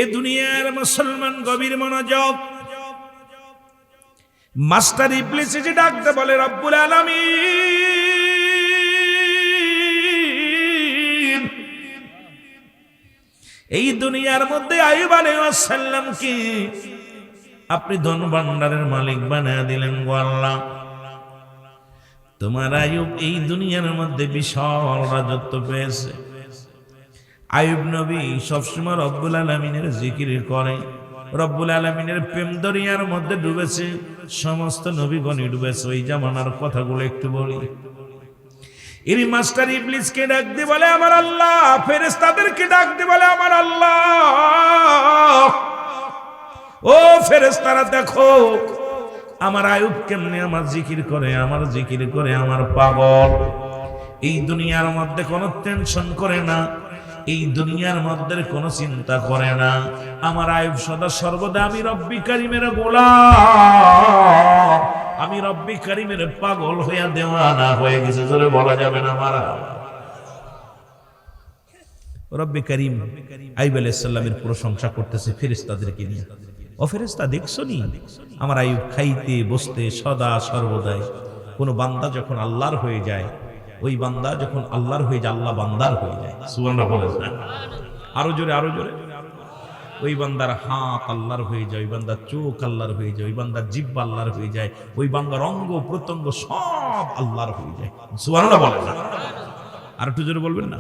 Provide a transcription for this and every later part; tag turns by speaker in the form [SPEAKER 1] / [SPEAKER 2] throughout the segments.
[SPEAKER 1] এ দুনিয়ার মুসলমান গভীর মনোযোগ। মাস্টার ইবলিস যে ডাকতে বলে রব্বুল আলামিন, এই দুনিয়ার মধ্যে আইয়ুব আলাইহিস সালাম কি আপনি ধন ভান্ডারের মালিক বানায় দিলেন গো আল্লাহ। তোমার আইয়ুব এই দুনিয়ার মধ্যে বিশাল রাজত্ব পেয়েছে। আইয়ুব নবী সবসময় রব্বুল আলামিনের জিকির করে, রব্বুল আলামিনের প্রেম দরিয়ার মধ্যে ডুবেছে। সমস্ত নবীগণই ডুবেছে। ওই জামানার কথাগুলো একটু বলি। ইনি মাস্টার ইবলিসকে ডাক দিয়ে বলে আমার আল্লাহ, ফেরেশতাদেরকে ডাক দিয়ে বলে আমার আল্লাহ, ও ফেরেশতারা দেখো আমার আইয়ুব কেমনে আমার জিকির করে, আমার জিকির করে, আমার পাগল। এই দুনিয়ার মধ্যে কোনো টেনশন করে না, এই দুনিয়ার মধ্যে কোনো চিন্তা করে না। আমার আইয়ুব সদা সর্বদা আমি রব্বি কারীমের গোলাম, আমি রব্বি কারীমের পাগল হইয়া দেওয়ানা হয়ে গেছে। জোরে বলা যাবে না মারা। রব্বি কারীম আইয়ুব আলাইহিস সালামের প্রশংসা করতেছে ফেরেশতাদেরকে নিয়ে। ও ফেরেশতা দেখছো নি আমার আইয়ুব খাইতে বসতে সদা সর্বদাই। কোন বান্দা যখন আল্লাহর হয়ে যায়, ওই বান্দা যখন আল্লাহর হয়ে যায়, আল্লাহ বান্দার হয়ে যায়। সুবহানাল্লাহ বলেন না? আরো জোরে, আরো জোরে। ওই বান্দার হাত আল্লাহর হয়ে যায়, ওই বান্দার চোখ আল্লাহর হয়ে যায়, ওই বান্দার জিহ্বা আল্লাহর হয়ে যায়, ওই বান্দার অঙ্গ প্রত্যঙ্গ সব আল্লাহর হয়ে যায়। সুবহানাল্লাহ বলেন না? আর একটু জোরে বলবেন না?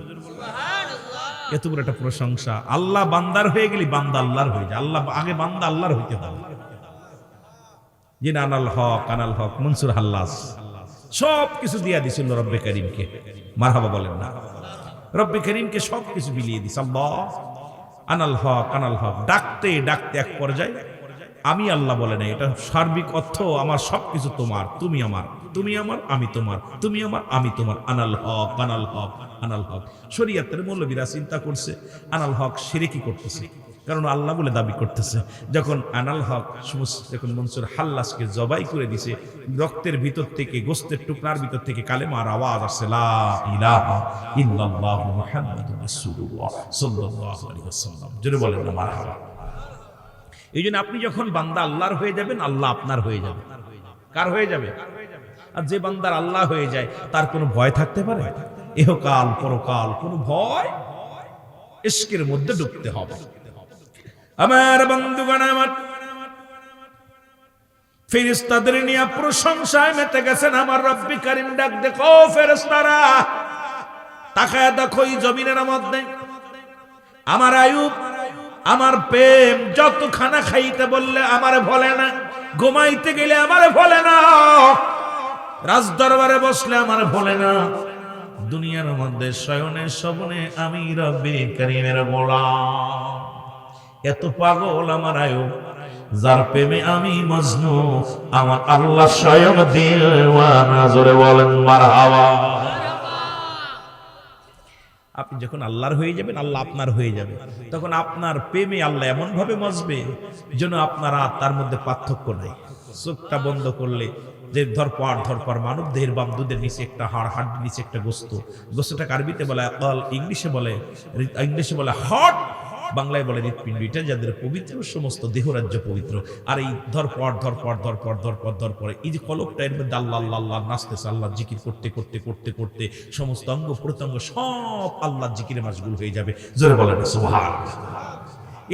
[SPEAKER 1] এত বড় একটা প্রশংসা। আল্লাহ বান্দার হয়ে গেলি বান্দা আল্লাহর হয়ে যায়। আল্লাহ আগে বান্দা আল্লাহর হইতে হবে। যিনি আনাল হক, আনাল হক মনসুর হাল্লাস সব কিছু দিয়া দিছিল রব্বে কারীমকে। মারহাবা বলেন না? রব্বে কারীমকে সব কিছু বিলিয়ে দিছে। আল্লাহ আনাল হক, আনাল হক ডাকতে ডাকতে এক পর্যায়ে আমি আল্লাহ বলে না, এটা সার্বিক অর্থ আমার সবকিছু তোমার, তুমি আমার, তুমি আমার, আমি তোমার, তুমি আমার, আমি তোমার। আনাল হক, আনাল হক, আনাল হক। শরীয়তের মৌলবীরা চিন্তা করছে আনাল হক শিরকি করতেছে, কারণ আল্লাহ বলে দাবি করতেছে। যখন আনাল হক যখন মনসুর হাল্লাসকে জবাই করে দিছে, রক্তের ভিতর থেকে, গোস্তের টুকরার ভিতর থেকে কালেমার আওয়াজ আসছে, লা ইলাহা ইল্লাল্লাহু মুহাম্মাদুর রাসূলুল্লাহ সাল্লাল্লাহু আলাইহি ওয়াসাল্লাম। জোরে বলেন না মারহাবা। এই জন্য আপনি যখন বান্দা আল্লাহর হয়ে যাবেন, আল্লাহ আপনার হয়ে যাবে। কার হয়ে যাবে? আর যে বান্দার আল্লাহ হয়ে যায় তার কোনো ভয় থাকতে পারে? ইহকাল পরকাল কোনো ভয়? ইশকের মধ্যে ঢুকতে হবে। আমার বন্ধুগণ, আমার ফেরেশতাদের নিয়ে প্রশংসায় মেতে গেছেন আমার রব্বি কারীম। ডাক দেখো ফেরেশতারা, তাকায় দেখো এই জমিনের মধ্যে আমার আইয়ুব আমার প্রেম যত খানা খাইতে বললে আমারে ভোলে না, ঘুমাইতে গেলে আমারে ভোলে না, রাজ দরবারে বসলে আমারে ভোলে না, দুনিয়ার মধ্যে শয়নে স্বপ্নে আমি রব্বি কারীমের গোলাম। এত পাগল আমার আইয়ুব, যার প্রেমে আমি মজনু, আমার আল্লাহ স্বয়ং দিওয়ানা। জোরে বলেন মারহাবা। আপনি যখন আল্লাহর হয়ে যাবেন, আল্লাহ আপনার হয়ে যাবে, তখন আপনার প্রেমে আল্লাহ এমন ভাবে মজবে যেন আপনার আর তার মধ্যে পার্থক্য নাই। চোখটা বন্ধ করলে যে ধরপর মানব দেহের বাম দুধের নিচে একটা হাড়, হাড়ের নিচে একটা গোস্তটা আরবিতে বলে আকল, ইংলিশে বলে হার্ট, বাংলায় বলে হৃৎপিণ্ড। এটা যাদের পবিত্র, সমস্ত দেহরাজ্য পবিত্র। আর এই ধরপর এই যে কলকটা, এর মধ্যে আল্লাহ আল্লাহ আল্লাহ নাচতেছে, আল্লাহ জিকির করতে করতে করতে করতে সমস্ত অঙ্গ প্রত্যঙ্গ সব আল্লাহ জিকিরে মাশগুল হয়ে যাবে। জোরে বলেন সুবহানাল্লাহ।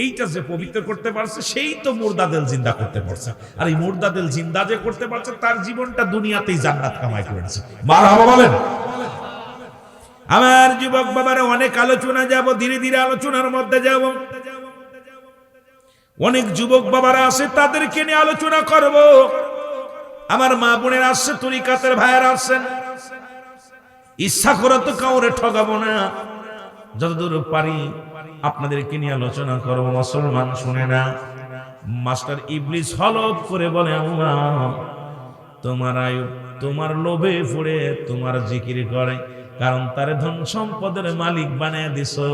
[SPEAKER 1] এইটা যে পবিত্র করতে পারছে, সেই তো মুর্দাদেল জিন্দা করতে পারছে। আর এই মুর্দাদেল জিন্দা যে করতে পারছে, তার জীবনটা দুনিয়াতেই জান্নাত কামাই করেছে। মারহাবা বলেন। আমার যুবক বাবারা, অনেক আলোচনা যাব, ধীরে ধীরে আলোচনার মধ্যে যাব। অনেক যুবক বাবারা আছে, তাদেরকে নিয়ে আলোচনা করব। আমার মা বোনের আসছে, তরিকাতের ভাইয়েরা আসছেন, ইচ্ছা করে তো কাউরে ঠকাবো না, যতদূর পারি আপনাদেরকে নিয়ে আলোচনা করব। মুসলমান শুনে না, মাস্টার ইবলিস হলফ করে বলে আল্লাহ তোমার আইয়ুব তোমার লোভে পড়ে তোমার জিকির করে, কারণ তারে ধন সম্পদের মালিক বানায় দিছো,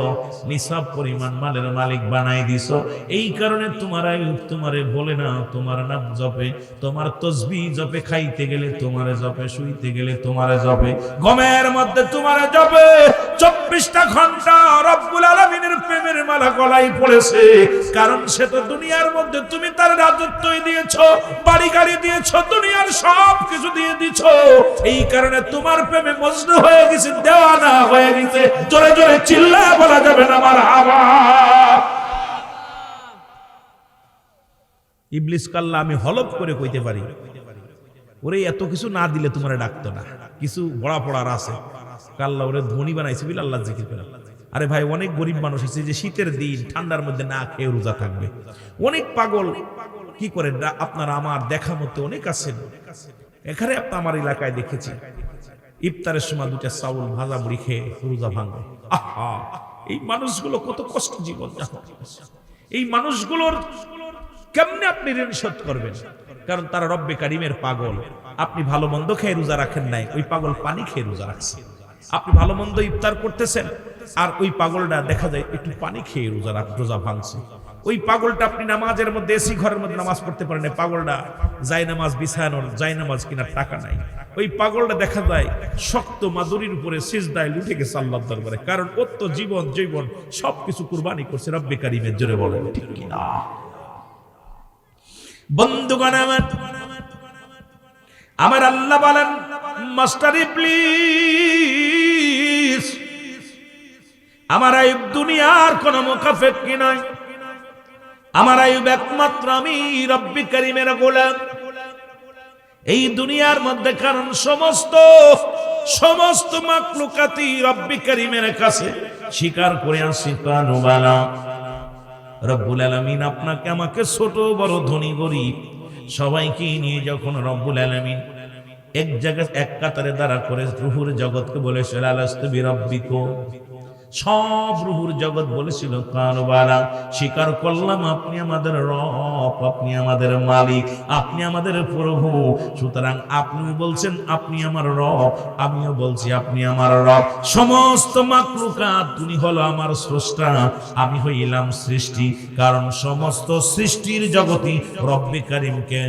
[SPEAKER 1] নিসাব পরিমাণ মালের মালিক বানায় দিছো। এই কারণে তোমার আইয়ুব তোমারে বলে না, তোমার নাম জপে, তোমার তসবিহ জপে, খাইতে গেলে তোমারে জপে, শুইতে গেলে তোমারে জপে, ঘুমের মধ্যে তোমারে জপে, 24টা ঘন্টা রব্বুল আলামিনের প্রেমের মালা গলায় পড়েছে, কারণ সে তো দুনিয়ার মধ্যে তুমি তার রাজত্বই দিয়েছো, বাড়ি গাড়ি দিয়েছো, দুনিয়ার সব কিছু দিয়ে দিছো, এই কারণে তোমার প্রেমে মজনু হয়ে গেছে, দেওয়ানা হয়ে গেছে। জোরে জোরে চিল্লা বলা যাবে না মারহাবা। ইবলিস কাল্লা আমি হলফ করে কইতে পারি, ওরে এত কিছু না দিলে তোমার ডাকতো না, কিছু বড়া পড়ার আছে, কাল্লা ওরে ধনী বানাইছে বিল আল্লাহ জিকির করে। আরে ভাই, অনেক গরিব মানুষ আছে যে শীতের দিন ঠান্ডার মধ্যে না খেয়ে রোজা থাকবে, অনেক পাগল কি করে আপনারা আমার দেখা মতো অনেক আছেন এখানে, আপনি আমার এলাকায় দেখেছি ইফতারের সময় 2টা চাউল ভাজা মুড়ি খেয়ে রোজা ভাঙে। আহা, এই মানুষগুলো কত কষ্ট জীবন যাপন, এই মানুষগুলোর কেমনে আপনি ঋণ শোধ করবেন? কারণ তারা রব্বে কারিমের পাগল। আপনি ভালো মন্দ খেয়ে রোজা রাখেন নাই, ওই পাগল পানি খেয়ে রোজা রাখছে। আপনি ভালো মন্দ ইফতার করতেছেন, আর ওই পাগলটা দেখা যায় একটু পানি খেয়ে রোজা ভাঙছে। ওই পাগলটা আপনি নামাজের মধ্যে এসি ঘরের মধ্যে নামাজ পড়তে পারেন, পাগলটা যায় নামাজ বিছানোর যায় নামাজ কেনার টাকা নাই। ওই পাগলটা দেখা যায় শক্ত মাদুরির উপরে সিজদায় লুটে গেছে আল্লাহর দরবারে, কারণ ওর তো জীবন জৈবন সবকিছু কুরবানি করছে রব্বে কারিমের। জোরে বলেন ঠিক কি না? বন্ধুগণ আমার আল্লাহ বলেন, মাস্টার ইবলিস, আমার আইয়ুব দুনিয়ার কোন মুখাফেক্কি নয়, আমার আইয়ুব একমাত্র আমি রব্বে কারিমের গোলাম এই দুনিয়ার মধ্যে। কারণ সমস্ত মাখলুকাতি রব্বে কারিমের কাছে স্বীকার করে আসি কানুবালা রব্বুল আলামিন আপনাকে আমাকে ছোট বড় ধনী গরিব সবাইকে নিয়ে যখন রব্বুল আলামিন এক জায়গায় এক কাতারে দাঁড়া করে রুহুর জগৎকে বলেছিল আলাস্তু বিরাব্বিকুম, সব রুহুর জগৎ বলেছিল কানুবালা, স্বীকার করলাম আপনি আমাদের রব, আপনি আমাদের মালিক, আপনি আমাদের প্রভু। সুতরাং আপনি বলছেন আপনি আমার রব, আমিও বলছি আপনি আমার রব। সমস্ত মাখলুকাত তুমি হলো আমার স্রষ্টা, আমি হইলাম সৃষ্টি। কারণ সমস্ত সৃষ্টির জগতই রব্বে কারিমকে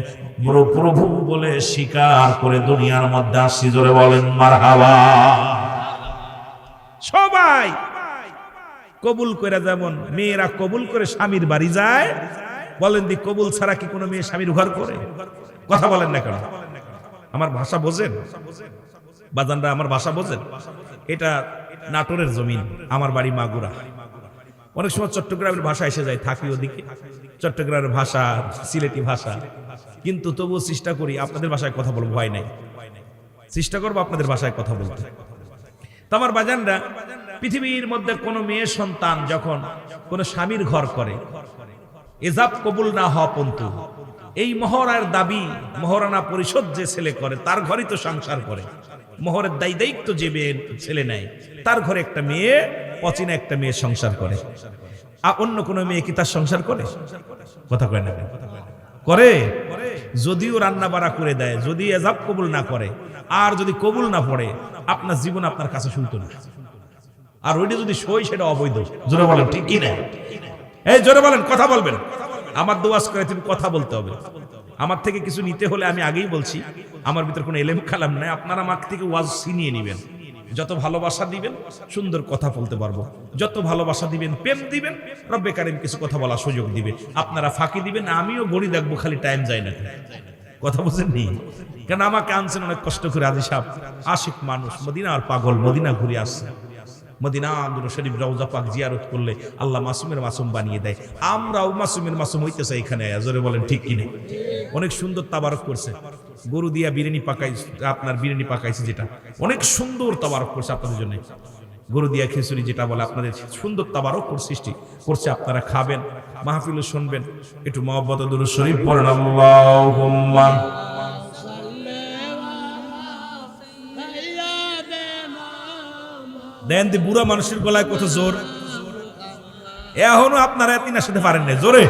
[SPEAKER 1] প্রভু বলে স্বীকার করে দুনিয়ার মধ্যে আসি। জোরে বলেন মারহাবা। সবাই কবুল করে, যেমন মেয়েরা কবুল করে স্বামীর বাড়ি যায়, বলেন দি কবুল ছাড়া কি কোনো মেয়ে স্বামীর ঘর করে? কথা বলেন না কেন? আমার ভাষা বোঝেন বাজানরা? আমার ভাষা বোঝেন? এটা নাটোরের জমিন, আমার বাড়ি মাগুরা। অনেক সময় চট্টগ্রামের ভাষা এসে যায়, থাকি ওদিকে, চট্টগ্রামের ভাষা, সিলেটি ভাষা, কিন্তু তবুও চেষ্টা করি আপনাদের ভাষায় কথা বলবো, ভয় নাই, চেষ্টা করবো আপনাদের ভাষায় কথা বলতে। তো আমার বাজানরা, পৃথিবীর মধ্যে কোন মেয়ে সন্তান যখন কোন স্বামীর ঘর করে, এজাব কবুল না হওয়া পর্যন্ত এই মহরার দাবি, মহরানা পরিশোধ যে ছেলে করে তার ঘরই তো সংসার করে, মহরের দায়িত্ব যে ছেলে নেয় তার ঘরে একটা মেয়ে, অচেনা একটা মেয়ে সংসার করে। অন্য কোন মেয়ে কি তার সংসার করে? কথা কয় না করে? যদিও রান্না বাড়া করে দেয়, যদি এজাব কবুল না করে, আর যদি কবুল না পড়ে, আপনার জীবন আপনার কাছে শুনতো না। আর ওইটা যদি সই, সেটা অবৈধ। জোরে বলেন ঠিক কি না? এই জোরে বলেন, কথা বলবেন। আমার দোয়াজ করে তুমি কথা বলতে হবে। আমার থেকে কিছু নিতে হলে আমি আগেই বলছি, আমার ভিতর কোনো এলেম কালাম নাই, আপনারা আমার থেকে ওয়াজ ছিনিয়ে নেবেন। যত ভালোবাসা দিবেন সুন্দর কথা বলতে পারবো, যত ভালোবাসা দিবেন, প্রেম দিবেন, রব্বে কারিম কিছু কথা বলার সুযোগ দিবে। আপনারা ফাঁকি দিবেন, আমিও গড়ি দেখবো, খালি টাইম যায় না। কথা বুঝেন নি? কেন আমাকে আনছেন অনেক কষ্ট করে, আজি সাহেব আশিক মানুষ, মদিনার পাগল, মদিনা ঘুরে আসছে। মদিনা শরীফ রওজা পাক জিয়ারত করলে আল্লাহ মাসুমের মাসুম বানিয়ে দেয়। আমরাও মাসুমের মাসুম হইতে চাই এখানে। জোরে বলেন ঠিক কিনা? অনেক সুন্দর তাবারক করছে, গরু দিয়া বিরিয়ানি পাকাইছে, আপনার বিরিয়ানি পাকাইছে, যেটা অনেক সুন্দর তাবারক করছে আপনাদের জন্য। গরু দিয়া খিচুড়ি যেটা বলে, আপনাদের সুন্দর তাবারক সৃষ্টি করছে। আপনারা খাবেন, মাহফিল শুনবেন, একটু মহব্বত দুরূদ শরীফ পড়েন। আল্লাহুম্মা দেন দি বুড়া মানুষের গলায় কত জোর, এখনো আপনারা এতিনার সাথে পারেন না। জোরে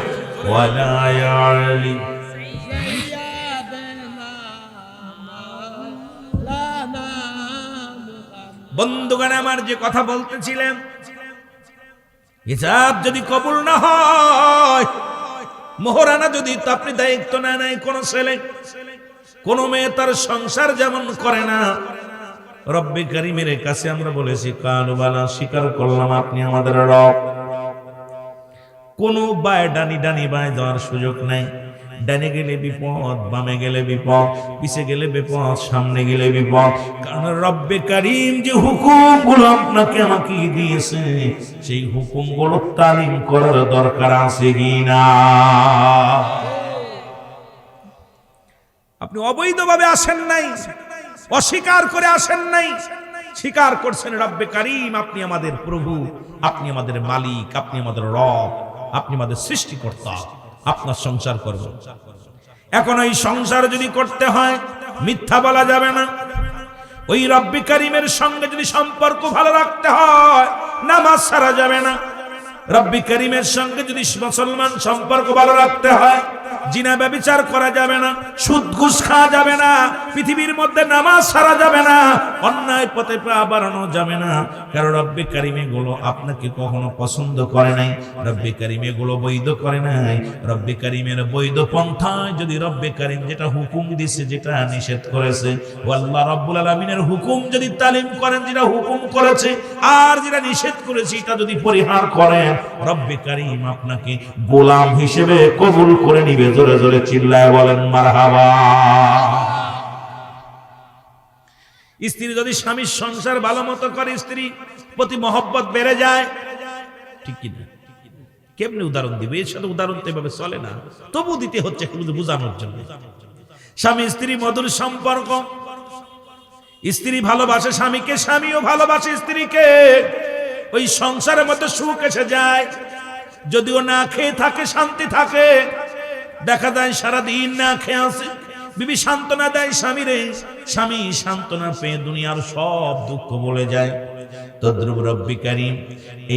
[SPEAKER 1] বন্ধুগণ আমার, যে কথা বলতেছিলেন, হিসাব যদি কবুল না হয়, মোহরানা যদি তো আপনি দায়িত্ব নেয়, কোন ছেলে কোন মেয়ে তার সংসার যেমন করে না, রব্বে কারীমের কাছে আমরা বলেছি কালু বালা, স্বীকার করলাম আপনি আমাদের রব। কোনো বায় ডানি ডানি বায় যাওয়ার সুযোগ নাই। ডানে গেলে বিপদ, বামে গেলে বিপদ, পিছে গেলে বিপদ, সামনে গেলে বিপদ। কারণ রব্বে কারীম যে হুকুমগুলো আপনাকে আমাকে দিয়েছে, সেই হুকুমগুলো তালিম করার দরকার আছে কিনা। আপনি অবৈধভাবে আসেন নাই, অস্বীকার করে আসেন নাই, স্বীকার করছেন রব্বে কারীম আপনি আমাদের প্রভু, আপনি আমাদের মালিক, আপনি আমাদের রব, আপনি আমাদের সৃষ্টিকর্তা, আপনার সংসার করব। এখন এই সংসার যদি করতে হয় মিথ্যা বলা যাবে না। ওই রব্বে কারীমের সঙ্গে যদি সম্পর্ক ভালো রাখতে হয় নামাজ ছাড়া যাবে না। রব্বে কারীমের সঙ্গে যদি মুসলমান সম্পর্ক ভালো রাখতে হয় জিনা ব্যভিচার করা যাবে না, সুদ ঘুষ খাওয়া যাবে না, পৃথিবীর মধ্যে নামাজ ছাড়া যাবে না, অন্যায় পথে পা বাড়ানো যাবে না। কারণ রব্বে কারীম এগুলো আপনাকে কখনো পছন্দ করে নাই, রব্বে কারীম এগুলো বৈধ করে নাই। রব্বে কারীমের বৈধ পন্থায় যদি রব্বে কারীম যেটা হুকুম দিয়েছে, যেটা নিষেধ করেছে, ও আল্লাহ রাব্বুল আলামিনের হুকুম যদি তালিম করেন, যেটা হুকুম করেছে আর যেটা নিষেধ করেছে এটা যদি পরিহার করেন, রব্বে কারীম আপনাকে গোলাম হিসেবে কবুল করে নিবে। জোরে জোরে চিল্লায় বলেন মারহাবা। স্ত্রী যদি স্বামীর সংসার ভালো মতো করে, স্ত্রী প্রতি মহব্বত বেড়ে যায়, ঠিক কিনা? কেমনে উদাহরণ দিবে? এর সাথে উদাহরণ তো এভাবে চলে না, তবু দিতে হচ্ছে বোঝানোর জন্য। স্বামী স্ত্রী মধুর সম্পর্ক, স্ত্রী ভালোবাসে স্বামীকে, স্বামীও ভালোবাসে স্ত্রীকে, ওই সংসারের মধ্যে সুখ এসে যায়। যদিও না খেয়ে থাকে শান্তি থাকে, দেখা যায় সারাদিন না খেয়ে আছে, বিবি সান্ত্বনা দেয় স্বামীরে, স্বামী সান্ত্বনা পেয়ে দুনিয়ার সব দুঃখ বলে যায়। তদ্রুপ রব্বে কারীম,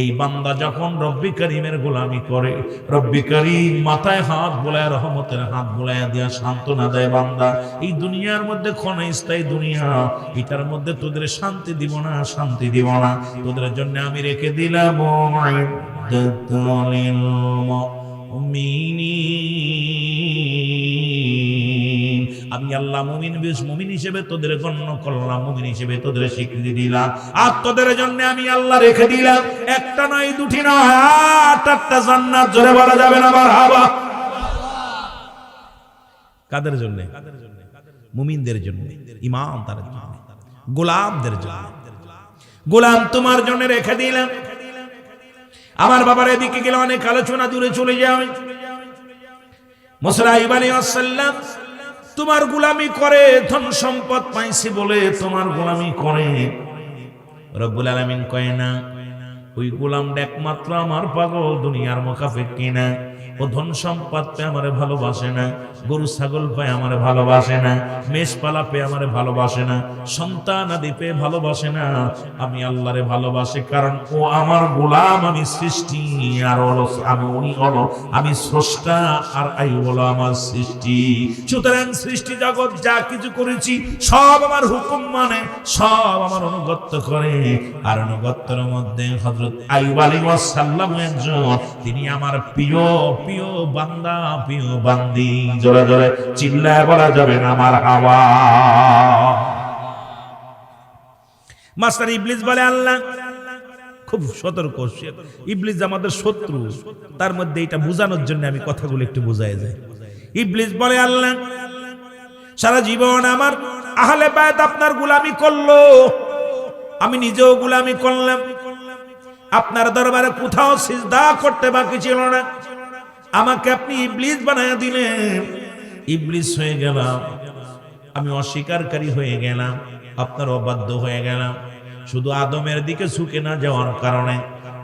[SPEAKER 1] এই বান্দা যখন রব্বে কারীমের গোলামি করে, রব্বে কারীম মাথায় হাত বোলায়, রহমতের হাত বোলায় দিয়া সান্ত্বনা দেয়, বান্দা এই দুনিয়ার মধ্যে ক্ষণস্থায়ী দুনিয়া, এটার মধ্যে তোদের শান্তি দিব না, শান্তি দিব না, তোদের জন্য আমি রেখে দিলাম আমি আল্লাহ মুমিন হিসেবে তোদের গণ্য করলাম, মুমিন হিসেবে তোদের স্বীকৃতি দিলাম, আর তোদের জন্য আমি আল্লাহ রেখে দিলাম একটা নয়, দুটি নয়, 8টা জান্নাত। জোরে বলা যাবে না মারহাবা? কাদের জন্য? মুমিনদের জন্য, ইমানদারের জন্য, গোলামদের জন্য। গোলাম তোমার জন্য রেখে দিলাম। আমার বাবার এদিকে গেলে অনেক আলোচনা দূরে চলে যায়। মুসা আলাইহিস সালাম তোমার গোলামি করে, ধন সম্পদ পাইছি বলে তোমার গোলামি করে। রব্বুল আলামিন কয় না, ওই গোলামটা একমাত্র আমার পাগল, দুনিয়ার মুখাফেক্কি না। ও ধন সম্পদ পেয়ে আমারে ভালোবাসে না, গরু ছাগল পেয়ে আমারে ভালোবাসে না, মেষপালা পেয়ে আমারে ভালোবাসে না, সন্তান আদি পেয়ে ভালোবাসে না। আমি আল্লাহরে ভালোবাসি, কারণ ও আমার গোলাম, আমি সৃষ্টি, আর উনি হলো আমি স্রষ্টা, আর এই হলো আমার সৃষ্টি। সুতরাং সৃষ্টি জগৎ যা কিছু করেছি সব আমার হুকুম মানে, সব আমার অনুগত্য করে। আর অনুগত্যের মধ্যে হযরত আইয়ুব আলাইহিস সালাম একজন, তিনি আমার প্রিয় প্রিয় বান্দা, প্রিয় বান্দি। জোরে জোরে চিল্লায় বলা যাবে না মারহাবা? মাস্টার ইবলিস বলে, আল্লাহ খুব সতর্ক, ইবলিস আমাদের শত্রু, তার মধ্যে এটা বোঝানোর জন্য আমি কথাগুলো একটু বোঝায় যায়। ইবলিস বলে, আল্লাহ সারা জীবন আমার আহলে বায়ত আপনার গোলামি করলো, আমি নিজেও গোলামি করলাম, আপনার দরবারে কোথাও সিজদা করতে বাকি ছিল না, আমাকে আপনি ইবলিস বানায়া দিলেন, ইবলিস হয়ে গেলাম, আমি অস্বীকারী হয়ে গেলাম, আপনার অবাধ্য হয়ে গেলাম। শুধু আদমের দিকে ঝুঁকে না যাওয়ার কারণে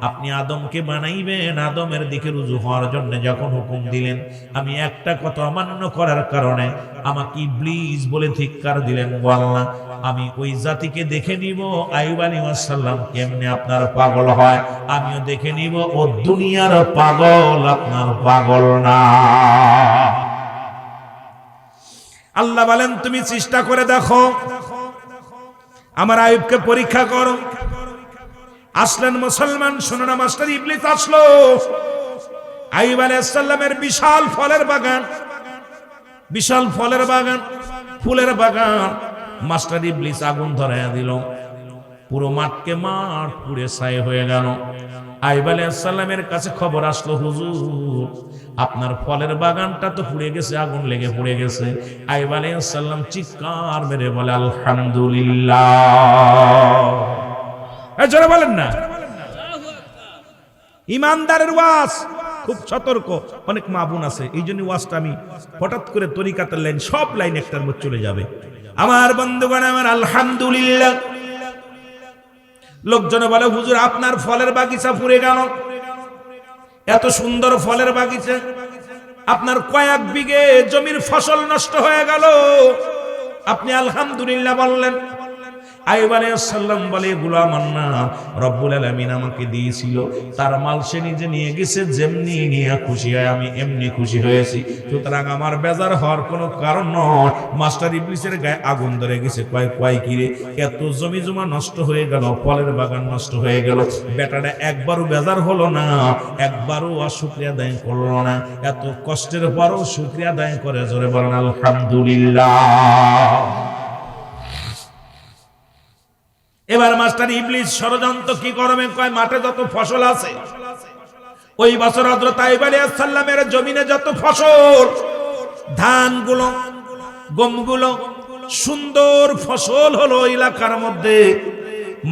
[SPEAKER 1] আপনি আদমকে বানাইবেন, আদমের দিকে রুজু হওয়ার জন্য যখন হুকুম দিলেন, আমি একটা কথা অমান্য করার কারণে আমাকে ইবলিস বলে ধিক্কার দিলেন। গো আল্লাহ, আমি ওই জাতিকে দেখে নিব আইয়ুব আলাইহিস সালাম কেমনে আপনার পাগল হয়, আমিও দেখে নিব ও দুনিয়ার পাগল, আপনার পাগল না। আল্লাহ বলেন, তুমি চেষ্টা করে দেখো, আমার আইয়ুবকে পরীক্ষা করো। আসলেন মুসলমান, শোনো না মাস্টার, ইবলিস আসলো। আইয়ুব আলাইহিস সালামের বিশাল ফলের বাগান, বিশাল ফলের বাগান, ফুলের বাগান, মাস্টার ইবলিস আগুন ধরাইয়া দিল। পুরো মাঠকে মাঠ পুড়ে ছাই হয়ে গেল। আইয়ুব আলাইহিস সালামের কাছে খবর আসলো, হুজুর আপনার ফলের বাগানটা তো পুড়ে গেছে, আগুন লেগে পুড়ে গেছে। আইয়ুব আলাইহিস সালাম চিৎকার মেরে বলে আলহামদুলিল্লাহ। এই জোরে বলেন না। ইমানদারের ওয়াজ খুব সতর্ক। অনেক মা বোন আছে, এই জন্য ওয়াজটা আমি হঠাৎ করে তরিকাতের লাইন সব লাইন একটার মধ্যে চলে যাবে। আমার বন্ধুগণ আমার, আলহামদুলিল্লাহ। লোকজন বলে হুজুর আপনার ফলের বাগিচা পুড়ে গেল, এত সুন্দর ফলের বাগিচা, আপনার কয়েক বিঘে জমির ফসল নষ্ট হয়ে গেল, আপনি আলহামদুলিল্লাহ বললেন। আইয়ুব আলাইহিস সালাম বলে এগুলো আমার না, রব্বুল আলামিন আমাকে দিয়েছিল, তার মাল সে নিজে নিয়ে গেছে, যেমনি নিয়ে খুশি হয় আমি এমনি খুশি হয়েছি, সুতরাং আমার বেজার হওয়ার কোনো কারণ নয়। মাস্টার ইবলিসের গায়ে আগুন ধরে গেছে, কয় কিরে এত জমি জমা নষ্ট হয়ে গেল, ফলের বাগান নষ্ট হয়ে গেল, বেটাটা একবারও বেজার হলো না, একবারও শুকরিয়া আদায় করলো না, এত কষ্টের পরও শুকরিয়া আদায় করে জোরে বলেন আলহামদুলিল্লাহ। এবার মাস্টার ইবলিস ষড়যন্ত্র কি করবে, কয় মাঠে যত ফসল আছে, ওই বছর হযরত আইয়ুব আলাইহিস সালামের জমিনে যত ফসল, ধানগুলো গমগুলো সুন্দর ফসল হলো এলাকার মধ্যে,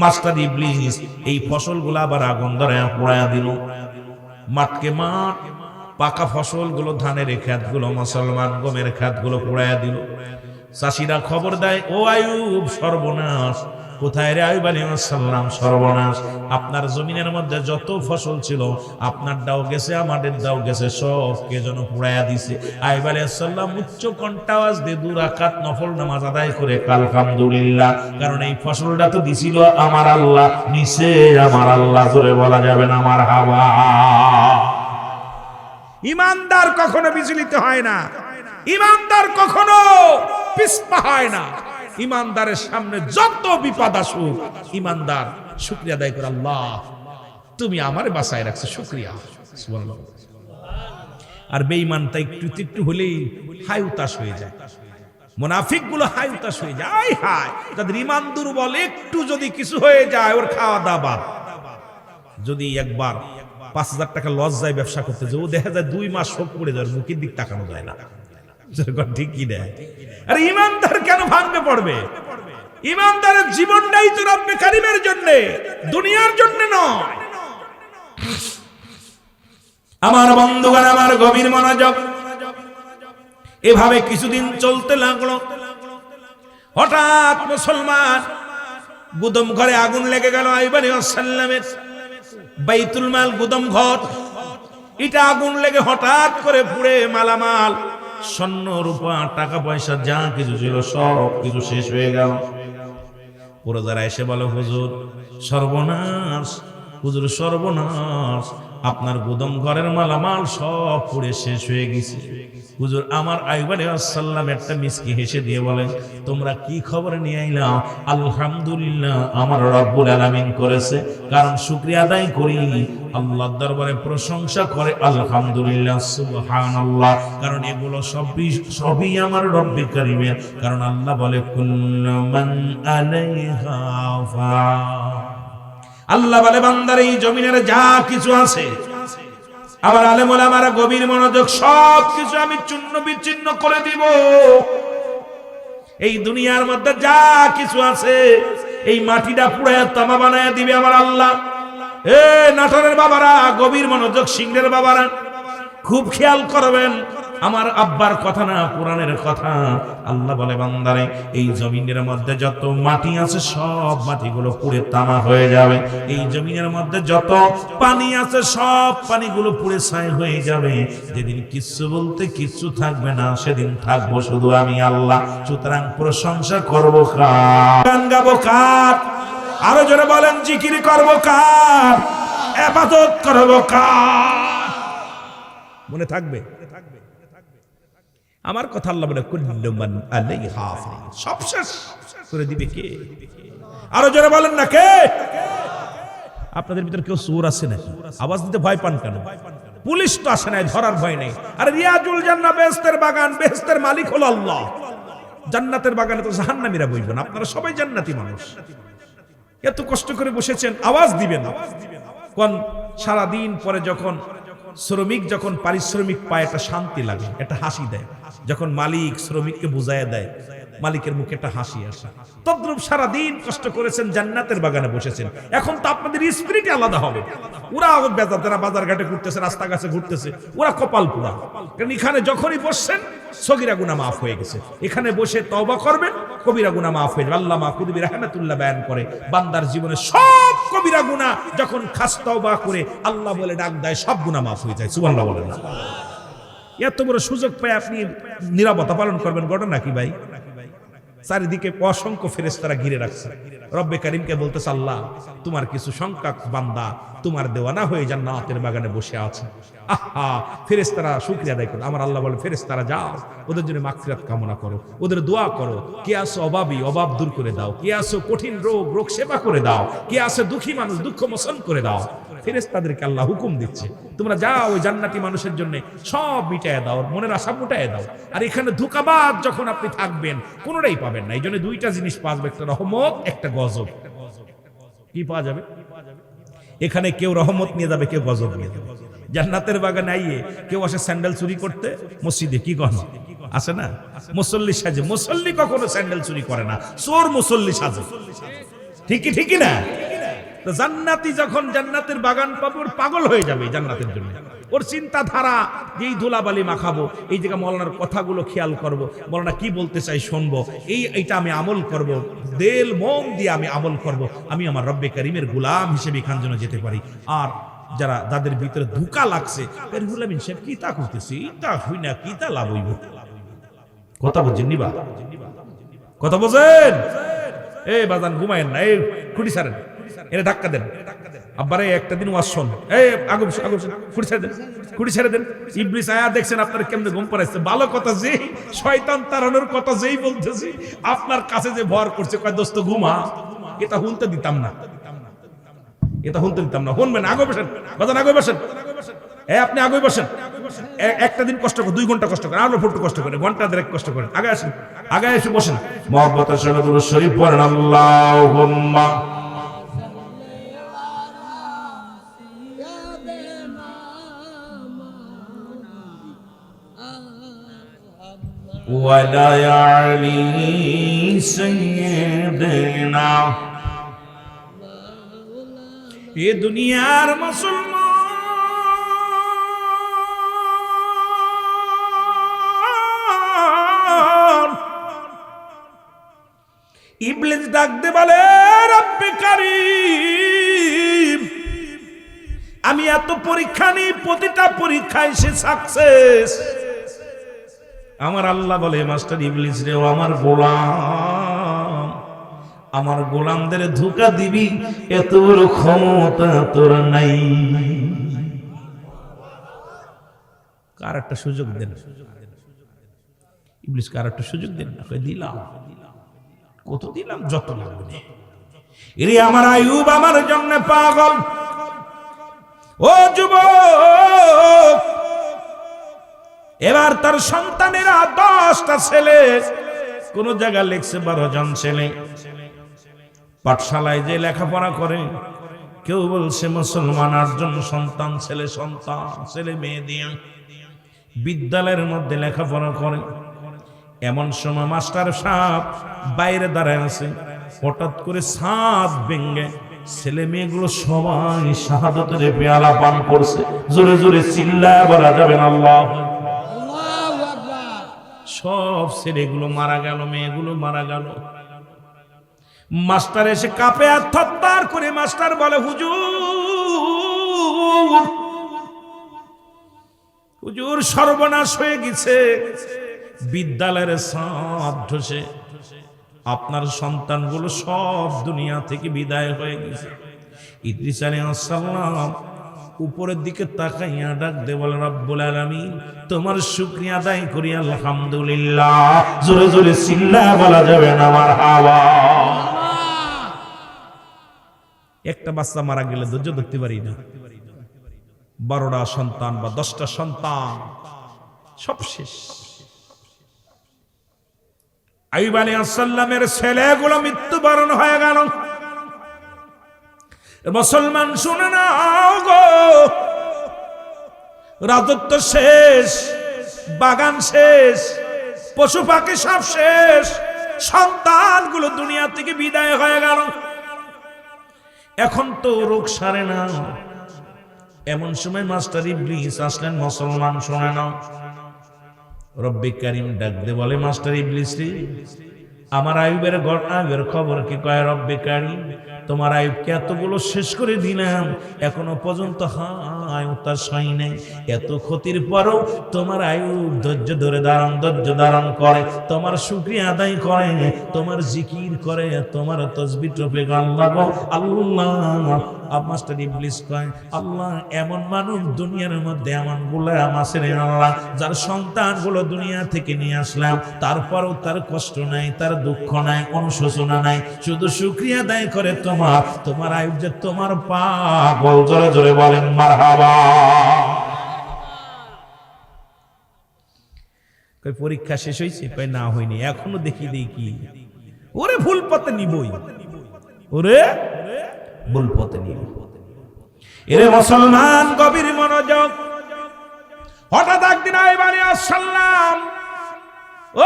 [SPEAKER 1] মাস্টার ইবলিস এই ফসলগুলো আবার আগুন ধরে পোড়ায়া দিল। মাঠকে মাঠ, পাকা ফসলগুলো, ধানের ক্ষেতগুলো, মুসলমান গমের ক্ষেতগুলো পোড়ায়া দিল। চাষিরা খবর দেয়, ও আইয়ুব সর্বনাশ, কোথায় রে আইয়ুব আলাইহিস সালাম, সর্বনাশ, আপনার জমিনের মধ্যে যত ফসল ছিল আপনার দাও গেছে, আমাদের দাও গেছে, সব কে যেন পুড়াইয়া দিছে। আইয়ুব আলাইহিস সালাম উচ্চ কণ্ঠে আওয়াজ দিয়ে 2 রাকাত নফল নামাজ আদায় করে আলহামদুলিল্লাহ, কারণ এই ফসলটা তো দিছিল আমার আল্লাহ, নিচে আমার আল্লাহ, জোরে বলা যাবে না আমার হাওয়া। ইমানদার কখনো বিচলিত হয় না, ইমানদার কখনো পিছপা হয় না। ইমানদারের সামনে যত বিপদ আসুক, ইমানদার শুকরিয়া আদায় করে, আল্লাহ তুমি আমারে বাঁচায় রাখছো, শুকরিয়া, সুবহানাল্লাহ। আর বেঈমানটা একটু একটু হলেই হাই উতাস হয়ে যায়, মুনাফিক গুলো হাই উতাস হয়ে যায়, আয় হায়, যাদের ঈমান দুর্বল, একটু যদি কিছু হয়ে যায় ওর খাওয়া দাওয়া। যদি একবার 5,000 টাকা লস যায় ব্যবসা করতে, যে ও দেখা যায় 2 মাস শোক পড়ে যায়, মুখের দিক তাকানো যায় না, ঠিকই দেয়। আরে ইমানদার কেন ভাঙবে পড়বে? ইমানদারের জীবনটাই তো রব্বে কারীমের জন্য, দুনিয়ার জন্য নয়। আমার বন্ধুগণ আমার, গভীর মনোযোগ। এভাবে কিছুদিন চলতে লাগলো। হঠাৎ মুসলমান গুদম ঘরে আগুন লেগে গেল। আইয়ুব আলাইহিস সালামের বাইতুল মাল গুদম ঘর, এটা আগুন লেগে হঠাৎ করে পুড়ে মালামাল, স্বর্ণ রূপা টাকা পয়সা যা কিছু ছিল সব কিছু শেষ হয়ে গেল। পুরোজারা এসে বলে, হুজুর সর্বনাশ, হুজুর সর্বনাশ, আপনার গুদম ঘরের মালামাল সব পুড়ে শেষ হয়ে গেছে। হুজুর আমার আইয়ুব আলাইহিস সালাম একটা মিসকি হেসে দিয়ে বলেন, তোমরা কি খবর নিয়ে আইলা? আলহামদুলিল্লাহ, আমার রব্বুল আলামিন করেছে, কারণ শুকরিয়া আদায় করি, আল্লাহর দরবারে প্রশংসা করে আলহামদুলিল্লাহ, সুবহানাল্লাহ, কারণ এগুলো সবই আমার রব্বে কারীমের। কারণ আল্লাহ বলে কুল্লু মান আলাইহা ফান, আল্লাহ বলে বান্দার এই জমিনের যা কিছু আছে, আমার আলেম ওলামারা গভীর মনোযোগ, সব কিছু আমি চূর্ণ বিচ্ছিন্ন করে দিব। এই দুনিয়ার মধ্যে যা কিছু আছে এই মাটিটা পুড়ে তামা বানায় দিবে আমার আল্লাহ। এ নাটোরের বাবারা গভীর মনোযোগ, সিংহের বাবারা খুব খেয়াল করবেন, আমার আব্বার কথা না, কোরআনের কথা। আল্লাহ বলে বান্দারে এই জমিনের মধ্যে যত মাটি আছে সব মাটিগুলো পুড়ে তামা হয়ে যাবে, এই জমিনের মধ্যে যত পানি আছে সব পানিগুলো পুড়ে ছাই হয়ে যাবে। যেদিন কিচ্ছু বলতে কিচ্ছু থাকবে না, সেদিন থাকবো শুধু আমি আল্লাহ। সুতরাং প্রশংসা করবো কার, গান গাবো কার, আরো জোরে বলেন জিকির করবো কার, ইবাদত করবো কার। মনে থাকবে আমার কথা। আল্লাহ বলে কুল্লু মান আলাইহা ফান, সব শেষ করে দিবে কে? আরো জোরে বলেন না কে? আপনাদের ভিতর কেউ চোর আছে নাকি? আওয়াজ দিতে ভয় পান কেন? পুলিশ তো আসে নাই, ধরার ভয় নেই। আরে রিয়াজুল জান্নাহ বেহেশতের বাগান, বেহেশতের মালিক হলো আল্লাহ। জান্নাতের বাগানে তো জাহান্নামীরা বসবে না, আপনারা সবাই জান্নাতি মানুষ। এত কষ্ট করে বসেছেন, আওয়াজ দিবেন কোন? সারাদিন পরে যখন শ্রমিক যখন পারিশ্রমিক পায় একটা শান্তি লাগে, একটা হাসি দেয়। যখন মালিক শ্রমিককে বুঝাইয়া দেয়, মালিকের মুখে একটা হাসি আসে। তদ্রূপ সারাদিন কষ্ট করেছেন, জান্নাতের বাগানে বসেছেন। এখন তো আপনাদের স্পিরিট আলাদা হবে। ওরা বেজাতেরা বাজার ঘাটে ঘুরতেছে, রাস্তা কাছে ঘুরতেছে, ওরা কপাল পুরা। কারণ এখানে যখনই বসছেন সগীরা গুনাহ মাফ হয়ে গেছে। এখানে বসে তওবা করবেন, কবিরা গুনাহ মাফ হয়ে যাবে। আল্লামা কুতুবী রাহমাতুল্লাহ বয়ান করে, বান্দার জীবনে সব কবিরা গুনাহ যখন খাস তওবা করে আল্লাহ বলে ডাক দেয়, সব গুনাহ মাফ হয়ে যায়। সুবহানাল্লাহ বলেন। এত বড় সুযোগ পেয়ে আপনি নিরাপত্তা পালন করবেন, ঘটনা কি ভাই? চারিদিকে অসংখ্য ফেরেশতারা ঘিরে রাখছে। রব্বে কারীমকে বলতেছে, আল্লাহ তোমার কিছু সংখ্যক বান্দা তোমার দেওয়ানা হয়ে জান্নাতের বাগানে বসে আছে। আহা, ফেরেশতারা শুকরিয়া আদায় করে। আমার আল্লাহ বলে, ফেরেশতারা যাও, ওদের জন্য মাগফিরাত কামনা করো, ওদের দোয়া করো। কে আছে অভাবী, অভাব দূর করে দাও। কে আছে কঠিন রোগ, রোগ সেবা করে দাও। কে আছে দুঃখী মানুষ, দুঃখ মোচন করে দাও। ফেরেশতাদেরকে আল্লাহ হুকুম দিচ্ছে, তোমরা যাও ওই জান্নাতি মানুষের জন্য সব মিটায় দাও, মনের আশা মিটায় দাও। আর এখানে ধোঁকাবাজ যখন আপনি থাকবেন, কোনোটাই পাবেন না। এই জন্য দুইটা জিনিস পাওয়া, একটা রহমত, একটা গজব। কি পাওয়া যাবে? এখানে কেউ রহমত নিয়ে যাবে, কেউ গজব নিয়ে যাবে। জান্নাতের বাগানে আইয়ে কেউ আসে স্যান্ডেল চুরি করতে মসজিদে, কি কন আসে না? মুসল্লি সাজে। মুসল্লি কখনো স্যান্ডেল চুরি করে না, চোর মুসল্লি সাজে। ঠিকই না? জান্নাতি যখন জান্নাতের বাগান পাবে, ওর পাগল হয়ে যাবে জান্নাতের জন্য। ওর চিন্তাধারা যে এই ধুলাবালি মাখাবো, এই জায়গা মৌলানার কথাগুলো খেয়াল করব, মৌলানা কি বলতে চাই শুনবো, এইটা আমি আমল করব, দিল মন দিয়ে আমি আমল করব, আমি আমার রব্বে কারীমের গোলাম হিসেবে এখান জন্য যেতে পারি। আর যাদের ভিতরে ধোঁকা লাগছে, রুহুল সাহেব কি তা করতেছি, তা হই না, কি তা লাভ হইব? কথা বলছেন নিবা? কথা বলছেন? এই বাজান ঘুমায়েন না, এই খুঁটি ছাড়েন, এরা ধাক্কা দেন। আব্বারে একটা দিন ওয়াজ শোন, এই আগুন খুঁটি ছেড়ে দেন, খুঁটি ছেড়ে দেন। ইবলিস আয়া দেখছেন আপনার কেমনে ঘুম পাড়াইছে। ভালো কথা যেই, শয়তান তাড়ানোর কথা যেই বলতেছি, আপনার কাছে যে ভর করছে, কয় দোস্ত ঘুমা, এটা হুনতে দিতাম না, এটা হুনতে দিতাম না। শুনবেন, আগে বসেন বাজান, আগে বসেন। আপনি আগে বসেন, একটা দিন কষ্ট করে, 2 ঘন্টা কষ্ট করেন, আরো ফুট কষ্ট করেন, ঘন্টা দেড়েক কষ্ট করেন। আগে আসেন, আগে এসে বসেন। মুহাব্বতের সঙ্গে দুরূদ শরীফ পড়েন। আল্লাহুম্মা ওয়ালা আলি সাইয়্যিদিনা। এ দুনিয়ার মুসলমান, ইবলিস ডাক দে বলে, রব্বে কারীম, আমি এত পরীক্ষা নিই, প্রতিটা পরীক্ষায় সে সাকসেস। আমার আল্লাহ বলে, মাস্টার ইবলিস রে, আমার গোলাম, আমার গোলামদের ধোঁকা দিবি, এত বড় ক্ষমতা তোর নাই। কার একটা সুযোগ দেন, ইবলিস কার একটা সুযোগ দেন। দিলাম, কত দিলাম, যত লাগবে। এরে আমার আইয়ুব আমার জন্য পাগল। ও যুবক, এবার তার সন্তানেরা 10টা ছেলে, কোন জায়গায় লেখছে 12 জন ছেলে। পাঠশালায় যে লেখাপড়া করে, কেউ বলছে মুসলমান 8 জন সন্তান, ছেলে মেয়ে দিয়ে বিদ্যালয়ের মধ্যে লেখাপড়া করে। এমন সময় মাস্টার সাহেব বাইরে দাঁড়ায় আছে, হঠাৎ করে ছাদ ভেঙে ছেলে মেয়েগুলো সবাই শাহাদাতের পেয়ালা পান করছে। জোরে জোরে চিল্লায় বলা যাবে না আল্লাহ। সব ছেলেগুলো মারা গেল, মেয়েগুলো মারা গেল। মাস্টার এসে কাঁপে আর থরথর করে মাস্টার বলে, হুজুর সর্বনাশ হয়ে গেছে, বিদ্যালয়ের ছাদ ধসে আপনার সন্তানগুলো সব দুনিয়া থেকে বিদায় হয়ে গেছে। ইদ্রিস আলাইহিস সালাম উপরের দিকে তাকাইয়া ডাক দে বলে, রব্বুল আলামিন, তোমার শুকরিয়া আদায় করি, আলহামদুলিল্লাহ। জোরে জোরে চিল্লায়া বলা যাবে না মারহাবা। একটা বাচ্চা মারা গেলে ধৈর্য ধরতে পারি না, 12টা সন্তান বা 10টা সন্তান সব শেষ। আইয়ুব আলাইহিস সালামের ছেলেগুলো মৃত্যুবরণ হয়ে গেল। মুসলমান শুনে নাও গো, রাজত্ব শেষ, বাগান শেষ, পশু পাখি সব শেষ, সন্তানগুলো দুনিয়া থেকে বিদায় হয়ে গেল। এখন তো রোগ সারে না। এমন সময় মাস্টার ইবলিস আসলেন। মুসলমান শুনে নাও, রব্বে কারীম ডাক দে বলে, মাস্টার ইবলিস রে, আমার আইয়ুবের খবর কি? কয়, রব্বে কারীম তোমার আইয়ুবকে এতগুলো শেষ করে দিলাম, এখনো পর্যন্ত তার সই নেই। এত ক্ষতির পরও তোমার আইয়ুব ধৈর্য ধারণ করে, তোমার শুকরিয়া আদায় করে, তোমার জিকির করে, তোমার তাসবিহ জপে। আল্লাহ। মাস্টার ইবলিস কয়, আল্লাহ, এমন মানুষ দুনিয়ার মধ্যে এমন গোলাম আছে রে আল্লাহ, যার সন্তানগুলো দুনিয়া থেকে নিয়ে আসলাম, তারপরও তার কষ্ট নাই, তার দুঃখ নাই, অনুশোচনা নাই, শুধু শুকরিয়া আদায় করে তোমার আইয়ুব যে তোমার পাগল। জোরে জোরে বলেন মারহাবা। পরীক্ষা শেষ হয়েছে? কই না, হয়নি, এখনো দেখি। ওরে ভুল পথে নিবই, ওরে ভুল পথে নিব। এরে মুসলমান, গভীর মনোযোগ। হঠাৎ একদিন আইয়ুব আলাইহিস সালাম,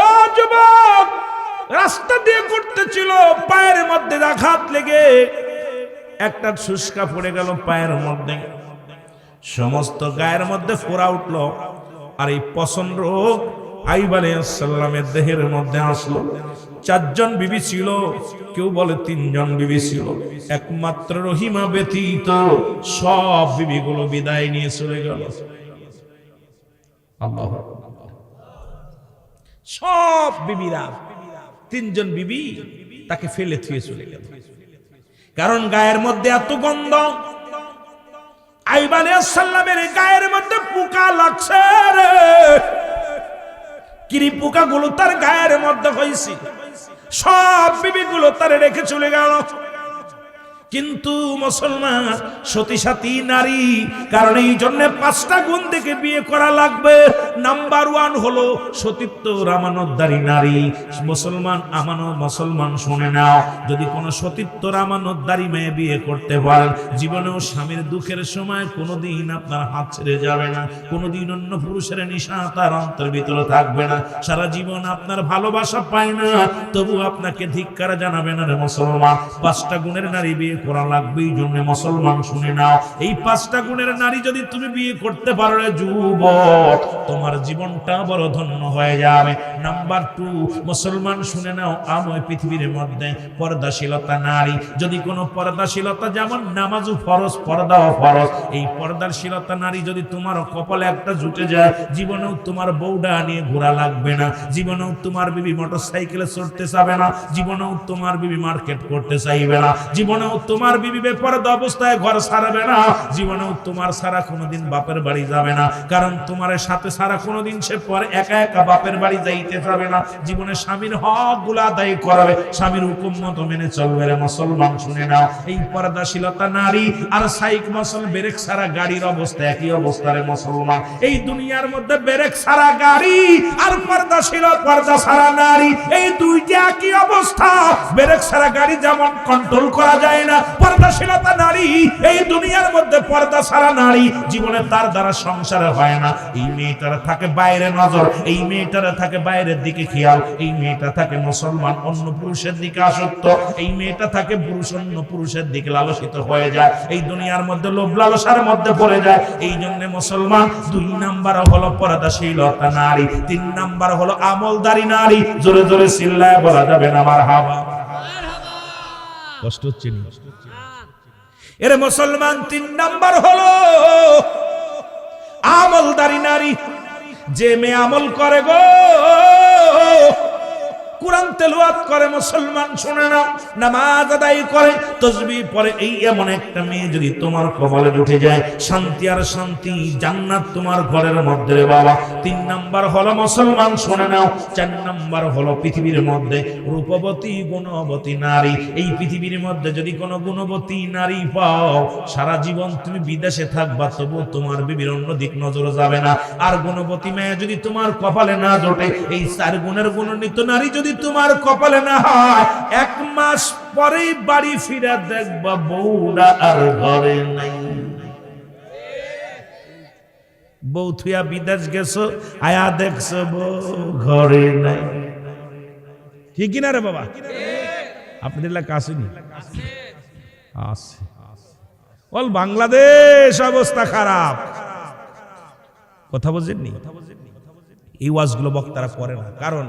[SPEAKER 1] ও যুবক, রাস্তা দিয়ে ঘুরতেছিল, পায়ের মধ্যে আঘাত লেগে একটা শুষ্কা পড়ে গেল পায়ের মধ্যে, সমস্ত গায়ের মধ্যে ফোড়া উঠলো। আর এই পছন রোগ আইয়ুব আলাইহিস সালামের দেহের মধ্যে আসলো। 4 জন বিবি ছিল, কেউ বলে 3 জন বিবি ছিল, একমাত্র রহিমা ব্যতীত সব বিবিগুলো বিদায় নিয়ে চলে গেল। আল্লাহু আকবার। সব বিবিরা, 3 জন বিবি তাকে ফেলে থুয়ে চলে গেল, কারণ গায়ের মধ্যে এত গন্ধ। আইয়ুব আলাইহিস সালামের গায়ের মধ্যে পোকা লাগছে রে, কিরি পোকাগুলো তার গায়ের মধ্যে হইছে। সব বিবিগুলো তারে রেখে চলে গেল। কিন্তু মুসলমান সতী সাথী নারী, কারণ এই জন্য 5টা গুণ দেখে বিয়ে করা লাগবে। নাম্বার 1 হলো সতীত্ব আমানতদারী নারী। মুসলমান শুনে নাও, যদি কোনো সতীত্ব আমানতদারী মেয়ে বিয়ে করতে পারেন, জীবনেও স্বামীর দুঃখের সময় কোনোদিন আপনার হাত ছেড়ে যাবে না, কোনোদিন অন্য পুরুষের নেশা তার অন্তরের ভিতরে থাকবে না, সারা জীবন আপনার ভালোবাসা পায় না, তবু আপনাকে ধিক্কার জানাবে না রে মুসলমান। 5টা গুণের নারী বিয়ে করা লাগবে। এই জন্য মুসলমান শুনে নাও, এই 5টা গুণের নারী যদি তুমি বিয়ে করতে পারো রে যুবক, তোমার জীবনটা বড় ধন্য হয়ে যাবে। নাম্বার 2, মুসলমান শুনে নাও, আমার পৃথিবীর মধ্যে পর্দাশীলতা নারী, যদি কোনো পর্দাশীলতা, যেমন নামাজও ফরজ, পর্দাও ফরজ, এই পর্দাশীলতা নারী যদি তোমার কপালে একটা জুটে যায়, জীবনেও তোমার বউডা নিয়ে ঘোরা লাগবে না, জীবনেও তোমার বিবি মোটরসাইকেলে চড়তে চাবে না, জীবনেও তোমার বিবি মার্কেট করতে চাইবে না, জীবনেও তোমার বিবি বেপরদা অবস্থায় ঘর ছাড়বে না, জীবনেও তোমার সারা কোনোদিন বাপের বাড়ি যাবে না, কারণ তোমার সাথে সারা কোনোদিন সে পরে একা একা বাপের বাড়ি যাইতে যাবে না, জীবনে স্বামীর হক গুলা আদায় করবে, স্বামীর হুকুম মতো মেনে চলবে রে মুসলমান শুনে নাও। এই পর্দাশীলতা নারী আর সাইক ব্রেক ছাড়া গাড়ির অবস্থা একই অবস্থা রে মুসলমান। এই দুনিয়ার মধ্যে ব্রেক ছাড়া গাড়ি আর পর্দা ছাড়া নারী, এই দুইটা একই অবস্থা। ব্রেক ছাড়া গাড়ি যেমন কন্ট্রোল করা যায় না, পর্দাশীলতা নারী, এই দুনিয়ার মধ্যে পর্দা ছাড়া নারী, জীবনে তার দ্বারা সংসার হয় না। এই মেয়েটার থাকে বাইরে নজর, এই মেয়েটার থাকে বাইরের দিকে খেয়াল, এই মেয়েটা থাকে মুসলমান অন্য পুরুষের দিকে আসক্ত, এই মেয়েটা থাকে অন্য পুরুষের দিকে লালসিত হয়ে যায়, এই দুনিয়ার মধ্যে লোভ লালসার মধ্যে পড়ে যায়। এই জন্য মুসলমান 2 নাম্বার হলো পর্দাশীলতা নারী, 3 নাম্বার হলো আমলদারি নারী। জোরে জোরে চিল্লায় বলা যাবে না মারহাবা। কষ্ট হচ্ছে না? এর মুসলমান 3 নাম্বার হলো আমলদারি নারী। যে মেয়ে আমল করে গো, কোরআন তেলাওয়াত করে, মুসলমান শুনে নাও, নামাজ আদায় করে, তাসবিহ পড়ে, এই এমন একটা মেয়ে যদি তোমার কপালে উঠে যায়, শান্তি আর শান্তি, জান্নাত তোমার ঘরের মধ্যে রে বাবা। 3 নাম্বার হলো মুসলমান শুনে নাও। 4 নাম্বার হলো পৃথিবীর মধ্যে রূপবতী গুণবতী নারী। এই পৃথিবীর মধ্যে যদি কোনো গুণবতী নারী পাও, সারা জীবন তুমি বিদেশে থাকবা, তবু তোমার বিবির অন্য দিক নজর যাবে না। আর গুণবতী মেয়ে যদি তোমার কপালে না জোটে, এই 4 গুণের গুণান্বিত নারী যদি যদি তোমার কপালে না হয়, 1 মাস পরেই বাড়ি ফিরে দেখবা বউরা আর ঘরে নাই। বউ থুয়া বিদেশ গেছো, আয়া দেখছো বউ ঘরে নাই। ঠিক কিনা রে বাবা? আপনাদের এলাকা আসেনি? আছে। অল বাংলাদেশ অবস্থা খারাপ। কথা বুঝেননি? এই ওয়াজগুলো বক্তারা করে না, কারণ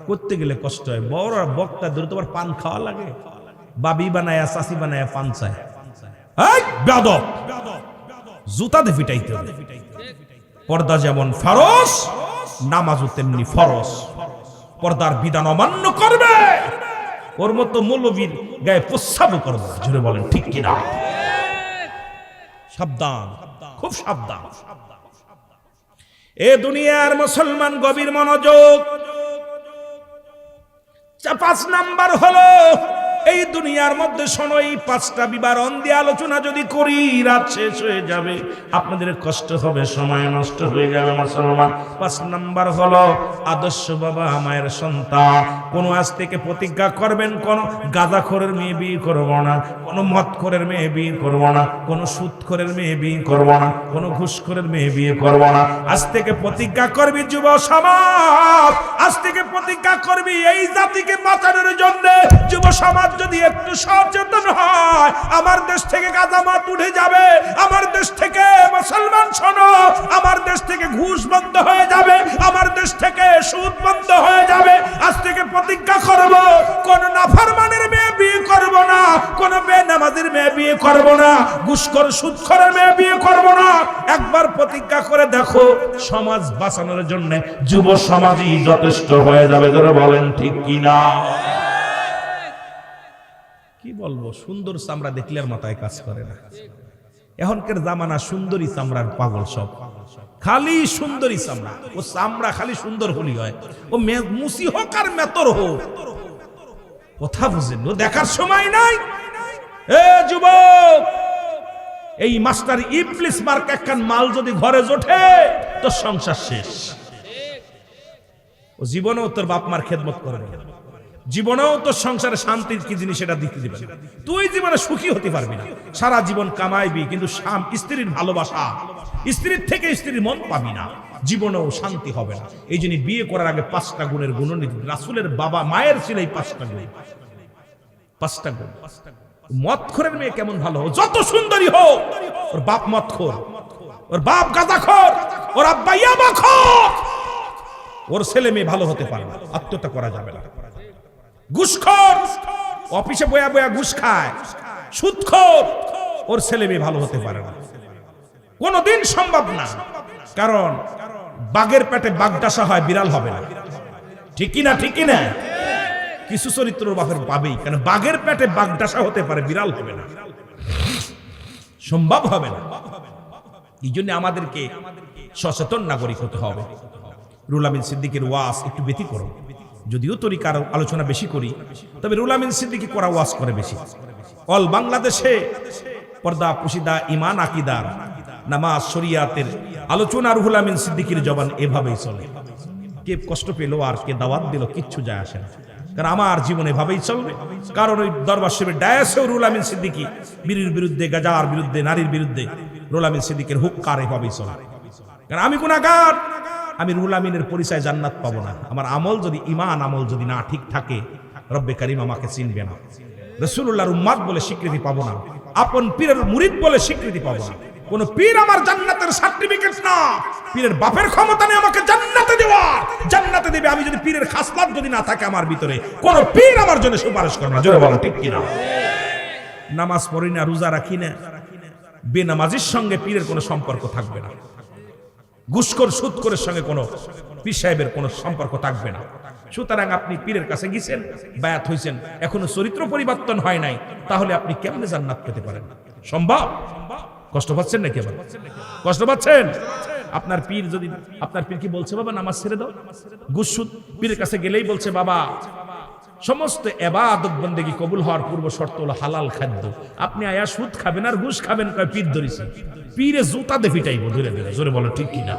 [SPEAKER 1] করতে গেলে কষ্ট হয়। বড় বক্তা ধরে তোমার পান খাওয়া লাগে, বাবি বানায় চাষি বানায় পান চায়। বেয়াদব, জুতাতে পিটাইতে হবে। পর্দা যেমন ফরজ, নামাজও তেমনি ফরজ। পর্দার বিধান অমান্য করবে, ওর মতো মৌলবীর গায়ে প্রস্রাবও করবে। জুড়ে বলেন ঠিক কিনা? সাবধান, খুব সাবধান। এ দুনিয়ার মুসলমান গভীর মনোযোগ। 5 নাম্বার হলো, এই দুনিয়ার মধ্যে শোনো, এই 5টা বিবরণ দিয়ে আলোচনা যদি করি রাত শেষ হয়ে যাবে, আপনাদের কষ্ট হবে, সময় নষ্ট হয়ে যাবে মুসলমান। 5 নাম্বার হলো আদর্শ বাবা মায়ের সন্তান। কোন আজ থেকে প্রতিজ্ঞা করবেন, কোন গাঁজাখোরের মেয়ে বিয়ে করব না, কোন মদখোরের মেয়ে বিয়ে করব না, কোন সুদখোরের মেয়ে বিয়ে করব না, কোন ঘুষখোরের মেয়ে বিয়ে করব না। আজ থেকে প্রতিজ্ঞা করবি যুব সমাজ, আজ থেকে প্রতিজ্ঞা করবি এই জাতিকে বাঁচানোর জন্য। যুব সমাজ যদি একটু সচেতন হয়, আমার দেশ থেকে গাঁজামাত উঠে যাবে, আমার দেশ থেকে, মুসলমান শোনো, আমার দেশ থেকে ঘুষ বন্ধ হয়ে যাবে, আমার দেশ থেকে সুদ বন্ধ হয়ে যাবে। আজ থেকে প্রতিজ্ঞা করব, কোন নাফরমানের মেয়ে বিয়ে করব না, কোন বেনামাজির মেয়ে বিয়ে করব না, ঘুষখোর সুদখোরের মেয়ে বিয়ে করব না। একবার প্রতিজ্ঞা করে দেখো, সমাজ বাঁচানোর জন্য যুব সমাজই যথেষ্ট হয়ে যাবে। ধরে বলেন ঠিক কিনা? কি বলবো, সুন্দর চামড়া দেখলে আর মাথায় কাজ করে না। এখনকার জামানা সুন্দরী চামড়ার পাগল সব, খালি সুন্দরী চামড়া। ও চামড়া খালি সুন্দর হলি হয়, ও মুসি হোক আর মেতর হোক, কথা বুঝেন, ও দেখার সময় নাই। এ যুবক, এই মাস্টার ইবলিস মার্ক একখান মাল যদি ঘরে জোটে, তো সংসার শেষ। ও জীবনেও তোর বাপ মার খেদমত করে না, জীবনেও তোর সংসারে শান্তির কি জিনিস এটা দিতে দিবে না। তুই জীবনে সুখী হতে পারবি না, সারা জীবন কামাইবি, কিন্তু স্ত্রীর ভালোবাসা, স্ত্রীর থেকে স্ত্রীর মন পাবি না, জীবনেও শান্তি হবে না। এই জন্য বিয়ে করার আগে 5টা গুণের গুণনীতি। রাসূলের বাবা মায়ের ছিল এই 5টা গুণ, 5টা গুণ। মদখোরের মেয়ে কেমন ভালো হোক, যত সুন্দরী হোক, ওর বাপ মদখোর, ওর বাপ গাঁজাখোর, ওর আব্বা ইয়াবাখোর, ওর ছেলে মেয়ে ভালো হতে পারে না, আত্মহত্যা করা যাবে না। ঘুষখোর, অফিসে বয়া বয়া ঘুষ খায়, সুদখোর, ওর ছেলে মেয়ে ভালো হতে পারে না, কোনদিন সম্ভব না। কারণ বাঘের পেটে বাঘ ডাসা হয়, বিড়াল হবে না। ঠিক কিনা? ঠিক কিনা? কিছু চরিত্র বাপের পাবেই, কারণ বাঘের পেটে বাঘ ডাসা হতে পারে, বিড়াল হবে না, সম্ভব হবে না। এই জন্য আমাদেরকে সচেতন নাগরিক হতে হবে। রুহুল আমিন সিদ্দিকের ওয়াজ একটু ব্যতিক্রম, যদিও তরিকার আলোচনা বেশি করি, তবে রুহুল আমিন সিদ্দিকী করা ওয়াজ করে বেশি। অল বাংলাদেশে পর্দা পুশিদা, ইমান, আকীদার, নামাজ, শরিয়াতের আলোচনা রুহুল আমিন সিদ্দিকীর জবান এভাবেই চলে। কে কষ্ট পেল আর কে দাওয়াত দিল কিচ্ছু যায় আসে না, কারণ আমার জীবন এভাবেই চলবে। কারণ ওই দরবার শরীফের ডায়াসেও রুহুল আমিন সিদ্দিকী বীরের বিরুদ্ধে, গাজার বিরুদ্ধে, নারীর বিরুদ্ধে রুহুল আমিন সিদ্দিকের হুক্কার এভাবেই চলে। কারণ আমি গুনাহগার, আমি রুহুল আমিনের পরিচয় জান্নাত পাবো না। আমার আমল যদি, ইমান আমল যদি না ঠিক থাকে, রব্বে কারীম আমাকে চিনবে না। রাসূলুল্লাহর উম্মত বলে স্বীকৃতি পাবো না, আপন পীরের মুরিদ বলে স্বীকৃতি পাবো না। কোন পীর আমার জান্নাতের সার্টিফিকেট না। পীরের বাপের ক্ষমতা নেই আমাকে জান্নাতে দেওয়ার, জান্নাতে দেবে আমি যদি পীরের খাসলাত যদি না থাকে আমার ভিতরে, কোন পীর আমার জন্য সুপারিশ করবে না। জোরে বলো ঠিক কিনা? নামাজ পড়ি না, রোজা রাখি না, বেনামাজির সঙ্গে পীরের কোনো সম্পর্ক থাকবে না। ঘুষখোর, সুদখোরের সঙ্গে কোনো পীর সাহেবের কোনো সম্পর্ক থাকবে না। সুতরাং আপনি পীরের কাছে গেছেন, বায়াত হইছেন, এখনো চরিত্র পরিবর্তন হয় নাই, তাহলে আপনি কেমনে জান্নাত পেতে পারেন? সম্ভব? কষ্ট পাচ্ছেন নাকি? আবার কষ্ট পাচ্ছেন? আপনার পীর যদি, আপনার পীর কি বলছে বাবা নামাজ ছেড়ে দাও? ঘুষ সুদ পীরের কাছে গেলেই বলছে বাবা সমস্ত ইবাদত বন্দেগী কবুল হওয়ার পূর্ব শর্ত হলো হালাল খাদ্য। আপনি আয়া সুদ খাবেন আর ঘুষ খাবেন, কয় পীর ধরেছে। পীরে জুতা দিয়ে পিটাইবো ধরে ধরে। জোরে বলো ঠিক কিনা?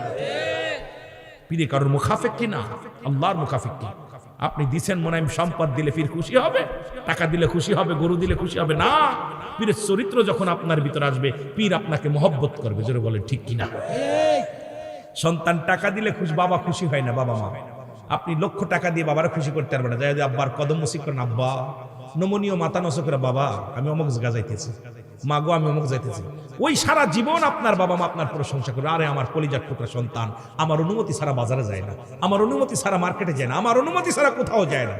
[SPEAKER 1] পীরে কারোর মুখাফেক কিনা? আল্লাহর মুখাফেক কি? আপনি দিছেন মনে হয় সম্পদ দিলে ফির খুশি হবে, টাকা দিলে খুশি হবে, গরু দিলে খুশি হবে না। পীরের চরিত্র যখন আপনার ভিতর আসবে, পীর আপনাকে মহব্বত করবে। জোরে বলেন ঠিক কিনা? সন্তান টাকা দিলে খুশি, বাবা খুশি হয় না, বাবা মা। আপনি লক্ষ টাকা দিয়ে বাবারা খুশি করতে পারবেন না। যাই আব্বার কদম মুসি করেন, আব্বা নমনীয় মাথা নষ্ট করে, বাবা আমি অমুক জায়গা যাইতেছি, মা গো আমি অমুক যাইতেছি। ওই সারা জীবন আপনার বাবা মা আপনার প্রশংসা করে, আরে আমার কলিজার টুকরা সন্তান আমার অনুমতি ছাড়া বাজারে যায় না, আমার অনুমতি ছাড়া মার্কেটে যায় না, আমার অনুমতি ছাড়া কোথাও যায় না।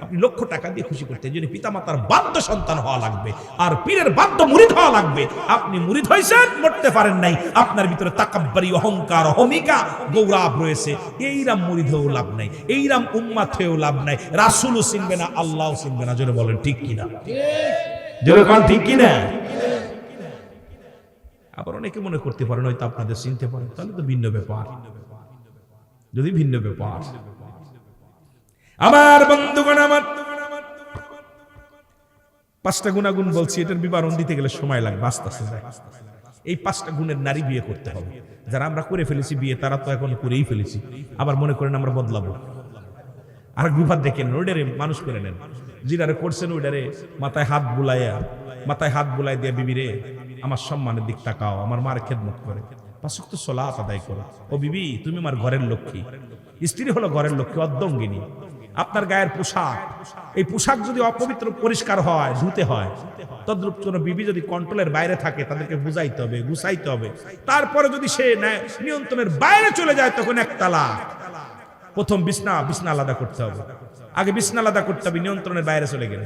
[SPEAKER 1] আপনি লক্ষ টাকা দিয়ে খুশি করতে, এই জন্য পিতা মাতার বাধ্য সন্তান হওয়া লাগবে, আর পীরের বাধ্য মুরিদ হওয়া লাগবে। আপনি মুরিদ হয়েছেন, মরতে পারেন নাই, আপনার ভিতরে তাকাব্বুরি, অহংকার, অহমিকা, গৌরব রয়েছে। এইরাম মুরিদ হয়েও লাভ নাই, এইরাম উম্মাত হয়েও লাভ নাই। রাসূলও চিনবে না, আল্লাহও চিনবে না। জোরে বলেন ঠিক কিনা? জোরে কোন ঠিক কিনা? আবার অনেকে মনে করতে পারেন হয়তো আপনাদের চিনতে পারেন, তাহলে তো ভিন্ন ব্যাপার। যদি ভিন্ন ব্যাপার, আমার বন্ধুগণ, আমার 5টা গুণাগুণ বলছি, এটার বিবরণ দিতে গেলে সময় লাগবে, আস্তে আস্তে যায়। এই 5টা গুণের নারী বিয়ে করতে হবে। যারা আমরা করে ফেলেছি বিয়ে, তারা তো এখন করেই ফেলেছি, আবার মনে করেন আমরা বদলাবো। আর বিবাদ দেখেন, ওইটারে মানুষ করে নেন, যিনারে করছেন ওইটারে মাথায় হাত বুলাই দিয়ে, বিবিরে আমার সম্মানের দিক তাকাও, আমার মার খেদমত করে, 5 ওয়াক্ত সালাত আদায় করো। ও বিবি, তুমি আমার ঘরের লক্ষ্মী। স্ত্রী হলো ঘরের লক্ষ্মী, অর্ধাঙ্গিনী। আপনার গায়ের পোশাক, এই পোশাক যদি অপবিত্র পরিষ্কার হয়, ধুতে হয়, তদ্রূপ কোন বিবি যদি কন্ট্রোলের বাইরে থাকে, তাদেরকে বুঝাইতে হবে, গুছাইতে হবে। তারপরে যদি সে নিয়ন্ত্রণের বাইরে চলে যায়, তখন এক তালাক। প্রথম বিছনা আলাদা করতে হবে, আগে বিছনা আলাদা করতে হবে, নিয়ন্ত্রণের বাইরে চলে গেলে।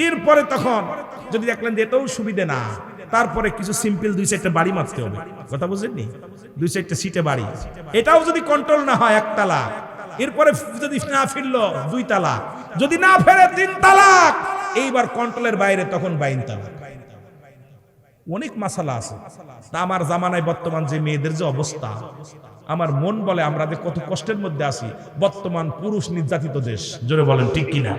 [SPEAKER 1] এরপরে তখন যদি দেখলেন যে এটাও সুবিধে না, তারপরে কিছু সিম্পল 2-4টা বাড়ি মারতে হবে। কথা বুঝলেননি? 2-4টা সিটে বাড়ি, এটাও যদি কন্ট্রোল না হয়, 1 তালাক। এরপরে যদি না ফিরলো, 2 তালাক। যদি না ফেরে, 3 তালাক। এইবার কন্ট্রোলের বাইরে, তখন 22 তালাক। অনেক মাসালা আছে। তা আমার জামানায় বর্তমান যে মেয়েদের যে অবস্থা, আমার মন বলে আমরা যে কত কষ্টের মধ্যে আছি। বর্তমান পুরুষ নির্যাতিত দেশ। জোরে বলেন ঠিক কিনা?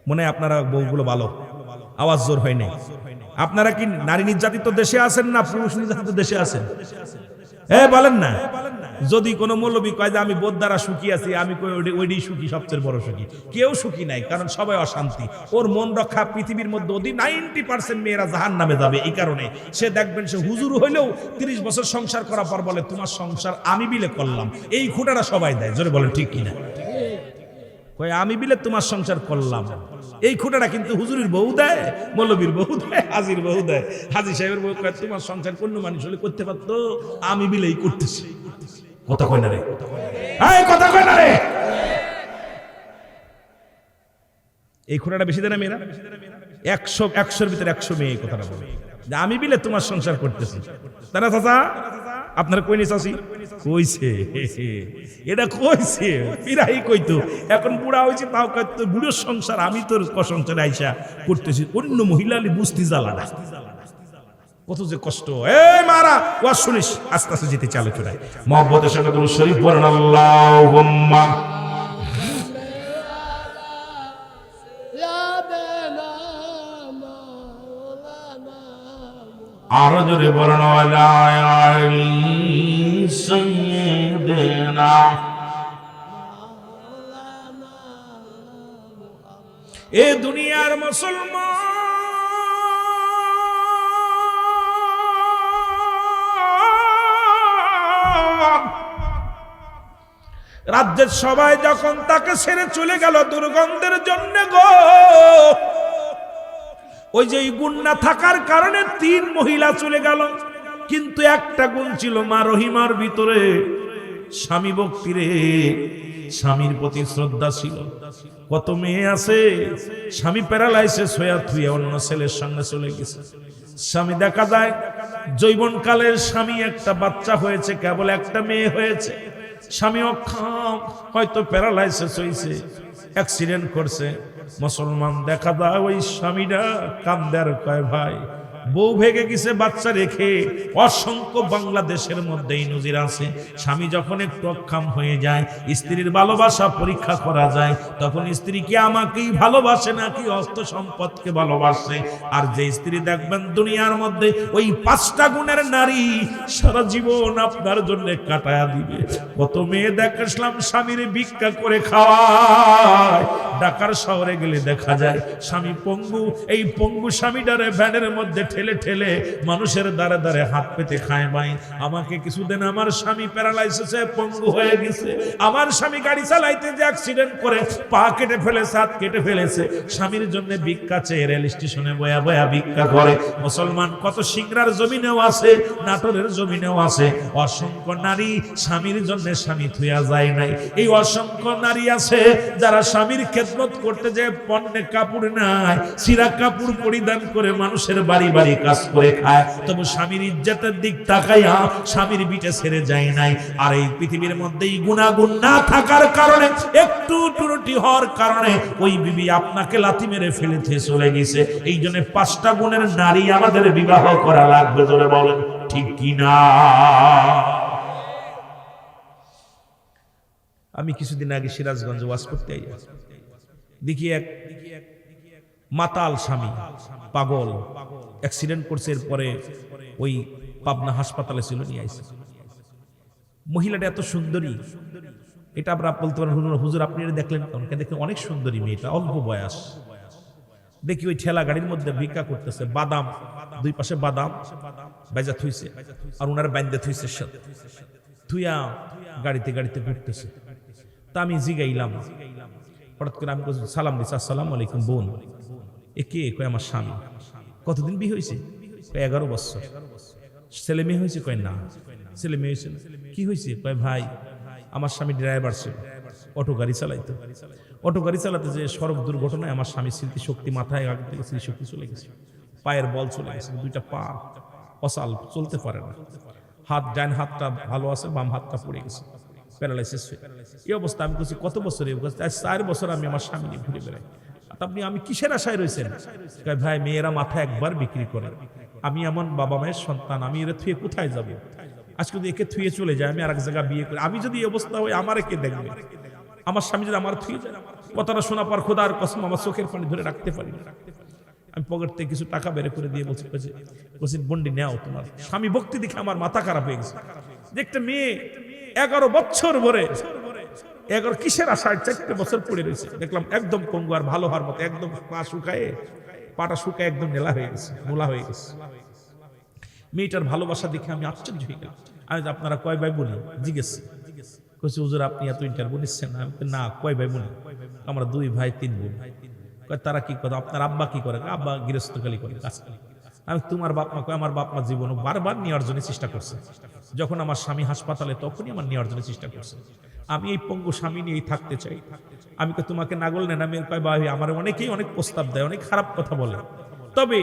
[SPEAKER 1] মনে হয় আপনারা বউগুলো ভালো, আওয়াজ জোর হয় নাই। আপনারা কি নারী নির্যাতিত দেশে আছেন না পুরুষ নির্যাতিত দেশে আছেন? বলেন না। যদি কোনো মৌলবী কয় যে আমি বোধ দ্বারা সুখী আছি, আমি কই ওইটাই সুখী, সবচেয়ে বড় সুখী। কেউ সুখী নাই, কারণ সবাই অশান্তি। ওর মন রক্ষা পৃথিবীর মধ্যে 90% মেয়েরা জাহান্নামে যাবে। এই কারণে সে দেখবেন, সে হুজুর হইলেও 30 বছর সংসার করার পর বলে, তোমার সংসার আমি বিলে করলাম। এই খুঁটাটা সবাই দেয়। জোরে বলেন ঠিক কিনা? কই আমি বিলে তোমার সংসার করলাম, এই খুঁটাটা কিন্তু হুজুরের বউ দেয়, মৌলবীর বউ দেয়, হাজির বউ দেয়। হাজি সাহেবের বউ কয়, তোমার সংসার কোন মানুষ হলে করতে পারতো, আমি বিলেই করতেছি। কথা কয় না রে, কথা কয় না রে। এই খুঁটাটা বেশি দেয় না মেয়েরা? 100-100-র ভিতরে 100 মেয়ে এই কথাটা বলে যে আমি বিলে তোমার সংসার করতেছি। তারা চাচা আপনারা কই নি চাচি? কইছে, এটা কইছে, পিরাই কইতো। এখন বুড়া হয়েছে, তাও কইতো বুড়োর সংসার আমি তোর সংসারে আইসা করতেছি। অন্য মহিলা বুঝতে জ্বালা না, কত যে কষ্ট। মারা ওয়াজ শুনিস, আস্তে আস্তে যেতে চালু চড়ায়। মহব্বতের সঙ্গে দুরূদ শরীফ পড়েন, আল্লাহুম্মা আরো জোরে পড়েন, ওয়ালা আলি সাইয়্যিদিনা। এ দুনিয়ার মুসলমান রাজ্যের সবাই যখন তাকে ছেড়ে চলে গেল দুর্গন্ধের জন্য গো, ওই যে গুণ না থাকার কারণে 3 মহিলা চলে গেল, কিন্তু একটা গুণ ছিল মা রহিমার ভিতরে, স্বামী ভক্তিরে, স্বামীর প্রতি শ্রদ্ধা ছিল। কত মেয়ে আছে স্বামী প্যারালাইসিস হয়ে থুয়ে অন্য ছেলের সঙ্গে চলে গেছে। স্বামী দেখা যায় যৌবনকালের স্বামী, একটা বাচ্চা হয়েছে, কেবল একটা মেয়ে হয়েছে, স্বামী অক্ষম, হয়তো প্যারালাইসিস হয়েছে, অ্যাক্সিডেন্ট করছে। মুসলমান দেখা যায় ওই স্বামীরা কান্দে আর কয়, ভাই বউ ভেগে গেছে বাচ্চা রেখে। অসংখ্য বাংলাদেশের মধ্যে এই নজির আছে, স্বামী যখন একটু অক্ষম হয়ে যায়, স্ত্রীর ভালোবাসা পরীক্ষা করা যায়, তখন স্ত্রী কি আমাকেই ভালোবাসে নাকি অর্থ সম্পদকে ভালোবাসে। আর যে স্ত্রী দেখবেন দুনিয়ার মধ্যে ওই 5টা গুণের নারী সারা জীবন আপনার জন্য কাটায়া দিবে। কত মেয়ে দেখলাম স্বামীর ভিক্ষা করে খাওয়ায়, ঢাকার শহরে গেলে দেখা যায় স্বামী পঙ্গু, এই পঙ্গু স্বামীটারে ভ্যানের মধ্যে ঠেলে ঠেলে মানুষের দ্বারে দ্বারে হাত পেতে খায়। ভাই আমাকে কিছুদিন আমার স্বামী প্যারালাইসিসে পঙ্গু হয়ে গেছে, আমার স্বামী গাড়ি চালাইতে যে অ্যাক্সিডেন্ট করে পা কেটে ফেলেছে, হাত কেটে ফেলেছে, স্বামীর জন্য ভিক্ষা চেয়ে রেল স্টেশনে বয়া বয়া ভিক্ষা করে। মুসলমান কত সিংড়ার জমিনেও আছে, নাটোরের জমিনেও আছে অসংখ্য নারী স্বামীর জন্য স্বামী থুয়া যায় নাই। এই অসংখ্য নারী আছে যারা স্বামীর খেদমত করতে যে পণ্যে কাপড় নাই, সিরা কাপড় পরিধান করে মানুষের বাড়ি বাড়ি কাজ করে খায়, তবু স্বামীর ইজ্জতের দিক তাকাইয়া স্বামীর বিটে ছেড়ে যায় নাই। আর এই পৃথিবীর মধ্যে এই গুণাগুণ না থাকার কারণে, একটু ত্রুটি হওয়ার কারণে ওই বিবি আপনাকে লাথি মেরে ফেলেতে চলে গেছে। এই জন্য 5টা গুণের নারী আমাদের বিবাহ করা লাগবে, জোরে বলেন ঠিক কিনা? আমি কিছুদিন আগে সিরাজগঞ্জ ওয়াজ করতে দেখি এক মাতাল স্বামী, পাগল, অ্যাক্সিডেন্ট করছে, এরপরে ওই পাবনা হাসপাতালে ছিল, নিয়ে আইছে। মহিলাটা এত সুন্দরী, এটা আমরা বলতে পারেন হুজুর আপনি এটা দেখলেন কেমন? দেখলেন অনেক সুন্দরী মেয়েটা, অল্প বয়স। দেখি ওই ঠেলা গাড়ির মধ্যে ভিক্ষা করতেছে, বাদাম দুই পাশে বাদাম বেজা থুইছে, আর ওনার বাইন্দে থুইছে, থুইয়া গাড়িতে গাড়িতে ঘুরতেছে। তা আমি জিগাইলাম, হঠাৎ করে আমি সালাম দিচ্ছি, আসসালামু আলাইকুম বোন। এ কে? কয় আমার স্বামী। কতদিন বিয়ে হয়েছে? 11 বছর। ছেলে মেয়ে হয়েছে? কয় না, ছেলে মেয়ে হয়েছে। কি হয়েছে? কয় ভাই আমার স্বামী ড্রাইভার ছিল, অটো গাড়ি চালাইতো, অটো গাড়ি চালাতে যে সড়ক দুর্ঘটনায় আমার স্বামী স্মৃতি শক্তি মাথায় আগে থেকে স্মৃতি শক্তি চলে গেছে, পায়ের বল চলে গেছে, 2টা পা অসাল, চলতে পারে না, হাত ডান হাতটা ভালো আছে, বাম হাতটা পড়ে গেছে, প্যারালাইসিস। এই অবস্থা। আমি বলছি কত বছর? 4 বছর আমি আমার স্বামী নিয়ে ঘুরে বেড়াই। আপনি আমি কিসের আশায় রয়েছেন? ভাই মেয়েরা মাথা একবার বিক্রি করে, আমি এমন বাবা মায়ের সন্তান, আমি এরা থুয়ে কোথায় যাব? আজকে যদি একে থুয়ে চলে যায়, আমি আর এক জায়গায় বিয়ে করি, আমি যদি এই অবস্থা হয় আমার কে দেখবে? আমার স্বামী যদি আমার থুয়ে যায়, কথাটা শোনা পর খোদার কসম আমার চোখের পানি ধরে রাখতে পারি না। আমি পকেট থেকে কিছু টাকা বের করে দিয়ে বলছি বন্ডি নেও তোমার। স্বামী ভক্তি দেখে আমার মাথা খারাপ হয়ে গেছে। যে একটা মেয়ে 11 বছর ভরে, 11 কিসের আশায় 4 বছর পড়ে রয়েছে, দেখলাম একদম পঙ্গু, আর ভালো হওয়ার মতো একদম পা শুকায়, পাটা শুকায় একদম নেলা হয়ে গেছে, মোলা হয়ে গেছে। মেয়েটার ভালোবাসা দেখে আমি আশ্চর্য হয়ে গেলাম। আমি আপনারা কয় ভাই বোন জিজ্ঞেস করছি, হুজুর আপনি এত ইন্টারভিউ নিচ্ছেন? আমি না, কয় ভাই বোন? আমরা 2 ভাই 3 বোন। তারা কি করে? আপনার আব্বা কি করে? আব্বা গৃহস্থকালী করে, কাজ করে। আমি তোমার বাপ মা? কয় আমার বাপ মা জীবন বারবার নেওয়ার জন্য চেষ্টা করছে, যখন আমার স্বামী হাসপাতালে তখনই আমার নেওয়ার জন্য চেষ্টা করছে। আমি এই পঙ্গু স্বামী নিয়েই থাকতে চাই। আমি তোমাকে নাগল নেন? আমি কয় ভাই আমার অনেকেই অনেক প্রস্তাব দেয়, অনেক খারাপ কথা বলে, তবে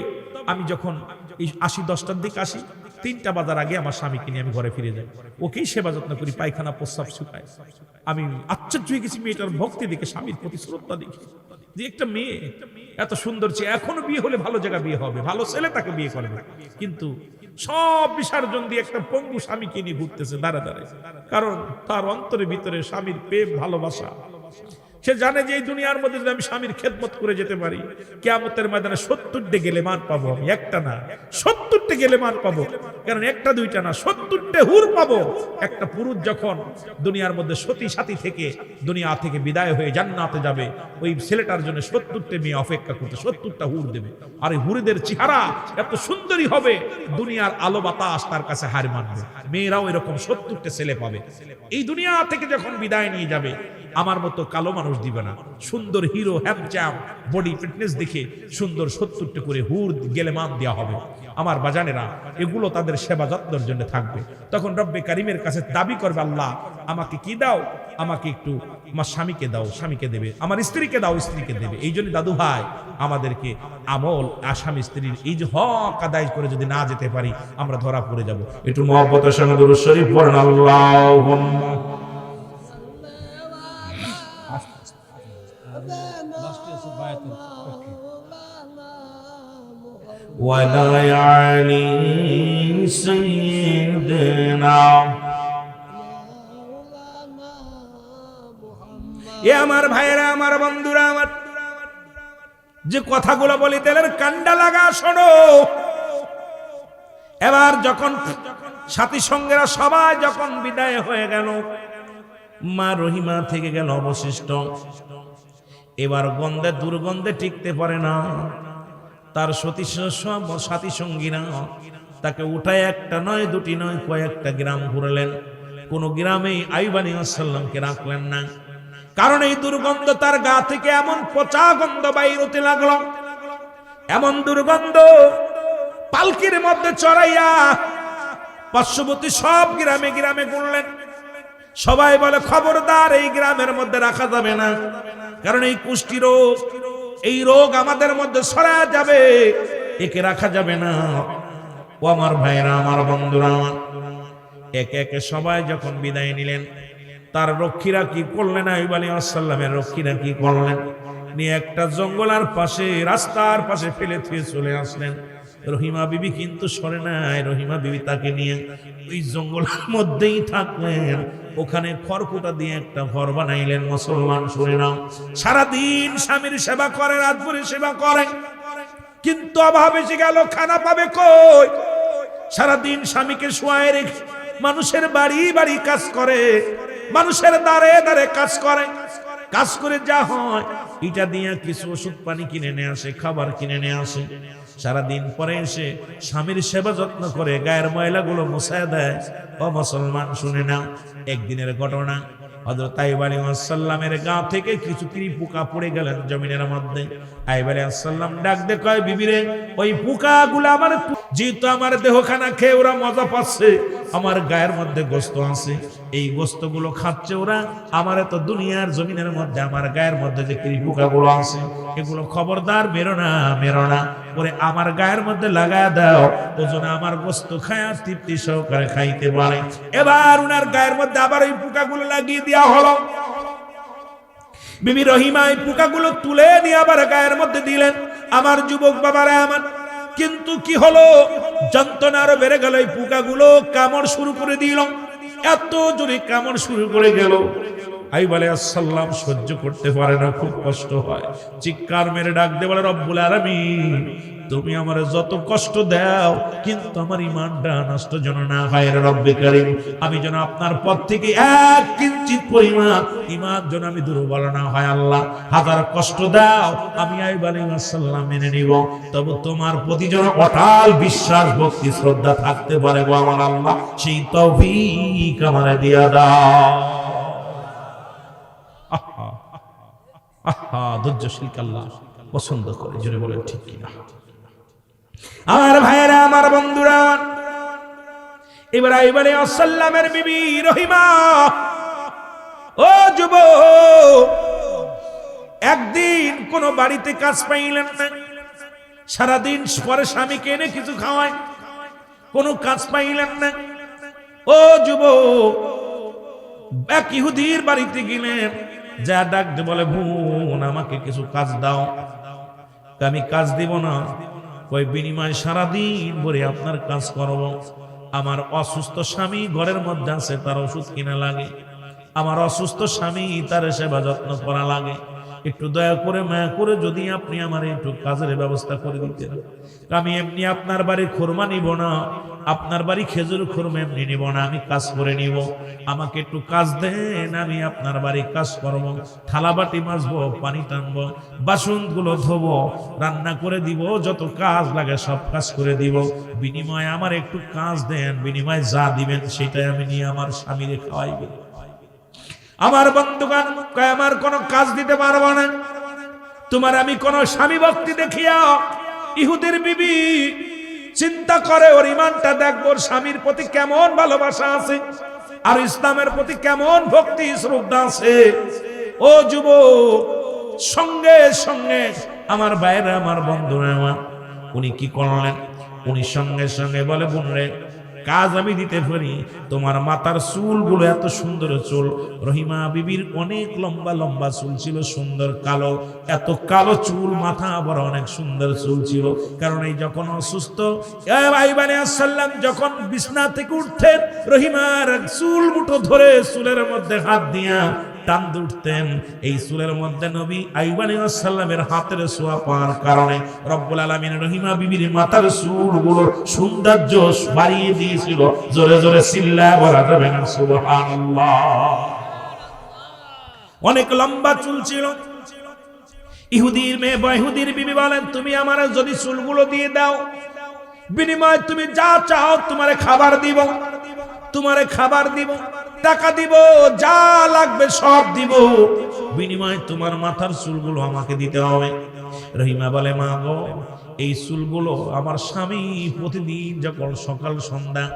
[SPEAKER 1] আমি যখন এই 10টার দিকে আসি, 3টা বাজার আগে আমার স্বামীকে নিয়ে আমি ঘরে ফিরে যাই, ওকেই সেবা যত্ন করি, পায়খানা প্রস্রাব শুকায়। আমি আশ্চর্য হয়ে গেছি মেয়েটার ভক্তি দেখে, স্বামীর প্রতি শ্রদ্ধা দেখে, যে একটা মেয়ে এত সুন্দর, এখনো বিয়ে হলে ভালো জায়গা বিয়ে হবে, ভালো ছেলে তাকে বিয়ে করবে, কিন্তু সব বিসর্জন দিয়ে একটা পঙ্গু স্বামীকে নিয়ে ঘুরতেছে দাঁড়া দাঁড়ায়। কারণ তার অন্তরের ভিতরে স্বামীর প্রেম ভালোবাসা। সে জানে যে এই দুনিয়ার মধ্যে যদি আমি স্বামীর খেদমত করে যেতে পারি, কিয়ামতের ময়দানে 70টে গেলেমান পাবো। আমি একটা না, 70টে গেলেমান পাবো। কারণ একটা দুইটা না, 70টে হুর পাবো। একটা পুরুষ যখন দুনিয়ার মধ্যে সতী সাথী থেকে দুনিয়া থেকে বিদায় হয়ে জান্নাতে যাবে, ওই ছেলেটার জন্য 70টে মেয়ে অপেক্ষা করতে, 70টা হুর দেবে। আর এই হুরদের চেহারা এত সুন্দরী হবে, দুনিয়ার আলো বাতাস তার কাছে হার মানবে। মেয়েরাও এরকম 70টে ছেলে পাবে। এই দুনিয়া থেকে যখন বিদায় নিয়ে যাবে, আমার মতো কালো মানুষ দিবে না, সুন্দর হিরো হ্যাপচাম বডি ফিটনেস দেখে সুন্দর 70টা করে হুর গেলেমান দেওয়া হবে। আমার বাজানেরা, এগুলো তাদের সেবা যত্নের জন্য থাকবে। তখন রব্বে কারিমের কাছে দাবি করবে, আল্লাহ আমাকে কি দাও? আমাকে একটু আমার স্বামীকে দাও, স্বামীকে দেবে, আমার স্ত্রীকে দাও, স্ত্রীকে দেবে। এই জন্য দাদু ভাই আমাদেরকে আমল আসামি স্ত্রীর এই যে হক আদায় করে যদি না যেতে পারি, আমরা ধরা পড়ে যাব। একটু মহব্বতের সঙ্গে দুরূদ শরীফ পড়েন, আল্লাহুম্মা وعلى آل سيدنا এ আমার ভাইরা আমার বন্ধুরা আমার যে কথাগুলো বলি তেলের কান্ডা লাগা শোনো। এবার যখন সাথী সঙ্গেরা সবাই যখন বিদায় হয়ে গেল, মা রহিমা থেকে গেল অবশিষ্ট। এবার গন্ধে দুর্গন্ধে টিকতে পারে না, তার সাথী সঙ্গীরা তাকে উঠায় একটা নয় দুটি নয় কয়েকটা গ্রাম ঘুরলেন, কোন গ্রামেই আইয়ুব আলাইহিস সালামকে রাখলেন না। কারণ এই দুর্গন্ধ তার গা থেকে এমন পচা গন্ধ বাইর হতে লাগলো, এমন দুর্গন্ধ পালকির মধ্যে চড়াইয়া পার্শ্ববর্তী সব গ্রামে গ্রামে ঘুরলেন। সবাই বলে খবরদার এই গ্রামের মধ্যে রাখা যাবে না, কারণ এই কুষ্টি রোগ, এই রোগ আমাদের মধ্যে ছড়ায় যাবে, একে রাখা যাবে না। ও আমার ভাইরা আমার বন্ধুরা, একে একে সবাই যখন বিদায় নিলেন, তার রক্ষীরা কি করলেন? আইয়ুব আলাইহিস সালামের রক্ষীরা কি করলেন? নিয়ে একটা জঙ্গলার পাশে, রাস্তার পাশে ফেলে থুয়ে চলে আসলেন। রহিমা বিবি কিন্তু সরে নাই। রহিমা বিবি তাকে নিয়ে ওই জঙ্গলের মধ্যেই থাকলেন। ওখানে খড়কুটা দিয়ে একটা ঘর বানাইলেন। মুসলমান শুনে নাও, সারাদিন স্বামীর সেবা করে, রাত ভরে সেবা করে, কিন্তু অভাব এসে গেল, খানা পাবে কই? সারাদিন স্বামীকে শুয়ায় রেখে মানুষের বাড়ি বাড়ি কাজ করে, মানুষের দ্বারে দ্বারে কাজ করে। কাজ করে যা হয় এটা দিয়ে কিছু ওষুধ পানি কিনে নিয়ে আসে, খাবার কিনে নিয়ে আসে। সারাদিন পরে এসে স্বামীর সেবা যত্ন করে, গায়ের ময়লাগুলো মুছায় দেয়। ও মুসলমান শুনে নাও, একদিনের ঘটনা। হযরত আইয়ুব আলাইহিস সালামের গা থেকে কিছু পোকা পড়ে গেলেন জমিনের মধ্যে। আইয়ুব আলাইহিস সালাম ডাক দে কয়, বিবিরে, ওই পোকাগুলো আমার, যেহেতু আমার দেহখানা খেয়ে ওরা মজা পাচ্ছে, আমার গায়ের মধ্যে গোশত আছে, এই গোশতগুলো খাচ্ছে ওরা। আমার তো দুনিয়ার জমিনের মধ্যে আমার গায়ের মধ্যে যে পোকাগুলো আছে, এগুলো খবরদার মেরো না, মেরো না করে আমার গায়ের মধ্যে লাগায় দাও, ওজনে আমার গোশত খায়া তৃপ্তি সহকারে খাইতে পারে। এবার উনার গায়ের মধ্যে আবার এই পোকাগুলো লাগিয়ে দেওয়া হলো। বিবি রহিমা এই পোকাগুলো তুলে নিয়ে আবার গায়ের মধ্যে দিলেন। আমার যুবক বাবারা আমার, কিন্তু কি হলো? যন্ত্রণা আরো বেড়ে গেল। এই পোকাগুলো কামড় শুরু করে দিল, এত জোরে কামড় শুরু করে গেল। আইয়ুব আলাইহিস সালাম সহ্য করতে পারে না, খুব কষ্ট হয়। চিৎকার মেরে ডাক দিয়ে বলে, রব্বুল আলামিন, তুমি আমারে যত কষ্ট দাও, কিন্তু আমার ঈমানটা নষ্ট যেন না হয় রে রব্বে কারীম। আমি যেন আপনার পথ থেকে এক কিঞ্চিত পরিমাণ ঈমান যেন আমি দুর্বল না হয়। আল্লাহ, হাজার কষ্ট দাও, আমি আইয়ুব আলাইহিস সালাম মেনে নিব, তবে তোমার প্রতি যেন অটল বিশ্বাস, ভক্তি, শ্রদ্ধা থাকতে পারে গো আমার আল্লাহ, সেই তৌফিক আমারে দিয়া দাও। ধৈর্যশীল আল্লাহ পছন্দ করে, জোরে বলেন ঠিক কিনা? আমার ভাইয়েরা আমার বন্ধুরা, এবার আইয়ুব আলাইহিস সালামের বিবি রহিমা, ও যুবক, একদিন কোন বাড়িতে কাজ পাইলেন না, সারাদিন পরে স্বামীকে এনে কিছু খাওয়ায়, কোনো কাজ পাইলেন না। ও যুবক, এক ইহুদির বাড়িতে গেলেন, যা ডাক দিয়ে বলে, বোন আমাকে কিছু কাজ দাও। আমি কাজ দিব না, ওই বিনিময় সারাদিন ভরে আপনার কাজ করব। আমার অসুস্থ স্বামী ঘরের মধ্যে আছে, তার ওষুধ কিনা লাগে, আমার অসুস্থ স্বামী তার সেবা যত্ন করা লাগে। একটু দয়া করে মায়া করে যদি আপনি আমার একটু কাজের ব্যবস্থা করে দিতেন। আমি এমনি আপনার বাড়ি খুরমা নিব না, আপনার বাড়ি খেজুর খুরমা এমনি নিব না, আমি কাজ করে নিব। আমাকে একটু কাজ দেন, আমি আপনার বাড়ি কাজ করব, থালা বাটি মাজবো, পানি টানবো, বাসনগুলো ধোবো, রান্না করে দিব, যত কাজ লাগে সব কাজ করে দিব। বিনিময়ে আমার একটু কাজ দেন, বিনিময়ে যা দিবেন সেটাই আমি নিয়ে আমার স্বামীরে খাওয়াইব। আমার বন্ধুগণ, আমার কোনো কাজ দিতে পারবো না, তোমার আমি কোন স্বামী ভক্তি দেখিয়া। ইহুদির বিবি চিন্তা করে, ওর ঈমানটা দেখবো, ওর স্বামীর প্রতি কেমন ভালোবাসা আছে, আর ইসলামের প্রতি কেমন ভক্তি শ্রদ্ধা আছে। ও যুবক, সঙ্গে সঙ্গে আমার বাইরে আমার বন্ধুরা আমার, উনি কি করলেন? উনি সঙ্গে সঙ্গে বলে, বোন রে, কাজ আমি দিতে পারি। তোমার মাথার চুলগুলো এত সুন্দর চুল। রহিমা বিবির অনেক লম্বা লম্বা চুল ছিল, সুন্দর কালো, এত কালো চুল, মাথা আবার অনেক সুন্দর চুল ছিল। কারণ এই যখন অসুস্থ আইয়ুব আলাইহিস সালাম যখন বিছনা থেকে উঠতেন, রহিমার চুল মুঠো ধরে চুলের মধ্যে হাত দিয়া টান উঠতেন। এই চুলের মধ্যে নবী আইয়ুব আলাইহিস সালামের হাতের ছোঁয়া পাওয়ার কারণে রব্বুল আলামিন রহিমা বিবির মাথার চুলগুলোর সৌন্দর্য বাড়িয়ে দিয়েছিল। জোরে জোরে চিল্লায় বলা যাবে না সুবহানাল্লাহ। অনেক লম্বা চুল ছিল। ইহুদির মেয়ে বা ইহুদির বিবি বলেন, তুমি আমার যদি চুলগুলো দিয়ে দাও, বিনিময়ে তুমি যা চাও তোমারে খাবার দিব, তোমারে খাবার দিব, টাকা দিব, যা লাগবে সব দিব, বিনিময়ে তোমার মাথার চুলগুলো আমাকে দিতে হবে। রহিমা বলে, মা গো, এই চুলগুলো আমার স্বামী প্রতিদিন যখন সকাল সন্ধ্যা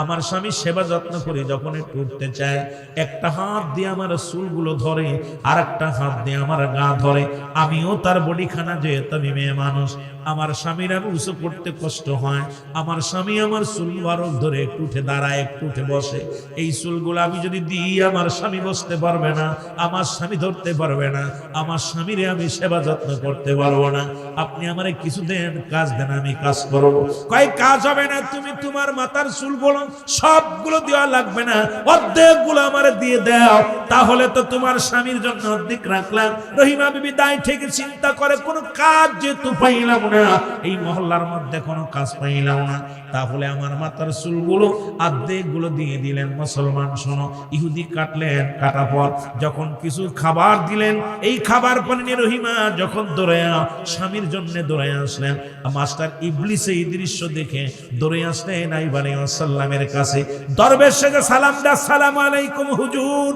[SPEAKER 1] আমার স্বামী সেবা যত্ন করে যখন একটু উঠতে চায়, একটা হাত দিয়ে আমার চুলগুলো ধরে, আর একটা হাত দিয়ে আমার গা ধরে। আমিও তার বডিখানা, যেহেতু আমি মেয়ে মানুষ, আমার স্বামীর আমি উঁচু করতে কষ্ট হয়। আমার স্বামী আমার চুল বারক ধরে একটু উঠে দাঁড়ায়, একটু উঠে বসে। এই চুলগুলো আমি যদি দিই, আমার স্বামী বসতে পারবে না, আমার স্বামী ধরতে পারবে না, আমার স্বামীরে আমি সেবা যত্ন করতে পারবো না। আপনি আমারে কিছু দেন, কাজ দেন, আমি কাজ করবো। কয় কাজ হবে না, তুমি তোমার মাথার চুলগুলো সবগুলো দেওয়া লাগবে না, অর্ধেক গুলো আমারে দিয়ে দাও, তাহলে তো তোমার স্বামীর জন্য অর্ধেক রাখলাম। রহিমা বিবি দায় থেকে চিন্তা করে, কোনো কাজ যেহেতু পাইলাম না, এই মহল্লার মধ্যে কোনো কাজ পাইলাম না, তাহলে আমার মাথার চুলগুলো অর্ধেক গুলো দিয়ে দিলেন। মুসলমান শোনো, ইহুদি কাটলেন, কাটার পর যখন কিছু খাবার দিলেন, এই খাবার পানি নিয়ে রহিমা যখন দৌড়ায়া স্বামীর জন্য দৌড়ায় আসলেন, মাস্টার ইবলিস এই দৃশ্য দেখে দৌড়ে আসলেন আইয়ুব আলাইহিস সালামের কাছে। দরবেশ সেজে সালাম দা, আসসালামু আলাইকুম হুজুর।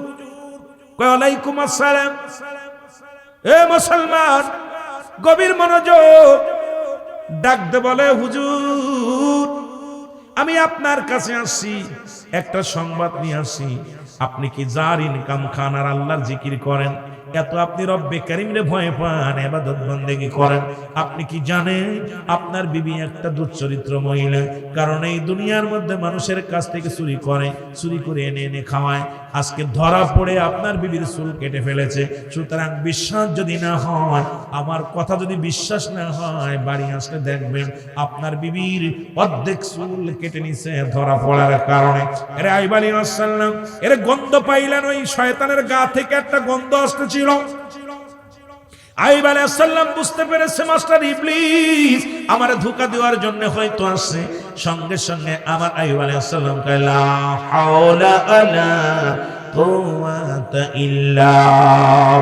[SPEAKER 1] কয় ওয়ালাইকুম আসসালাম। এ মুসলমান, গভীর মনোযোগ, ডাকতে বলে, হুজুর আমি আপনার কাছে আসছি, একটা সংবাদ নিয়ে আসছি। আপনি কি যার ইনকাম খান আর আল্লাহর জিকির করেন, এত আপনি রব্বে কারীমরে ভয় পান, ইবাদত বন্দেগী করেন, আপনি কি জানেন আপনার বিবি একটা দুশ্চরিত্র মহিলা? কারণ এই দুনিয়ার মধ্যে মানুষের কাছ থেকে চুরি করে, চুরি করে এনে এনে খাওয়ায়। আজকে ধরা পড়ে আপনার বিবির চুল কেটে ফেলেছে। সুতরাং বিশ্বাস যদি না হয়, আমার কথা যদি বিশ্বাস না হয়, বাড়ি আসলে দেখবেন আপনার বিবির অর্ধেক চুল কেটে নিছে ধরা পড়ার কারণে। এর আইয়ুব আলাইহিস সালাম এর গন্ধ পাইলেন, ওই শয়তানের গা থেকে একটা গন্ধ আসতেছিল। আইয়ুব আলাইহিস সালাম বুঝতে পেরেছে মাস্টার ইবলিস আমারে ধোঁকা দেওয়ার জন্য হয়তো আসছে। সঙ্গে সঙ্গে আমার আইয়ুব আলাইহিস সালাম কয়, লা হাওলা ওয়ালা কুওয়াতা ইল্লা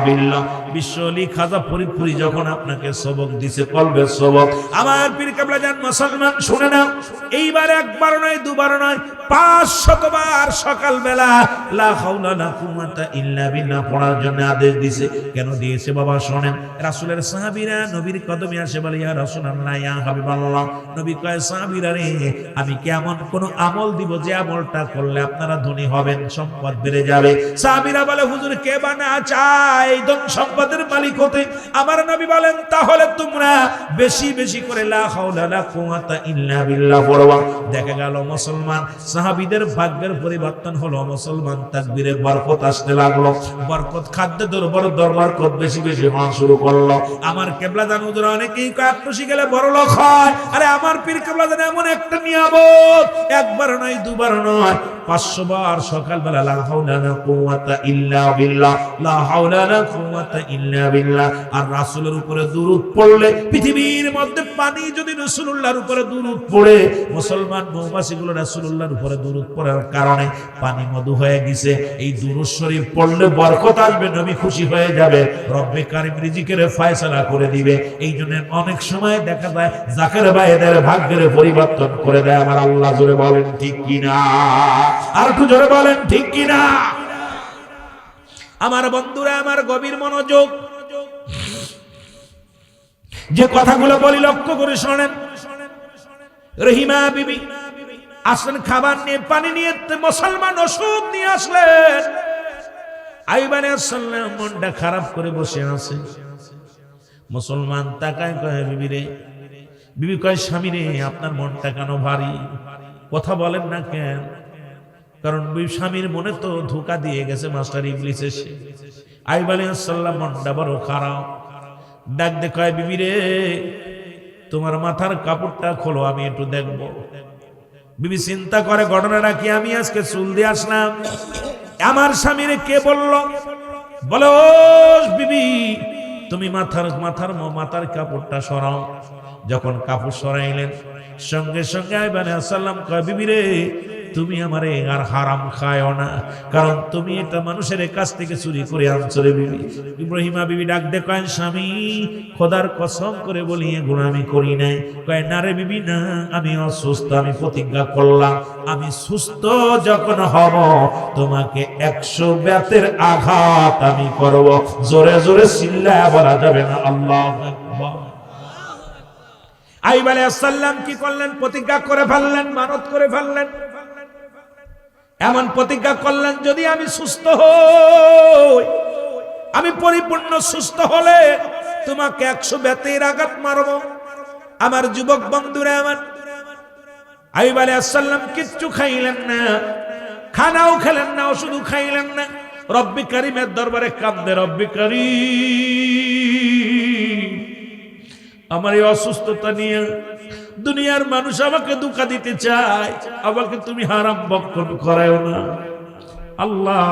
[SPEAKER 1] বিল্লাহ। বিশ্বলি খাজা ফরিদপুরি যখন আপনাকে সবক দিছে, কলবের সবক, আমার পীর কেবলা জান মুসলমান শুনে নাও, এইবার একবার নয়, দুবার নয়, 500 বার সকালবেলা লা হাওলা লা কুওয়াতা ইল্লা বিল্লাহ পড়ার জন্য আদেশ দিয়েছে। কেন দিয়েছে বাবা শোনেন। রাসূলের সাহাবীরা নবীর কদমে আসে বলে, ইয়া রাসূলুল্লাহ, ইয়া হাবিবাল্লাহ। নবী কয়, সাহাবীরা রে, আমি কি এমন কোন আমল দিব যে আমলটা করলে আপনারা ধনী হবেন, সম্পদ বেড়ে যাবে? সাহাবীরা বলে, হুজুর কে বানা চায় ধন সম্পদের মালিক হতে? আমার নবী বলেন, তাহলে তোমরা বেশি বেশি করে লা হাওলা লা কুওয়াতা ইল্লা বিল্লাহ পড়বা। দেখা গেল মুসলমান সাহাবীদের ভাগ্যের পরিবর্তন হলো। মুসলমান তাকবীরে বরকত আসতে লাগলো, বরকত খাদ্য বরকত বেশি বেশি হওয়া শুরু করলো। আমার কেবলা জান হুজুর অনেকেই কয় আত্মসি গেলে বড় লোক হয়। আরে আমার পীর কেবলা জান এমন একটা নিয়ামত, একবার নয়, দুবার নয়, 500 বার সকালবেলা লা হাওলা লা কুওয়াতা ইল্লা বিল্লাহ, লা হাওলা লা কুওয়াতা ইল্লা বিল্লাহ। আর রাসূলের উপরে দুরূদ পড়লে, পৃথিবীর মধ্যে পানি যদি রাসূলুল্লাহর উপরে দুরূদ পড়ে, মুসলমান মৌমাছিগুলো রাসূলুল্লাহর উপরে দুরূদ পড়ার কারণে পানি মধু হয়ে গেছে। এই দুরূদ শরীফ পড়লে বরকত আসবে, নবী খুশি হয়ে যাবে, রব্বে কারীম রিজিকের ফয়সালা করে দিবে। এই জন্য অনেক সময় দেখা যায় জাকের ভাইদের ভাগ্যের পরিবর্তন করে দেয় আমার আল্লাহ। জোরে বলেন ঠিক কিনা? আর একটু জোরে বলেন ঠিক কিনা? আমার বন্ধুরা, আমার গভীর মনোযোগ, যে কথাগুলো বলি লক্ষ্য করে শোনেন। রহিমা বিবি আসলেন খাবার নিয়ে, পানি নিয়ে, মুসলমান ওষুধ নিয়ে আসলেন। আইয়ুব আলাইহিস সালাম মনটা খারাপ করে বসে আছে। মুসলমান তাকায়, কয়, বিবি রে। বিবি কয়, স্বামী রে, আপনার মনটা কেন ভারী? কথা বলেন না কেন? কারণ ওই স্বামীর মনে তো ধোঁকা দিয়ে গেছে মাস্টার ইবলিস এসে। আইয়ুব আলাইহিস সালাম মনটা বড় খারাপ, ডাক দে কয় বিবি রে তোমার মাথার কাপড়টা খোলো আমি একটু দেখবো। বিবি চিন্তা করে ঘটনাটা কি, আমি আজকে চুল দিয়ে আসলাম, আমার স্বামীরে কে বললো? বলো বিবি তুমি মাথার কাপড়টা সরাও। যখন কাপড় সরাইলেন সঙ্গে সঙ্গে আইয়ুব আলাইহিস সালাম কয় বিবি রে তুমি আমারে আর হারাম খায়ও না, কারণ তুমি এটা মানুষের কাছ থেকে চুরি করে আনছো রে বিবি। ইব্রাহিমা বিবি ডাক দে কয় স্বামী খোদার কসম করে বলি এগুলো আমি করি নাই। কয় না রে বিবি না, আমি অসুস্থ, আমি প্রতিজ্ঞা করলাম আমি সুস্থ যখন হব তোমাকে 100 বেতের আঘাত আমি করব। জোরে জোরে চিল্লায়া বলা যাবে না আল্লাহু আকবার। আইয়ুব আলাইহিস সালাম কি করলেন? প্রতিজ্ঞা করে ফেললেন, মানত করে ফেললেন। এমন প্রতিজ্ঞা করলেন যদি আমি সুস্থ হই, আমি পরিপূর্ণ সুস্থ হলে তোমাকে 100 বেতের আঘাত মারব। আমার যুবক বন্ধুরা আমার, আইয়ুব আলাইহিস সালাম কিচ্ছু খাইলেন না, খানাও খেলেন না, ওষুধও খাইলেন না। রব্বি কারীমের দরবারে কাঁদে, রব্বি কারীম আমার এই অসুস্থতা নিয়ে দুনিয়ার মানুষ আমাকে ধোঁকা দিতে চায়, আমাকে তুমি হারাম ভক্ষণ করায়ও না। আল্লাহ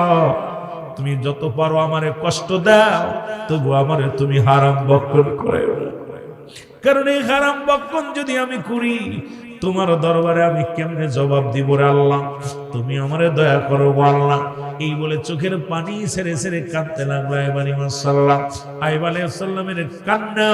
[SPEAKER 1] তুমি যত পারো আমারে কষ্ট দাও, তবু আমারে তুমি হারাম ভক্ষণ করায়ও না। কারণ এই হারাম ভক্ষণ যদি আমি করি তোমার দরবারে আমি কেমনে জবাব দিব রে আল্লাহ, তুমি আমারে দয়া করো আল্লাহ। এই বলে চোখের পানি ছেড়ে ছেড়ে কাঁদতে লাগলো আইয়ুব আলাইহিস সালামের কান্না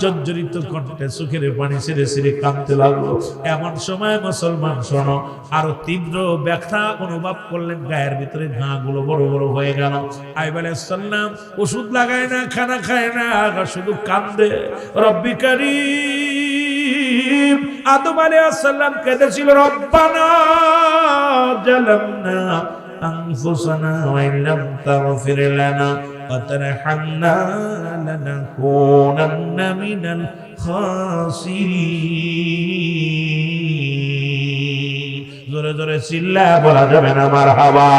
[SPEAKER 1] জর্জরিত কণ্ঠে চোখের পানি ছেড়ে ছেড়ে কাঁদতে লাগলো। এমন সময় মুসলমান শোনো, আরো তীব্র ব্যথা অনুভব করলেন, গায়ের ভিতরে ঘা গুলো বড় বড় হয়ে গেল। আইয়ুব আলাইহিস সালাম ওষুধ লাগায় না, খানা খায় না, শুধু কান্দে। রব্বি কারীম আদম আলাইহিস সালাম কেঁদেছিল, রব্বানা জালামনা আনফুসানা ওয়া ইল্লাম তাগফির লানা ওয়া তারহামনা লানাকুনান্না মিনাল খাসিরিন। জোরে জোরে চিল্লা বলা যাবে না মারহাবা।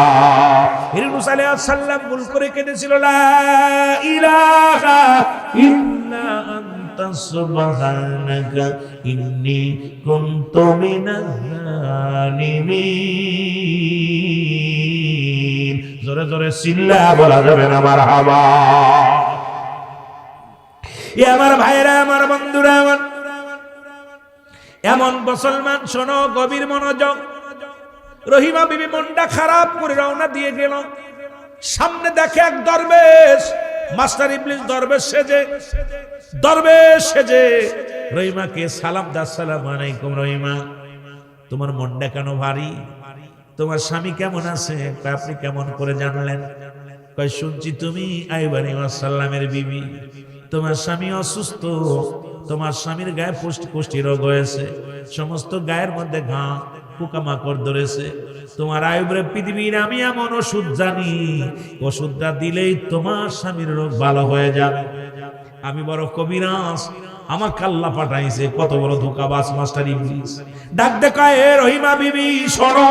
[SPEAKER 1] ইউনূস আলাইহিস সালাম ভুল করে কেঁদেছিল, লা ইলাহা ইল্লা আনতা সুবহানাকা ইন্নী কুনতু মিনাজ জালিমিন। জোরে জোরে চিল্লা বলা যাবে না মারহাবা। এ আমার ভাইরা, আমার বন্ধুরা, আমার এমন মুসলমান শোনো, গভীর মনোযোগ। রহিমা বিবি মনটা খারাপ করে রওনা দিয়ে গেল। সামনে দেখে এক দরবেশ, মাস্টার ইবলিস দরবেশ সেজে রহিমাকে সালাম দা, আসসালামু আলাইকুম রহিমা, তোমার মনটা কেন ভারী? তোমার স্বামী কেমন আছে? আপনি কেমন করে জানলেন? কয় শুনছি তুমি আইয়ুব আলাইহিস সালামের বিবি, তোমার স্বামী অসুস্থ, তোমার স্বামীর গায়ে পুষ্টি রোগ হয়েছে, সমস্ত গায়ের মধ্যে ঘা পোকামাকড় ধরেছে। তোমার আইয়ুবের পৃথিবীর আমি এমন ওষুধ জানি, ওষুধটা দিলেই তোমার স্বামীর রোগ ভালো হয়ে যাবে। আমি বড় কবিরাজ, আমাকে আল্লাহ পাঠাইছে। কত বড় ধোঁকাবাজ মাস্টার ইবলিস। ডাক দেখায়, রহিমা বিবি শোনো,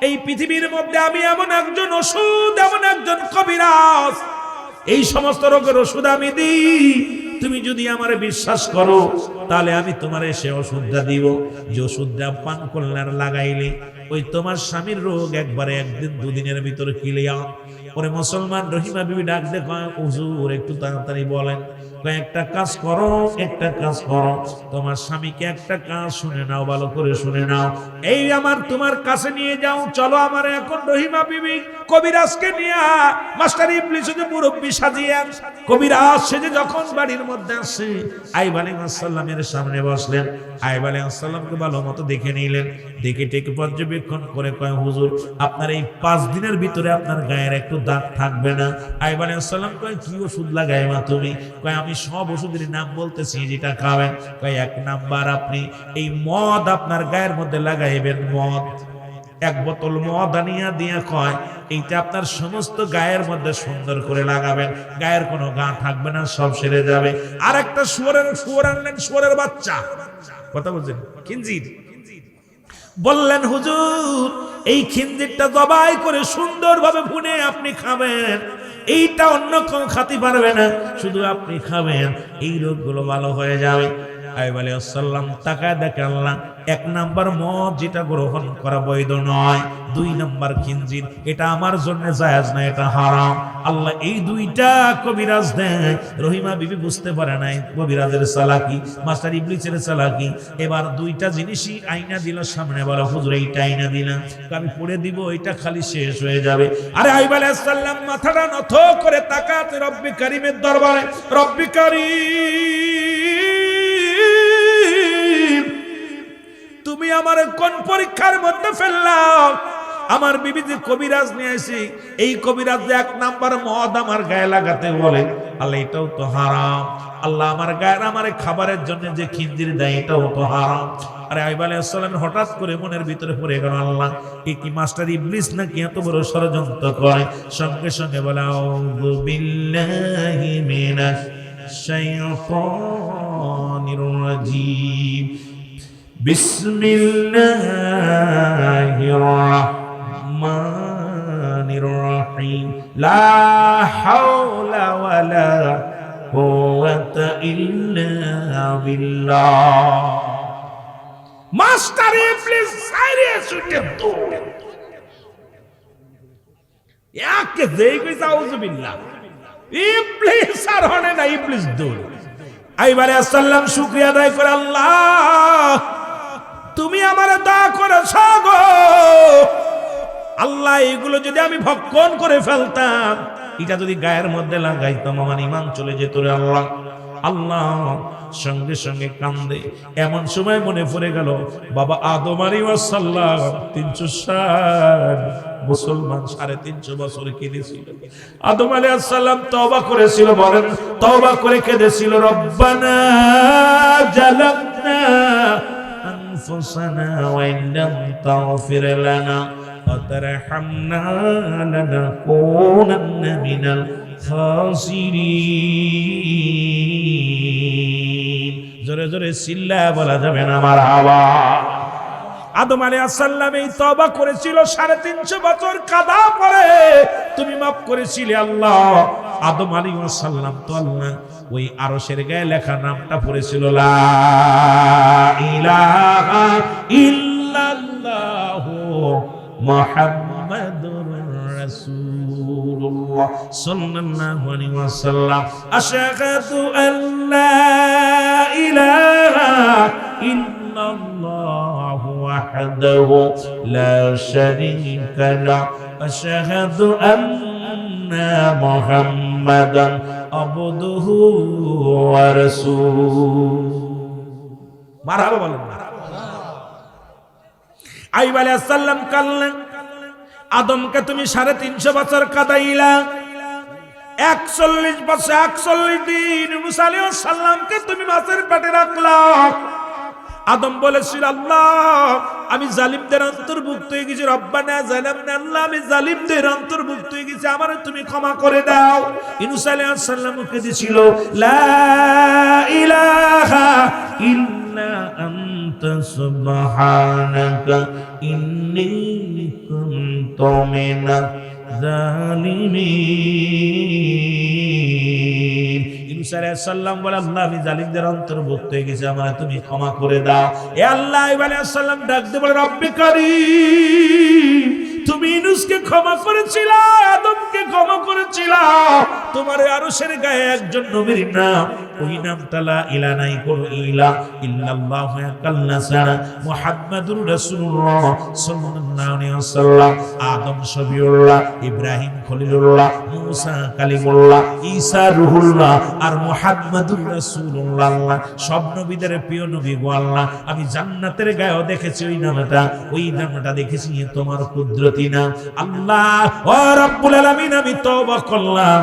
[SPEAKER 1] এই পৃথিবীর মধ্যে আমি এমন একজন ওষুধ, এমন একজন কবিরাজ, এই সমস্ত রোগের ওষুধ আমি দিই। তুমি যদি আমারে বিশ্বাস করো তাহলে আমি তোমার সে ওষুধটা দিব, যে ওষুধটা পান করলে আর লাগাইলে ওই তোমার স্বামীর রোগ একবারে একদিন দুদিনের ভিতরে ক্লিয়ার। পরে মুসলমান রহিমা বিবি ডাক দেখো, হুজুর একটু তাড়াতাড়ি বলেন। একটা কাজ করো, তোমার স্বামীকে একটা কাজ শুনে নাও, ভালো করে শুনে নাও। এই আমার তোমার কাছে নিয়ে যাও, চলো আমার এখন রহিমা বিবি কবিরাজকে নিয়ে মাস্টার ইবলিস যে মুরব্বি সাজিয়ে কবিরাজ সেজে যখন বাড়ির মধ্যে আসে, আইয়ুব আলাইহিস সালামের সামনে বসলেন। আইয়ুব আলাইহিস সালামকে ভালো মতো দেখে নিলেন, দেখে টেকে পর্যবেক্ষণ করে কয়, হুজুর আপনার এই 5 দিনের ভিতরে আপনার গায়ের একটু দাগ থাকবে না। আইয়ুব আলাইহিস সালাম কয়, কি ওষুধ লাগাই মা তুমি? কয়, আমি সব ওষুধের নাম বলতেছি, যেটা খাবেন। কয়, 1 নাম্বার আপনি এই মদ আপনার গায়ের মধ্যে লাগাইবেন। মদ 1 বোতল মদ আনিয়া দিয়া কয়, এইটা আপনার সমস্ত গায়ের মধ্যে সুন্দর করে লাগাবেন, গায়ের কোনো গা থাকবে না, সব সেরে যাবে। আর একটা শুয়োর আনলেন, শুয়োরের বাচ্চা, কথা বলছেন, খিনজির বললেন হুজুর এই খিনজিরটা জবাই করে সুন্দরভাবে ভুনে আপনি খাবেন, এইটা অন্য কেউ খেতে পারবে না, শুধু আপনি খাবেন, এই রোগগুলো ভালো হয়ে যাবে। আইয়ুব আলাইহিস সালাম তাকায় দেখে আল্লাহ, এক নাম্বার মদ যেটা গ্রহণ করা বৈধ নয়, দুই নাম্বার খিনজির এটা আমার জন্য জায়েজ না, এটা হারাম। আল্লাহ এই দুইটা কবিরাজ দেয়। রহিমা বিবি বুঝতে পারে নাই কবিরাজের চালাকি, মাস্টার ইবলিসের চালাকি। এবার দুইটা জিনিসই আইনা দিল সামনে, বলে হুজুর এইটা আইনা দিলাম, আমি পড়ে দিব, এটা খালি শেষ হয়ে যাবে। আরে আইয়ুব আলাইহিস সালাম মাথাটা নত করে তাকাতে রব্বি কারীমের দরবারে, রব্বি কারীম তুমি আমার কোন পরীক্ষার মধ্যে ফেললাম? আমার বিবি যে কবিরাজ নিয়ে আসি, এই কবিরাজ যে এক নাম্বার মদ আমার গায়ে লাগাতে বলে, আল্লাহ এটাও তো হারাম। আল্লাহ আমার গায়ের আমার খাবারের জন্য যে খিনজির দেয়, এটাও তো হারাম। আরে আইয়ুব আলাইহিস সালাম হঠাৎ করে মনের ভিতরে পড়ে গেল, আল্লাহ এ কি মাস্টার ইবলিস নাকি এত বড় ষড়যন্ত্র করে? সঙ্গে সঙ্গে বলে আউযু বিল্লাহি মিনাশ শাইতানির রাজীম, বিসমিল্লাহির রাহমানির রহিম, লা হাওলা ওয়ালা কুওয়াতা ইল্লা বিল্লাহ। মাস্টার ইবলিস সাইরে ছুটে তো একে দেই কইছে আউযু বিল্লাহ, ইবলিস আর হনে না, ইবলিস দূর। আইয়ুব আলাইহিস সালাম শুকরিয়া আদায় করে, আল্লাহ তুমি আমারে দয়া করেছো গো আল্লাহ, এগুলো যদি আমি ভক্ষণ করে ফেলতাম, এটা যদি গায়ের মধ্যে লাগাইতাম, আমার ঈমান চলে যেত রে আল্লাহ। আল্লাহ সঙ্গে সঙ্গে কান্দে। এমন সময় মনে পড়ে গেল বাবা আদম আলাইহিস সালাম 360 মুসলমান 350 বছর কেঁদেছিল। আদম আলাইহিস সালাম তওবা করেছিল, বলেন তওবা করে কেঁদেছিল, রব্বানা জালামনা আনফুসানা ওয়া ইল্লাম তাগফির লানা ওয়া তারহামনা লানাকুনান্না মিনাল খাসিরিন। জোরে জোরে চিল্লা বলা যাবে না মারহাবা। আদম আলাইহিস সালাম এই তওবা করেছিল 350 বছর কাদা পরে, তুমি মাফ করেছিলে আল্লাহ। আদম আলাইহিস সালাম তো আল্লাহ ওই আরশের গায়ে লেখা নামটা পড়েছিল, লা ইলাহা ইল্লাল্লাহু মুহাম্মাদুর রাসূলুল্লাহ সাল্লাল্লাহু আলাইহি ওয়াসাল্লাম। আশহাদু আল্লা ইলাহা ইল্লাল্লাহু ওয়াহদাহু লা শারীকা লাহু আশহাদু আন্না মুহাম্মাদান আবদুহু ওয়া রাসূলুহু। মারহাবা বলেন না। আইয়ুব আলাইহিস সালাম কাঁদলেন, আদমকে তুমি 350 বছর কাঁদাইলা, 41 বছর 41 দিন মুসা আলাইহিস সালামকে তুমি মাছের পেটে রাখলা। আদম বলেছিল, আল্লাহ আমি জালিমদের অন্তর্ভুক্ত হয়ে গেছি, রব্বানা জালামনা, আল্লাহ আমি জালিমদের অন্তর্ভুক্ত হয়ে গেছি, আমারে তুমি ক্ষমা করে দাও। ইউনূস আলাইহিস সালাম কেঁদেছিল, লা ইলাহা ইল্লা আনতা সুবহানাকা ইন্নী কুনতু মিনাজ জালিমিন। ইউনূস আলাইহিস সালাম বলে, আল্লাহ আমি জালিমদের অন্তর্ভুক্ত হয়ে গেছি, আমারে তুমি ক্ষমা করে দাও। এ আল্লাহ আইয়ুব আলাইহিস সালাম ডাক দিয়ে বলে, রব্বি কারীম তুমি ইউনূসকে ক্ষমা করেছিলা, আদমকে ক্ষমা করেছিলা, তোমার আরশের গায়ে একজন নবীর নাম, ওই নামটা লা ইলাহা নাই কোন ইলা ইল্লাল্লাহু কাল্লাসানা মুহাম্মাদুর রাসূলুল্লাহ সাল্লাল্লাহু আলাইহি ওয়াসাল্লাম। আদম শফিউল্লাহ, ইব্রাহিম খলিলুল্লাহ, মুসা কালিমুল্লাহ, ঈসা রূহুল্লাহ, আর মুহাম্মাদুর রাসূলুল্লাহ, সব নবীদের প্রিয় নবী গো আল্লাহ। আমি জান্নাতের গায়েও দেখেছি ওই নামটা দেখেছি তোমার কুদরতি নাম। আল্লাহ ও রব্বুল আলামিন, আমি তওবা করলাম,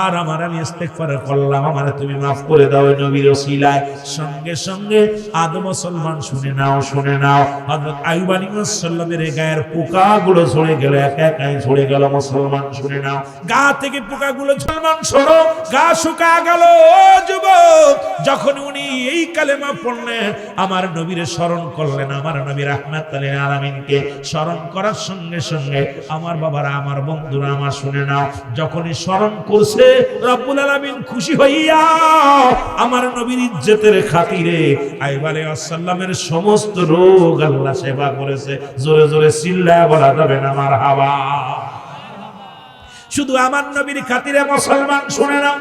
[SPEAKER 1] বারবার আমার আমি ইস্তেগফার করলাম, আমার তুমি মাফ করে দাও নবীর ওসিলায়। সঙ্গে সঙ্গে আদম মুসলমান শুনে নাও, শুনে নাও, হযরত আইয়ুব আলাইহিস সালামের গায়ের পোকাগুলো ঝরে গেল, এক একাই ঝরে গেল। মুসলমান শুনে নাও, গা থেকে পোকাগুলো মুসলমান শোনো, গা শুকা গেল। ও যুবক, যখন উনি এই কালেমা পড়লেন, আমার নবীর স্মরণ করলেন, আমার নবী রাহমাতুল লিল আলামিনকে স্মরণ করার সঙ্গে সঙ্গে আমার বাবারা, আমার বন্ধুরা আমার শুনে নাও, যখনই স্মরণ করছে রব্বুল আলামিন খুশি হইয়া আমার নবীর ইজ্জতের খাতিরে আইয়ুব আলাইহিস সালামের সমস্ত রোগ আল্লাহ সেবা করেছে। জোরে জোরে চিল্লায়া বলা যাবে না মারহাবা। শুধু আমার নবীর খাতিরে মুসলমান শুনে নাও,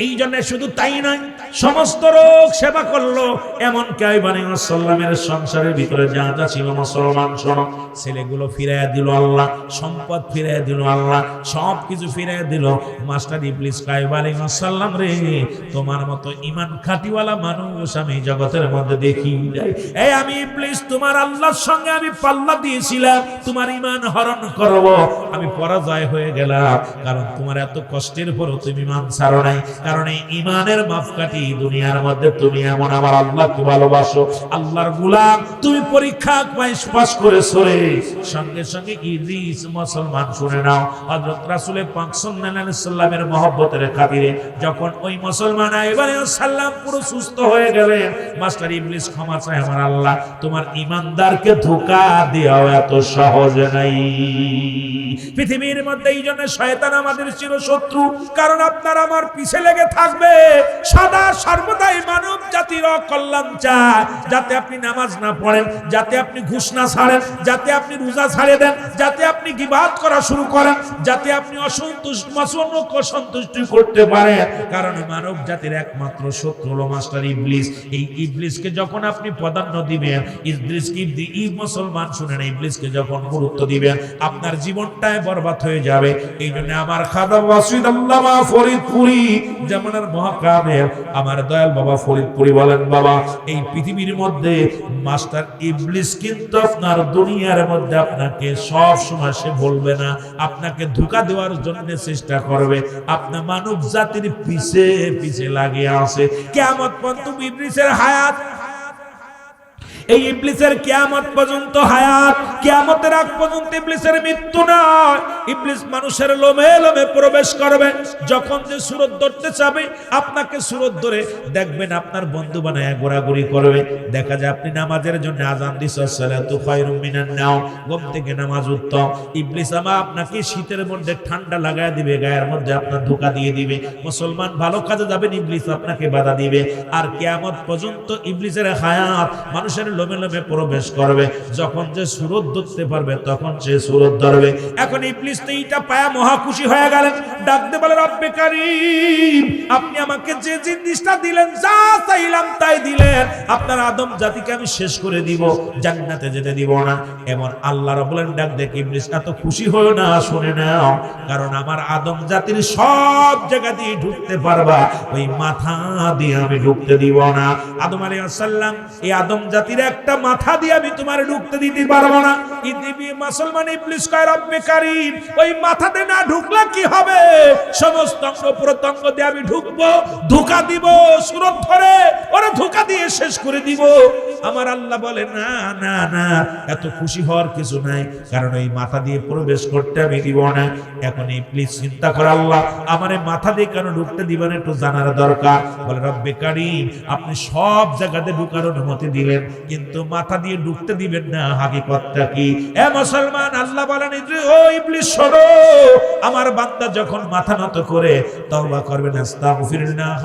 [SPEAKER 1] এই জন্য শুধু তাই নয়, সমস্ত রোগ সেবা করলো। এমন আইয়ুব আলাইহিস সালামের সংসারের ভিতরে যা যা ছিল, মুসলমান শোনো, ছেলেগুলো ফিরাইয়া দিল আল্লাহ, সম্পদ ফিরাইয়া দিল আল্লাহ, সব কিছু ফিরাইয়া দিল। মাস্টার ইবলিস আইয়ুব আলাইহিস সালাম রে, তোমার মতো ঈমান খাঁটিওয়ালা মানুষ আমি জগতের মধ্যে দেখি নাই। এই আমি ইবলিস তোমার আল্লাহর সঙ্গে আমি পাল্লা দিয়েছিলাম, তোমার ঈমান হরণ করব, আমি পরাজয় হয়ে গেলাম। কারণ তোমার এত কষ্টের পরও তুমি ঈমান ছাড়ো নাই। কারণ এই ঈমানের মাপকাঠি দুনিয়ার মধ্যে তুমি এমন আমার আল্লাহকে ভালোবাসো, আল্লাহর গোলাম, তুমি পরীক্ষা পাস করেছো রে। সঙ্গে সঙ্গে ইদ্রিস মুসলমান শুনে নাও, হযরত রাসূল পাক সাল্লাল্লাহু আলাইহি সাল্লামের মহব্বতের খাতিরে যখন ওই মুসলমান আইয়ুব আলাইহিস সালাম পুরো সুস্থ হয়ে গেলেন, মাস্টার ইবলিস ক্ষমা চায়, আমার আল্লাহ তোমার ঈমানদারকে ধোঁকা দেওয়া এত সহজ নাই। পৃথিবীর মধ্যে এই জন্য শয়তান আমাদের চিরশত্রু, কারণ আপনার আমার পিছে লেগে থাকবে, সদা সর্বদাই মানব জাতির কল্যাণ চায়, যাতে আপনি নামাজ না পড়েন, যাতে আপনি ঘুষ না ছাড়েন, যাতে আপনি রোজা ছাড়ে দেন, যাতে আপনি গীবাত করা শুরু করেন, যাতে আপনি অসন্তুষ্টি করতে পারেন। কারণ মানব জাতির একমাত্র শত্রু হলো মাস্টার ইবলিস। এই ইবলিসকে যখন আপনি প্রাধান্য দিবেন, ইবলিসকে মুসলমান শুনেন, ইবলিসকে যখন গুরুত্ব দিবেন, আপনার জীবনটাই বরবাদ হয়ে যাবে। এই জন্য আমার খাদা ওয়াসিদ আল্লামা ফরিদপুরি জামানার মহাকামের আমার দয়াল বাবা ফরিদপুরি বলেন, বাবা এই পৃথিবীর মধ্যে মাস্টার ইবলিস কিন্তু আপনার দুনিয়ার মধ্যে আপনাকে সব সময় সে বলবে না, আপনাকে ধোঁকা দেওয়ার জন্য চেষ্টা করবে। আপনার মানব জাতির পিছে পিছে লাগিয়ে আছে। কিয়ামত পর্যন্ত ইবলিসের হায়াত, এই ইবলিসের কিয়ামত পর্যন্ত হায়াত, কিয়ামতের আগ পর্যন্ত ইবলিসের মৃত্যু নয়। ইবলিস মানুষের লোমে লোমে প্রবেশ করবে, যখন যে সুরত ধরতে চাবে আপনাকে সুরত ধরে দেখবেন, আপনার বন্ধু বানায় ঘোরাঘুরি করবে। দেখা যায় আপনি নামাজের জন্য আযান দিছেন, সালাতু খায়রুম মিনান নাওম, ঘুম থেকে নামাজ উত্তম। ইবলিস আপনাকে শীতের মধ্যে ঠান্ডা লাগায় দিবে, গায়ের মধ্যে আপনার ধোঁকা দিয়ে দিবে। মুসলমান ভালো কাজে যাবেন, ইবলিস আপনাকে বাধা দিবে। আর কিয়ামত পর্যন্ত ইবলিসের হায়াত মানুষের লোমে লোমে প্রবেশ করবে, যখন যে সুরত ধরতে পারবে তখন সে সুরত ধরবে। এখন ইবলিস তো এইটা পায়া মহা খুশি হয়ে গেলেন, ডাকতে বলে, রব্বে কারীম, আপনি আমাকে যে জিনিসটা দিলেন, যা চাইলাম তাই দিলেন, আপনার আদম জাতিকে আমি শেষ করে দিব, জান্নাতে যেতে দিব না। এমন আল্লাহ রাব্বুল আলামিন ডাক দেখে, ইবলিস এত খুশি হয়ো না, শুনে নাও, কারণ আমার আদম জাতির সব জায়গা দিয়ে ঢুকতে পারবা, ওই মাথা দিয়ে আমি ঢুকতে দিব না। আদম আলাইহিস সালাম, এই আদম জাতির একটা মাথা দিয়ে আমি তোমার ঢুকতে দিতে পারবো না। ইদিবি মুসলমান ইবলিস কয়, রব্বে কারীম, ওই মাথাতে না ঢুকলে কি হবে? সমস্ত অঙ্গ প্রত্যঙ্গ দিয়ে আমি ঢুকবো, ধোঁকা দিব, সুরত ধরে ওরে ধোঁকা দিয়ে শেষ করে দিব। আমার আল্লাহ বলে, না না না, এত খুশি হওয়ার কিছু নাই, কারণ এই মাথা দিয়ে প্রবেশ করতে আমি দিব না। এখন ইবলিস চিন্তা করে, আল্লাহ আমারে মাথা দিয়ে কেন ঢুকতে দিবেন, একটু জানার দরকার। বলে, রব্বে কারীম, আপনি সব জায়গাতে ঢুকার অনুমতি দিলেন, কিন্তু মাথা দিয়ে ঢুকতে দিবেন না, হাকিকতটা কি? এ মুসলমান, আল্লাহ বলেন, ও ইবলিস শোনো, আমার বান্দা যখন মাথা নত করে তওবা করবেন, আস্তাগফিরুল্লাহ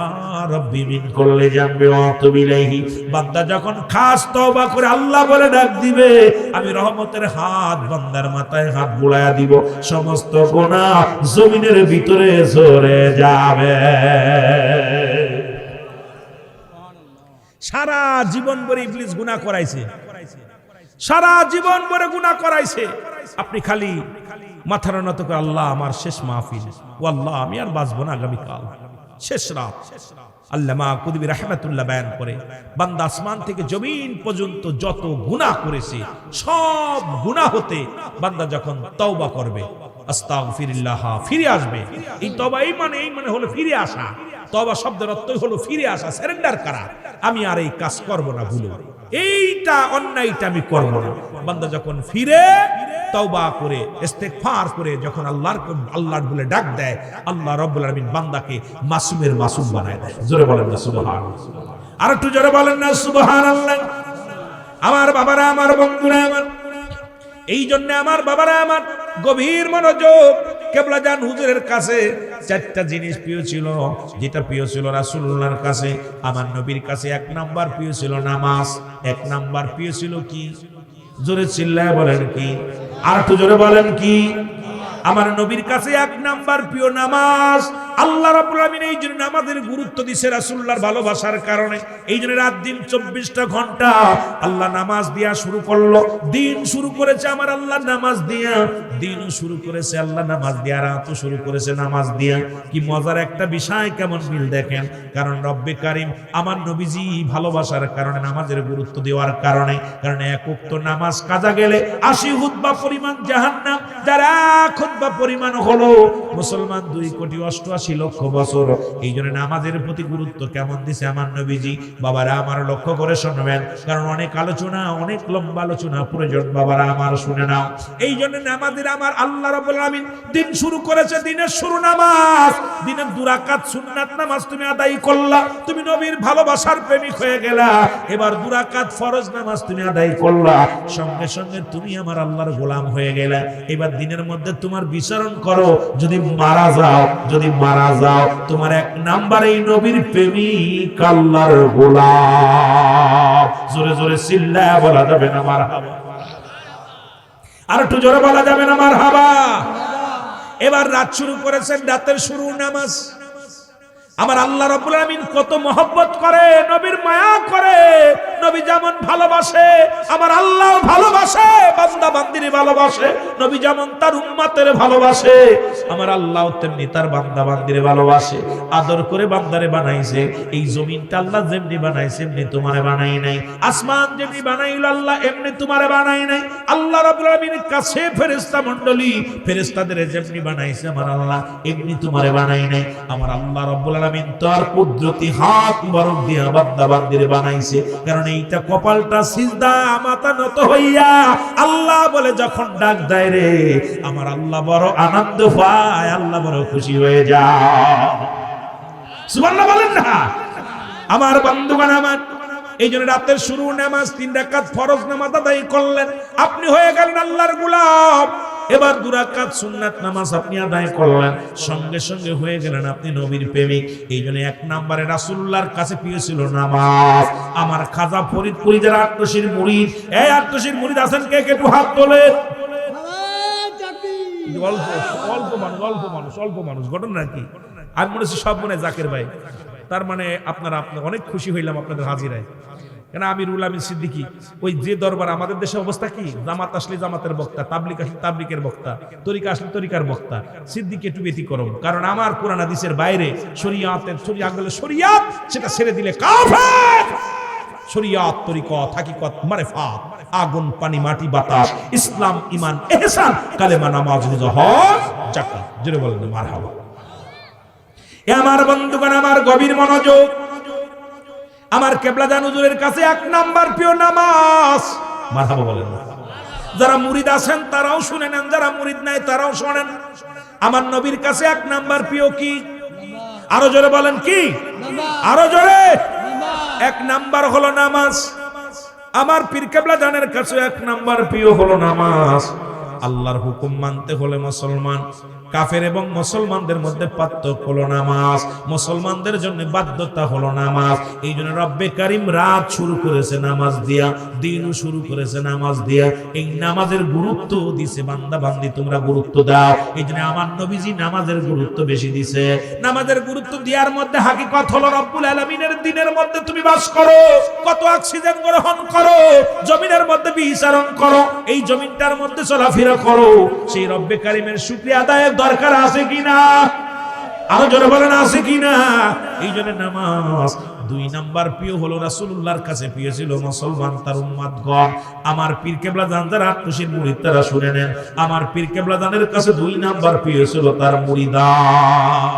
[SPEAKER 1] রাব্বি মিন কুল্লি যামবি ওয়া আতুবু ইলাইহি, বান্দা যখন খাস তওবা করে আল্লাহ বলে ডাক দিবে, আমি রহমতের হাত বান্দার মাথায় হাত বুলায়া দিব, সমস্ত গুনাহ জমিনের ভিতরে ঝরে যাবে। সারা জীবন ভরে ইবলিস গুনাহ করাইছে, সারা জীবন ভরে গুনাহ করাইছে। আপনি খালি মাথার নত করে, আল্লাহ আমার শেষ মাহফিল, ও আল্লাহ আমি আর বাঁচবো না, আগামীকাল শেষ রাত। আল্লামা কুতুবী রাহমাতুল্লাহ বয়ান করে, বান্দা আসমান থেকে জমিন পর্যন্ত যত গুনাহ করেছে, সব গুনাহ হতে বান্দা যখন তওবা করবে, আস্তাগফিরুল্লাহ, ফিরে আসবে। এই তওবা এই মানে হলো ফিরে আসা। তওবা শব্দের অর্থই হলো ফিরে আসা, সারেন্ডার করা। আমি আর এই কাজ করব না, ভুলো এইটা অন্যায়টা আমি করব না। বান্দা যখন ফিরে তওবা করে ইস্তেগফার করে যখন আল্লাহর বলে ডাক দেয়, আল্লাহ রাব্বুল আলামিন বান্দাকে মাসুমের মাসুম বানায় দেয়। জোরে বলেন না সুবহানাল্লাহ। আর একটু জোরে বলেন না সুবহানাল্লাহ। আমার বাবারা, আমার বন্ধুরা আমার, এই জন্য আমার বাবারা আমার গভীর মনোযোগ। কেবলাজান হুজুরের কাছে চারটা জিনিস প্রিয় ছিল। যেটা প্রিয় ছিল রাসূলুল্লাহর কাছে, আমার নবীর কাছে এক নাম্বার প্রিয় ছিল নামাজ। এক নাম্বার প্রিয় ছিল কি? জোরে চিল্লায় বলেন কি? আর একটু জোরে বলেন কি? আমার নবীর কাছে এক নাম্বার প্রিয় নামাজ। আল্লাহ রাব্বুল আলামিন এই জন্য নামাজের গুরুত্ব দিয়েছে রাসূলুল্লাহর ভালোবাসার কারণে। এই জন্য রাত দিন 24টা ঘন্টা আল্লাহ নামাজ দিয়া শুরু করলো। দিন শুরু করেছে আমার আল্লাহ নামাজ দিয়া, দিনও শুরু করেছে আল্লাহ নামাজ দিয়া, রাতও শুরু করেছে নামাজ দিয়া। কি মজার একটা বিষয়, কেমন মিল দেখেন। কারণ রব্বে কারীম আমার নবীজি ভালোবাসার কারণে, নামাজের গুরুত্ব দেওয়ার কারণে, কারণ এক ওয়াক্ত নামাজ কাজা গেলে 80 খুতবা পরিমাণ জাহান্নাম, যারা খুতবা পরিমাণ হলো মুসলমান 2,88,00,000 বছর। এই জন্য নামাজের প্রতি গুরুত্ব কেমন দিছে আমার নবীজি। বাবারা আমার লক্ষ্য করে শুনবেন, কারণ অনেক আলোচনা, অনেক লম্বা আলোচনা প্রয়োজন। বাবারা আমার শুনে নাও। এই জন্য নামাজের আমার আল্লাহ রাব্বুল আলামিন দিন শুরু করেছে। দিনের শুরু নামাজ। দিনের 2 রাকাত সুন্নাত নামাজ তুমি আদায় করলা, তুমি নবীর ভালোবাসার প্রেমিক হয়ে গেলা। এবার 2 রাকাত ফরজ নামাজ তুমি আদায় করলা, সঙ্গে সঙ্গে তুমি আমার আল্লাহর গোলাম হয়ে গেলা। এবার দিনের মধ্যে তোমার বিচারণ করো, যদি মারা যাও, যদি মারা যাও, তোমার এক নাম্বারে নবীর প্রেমিক আল্লাহর গোলাম। জোরে জোরে চিল্লায়া বলা যাবে না মারহাবা? আর একটু জোরে বলা যাবে না মারহাবা? এবার রাত শুরু করেছেন, রাতের শুরু নামাজ। আমার আল্লাহ রাব্বুল আলামিন কত মহব্বত করে, নবীর মায়া করে। নবী যেমন ভালোবাসে আমার আল্লাহ ভালোবাসে, বান্দা বান্দিরে ভালোবাসে। নবী যেমন তার উম্মতের ভালোবাসে, আমার আল্লাহ তেমনি তার বান্দা বান্দিরে ভালোবাসে। আদর করে বান্দারে বানাইছে। এই জমিনটা আল্লাহ যেমনি বানাইছে এমনি তোমারে বানাই নাই। আসমান যেমনি বানাইলো আল্লাহ এমনি তোমারে বানাই নাই। আল্লাহ রাব্বুল আলামিনের কাছে ফেরেশতা মণ্ডলী, ফেরেশতাদের যেমনি বানাইছে আমার আল্লাহ এমনি তোমারে বানাই নাই। আমার আল্লাহ রাব্বুল আলামিন তার কুদরতি হাত মুবারক দিয়া বান্দা বান্দিরে বানাইছে। কারণ এইটা কপালটা সিজদা, মাথা নত হইয়া আল্লাহ বলে যখন ডাক দেয় রে, আমার আল্লাহ বড় আনন্দ পায়, আল্লাহ বড় খুশি হয়ে যায়। সুবহানাল্লাহ বলেন না আমার বন্ধুগণ আমার। এই জন্য রাতের শুরু নামাজ, 3 রাকাত ফরজ নামাজ আদায় করলেন, আপনি হয়ে গেলেন আল্লাহর গোলাম। এবার 2 রাকাত সুন্নাত নামাজ আপনি আদায় করলেন, সঙ্গে সঙ্গে হয়ে গেলেন আপনি নবীর প্রেমিক। এই জন্য এক নম্বরে রাসূলুল্লাহর কাছে প্রিয় ছিল নামাজ। আমার খাজা ফরিদপুরি যারা আটশির মুরিদ, এই আটশির মুরিদ আছেন কে কে? একটু হাত তোলেন। অল্প মানুষ ঘটনা কি? আমি মনে হচ্ছে সব মনে জাকের ভাই। তার মানে আপনারা অনেক খুশি হইলাম আপনাদের হাজিরায়। কেন আমিরুল আমিন সিদ্দিকী, ওই যে দরবার, আমাদের দেশের অবস্থা কি, জামাত আসলে জামাতের বক্তা, তাবলিগ আসলে তাবলিগের বক্তা, তরিকা আসলে তরিকার বক্তা। সিদ্দিকী একটু ব্যতিক্রম, কারণ আমার কোরআন হাদিসের বাইরে শরিয়াত সেটা ছেড়ে দিলে কাফের। শরিয়াত, তরিকত, হাকিকত, মারিফাত, আগুন, পানি, মাটি, বাতাস, ইসলাম, ঈমান, ইহসান, কালেমা, নামাজ, রোজা, হজ, যাকাত। জোরে বলেন মারহাবা। এ আমার বন্ধুগণ আমার গভীর মনোযোগ। আমার কেবলাজান হুজুরের কাছে 1 নাম্বার প্রিয় নামাজ। মারহাবা বলেন। যারা মুরিদ আছেন তারাও শুনে নেন, যারা মুরিদ নাই তারাও শুনেন। আমার নবীর কাছে 1 নাম্বার প্রিয় কি? আরো জোরে বলেন কি? আরো জোরে। 1 নাম্বার হলো নামাজ। আমার পীর কেবলাজানের কাছে 1 নাম্বার প্রিয় হলো নামাজ। আল্লাহর হুকুম মানতে হলে মুসলমান, কাফের এবং মুসলমানদের মধ্যে পার্থক্য হলো নামাজ। মুসলমানদের জন্য বাধ্যতা হলো নামাজ। এই জন্য রব্বে কারীম রাত শুরু করেছে নামাজ দিয়া, দিনও শুরু করেছে নামাজ দিয়া। এই নামাজের গুরুত্ব দিছে বান্দা বান্দি তোমরা গুরুত্ব দাও। এই জন্য আমার নবীজি নামাজের গুরুত্ব বেশি দিছে। নামাজের গুরুত্ব দেওয়ার মধ্যে হাকিকত হলো রব্বুল আলামিনের দিনের মধ্যে তুমি বাস করো, কত অক্সিজেন গ্রহণ করো, জমিনের মধ্যে বিচরণ করো, এই জমিনটার মধ্যে চলাফেরা করো, সেই রব্বে কারীমের শুকরিয়া আদায়ের দরকার আছে কিনা? আরো জোরে বলেন আছে কিনা? এই জন্য নামাজ দুই নাম্বার প্রিয় হলো রাসূলুল্লাহর কাছে প্রিয় ছিল মুসলমান তার উম্মতগণ। আমার পীর কেবলা জান যারা আটশির মুরিদ তারা শুনে নেন, আমার পীর কেবলা জানের কাছে দুই নাম্বার প্রিয় ছিল তার মুরিদান।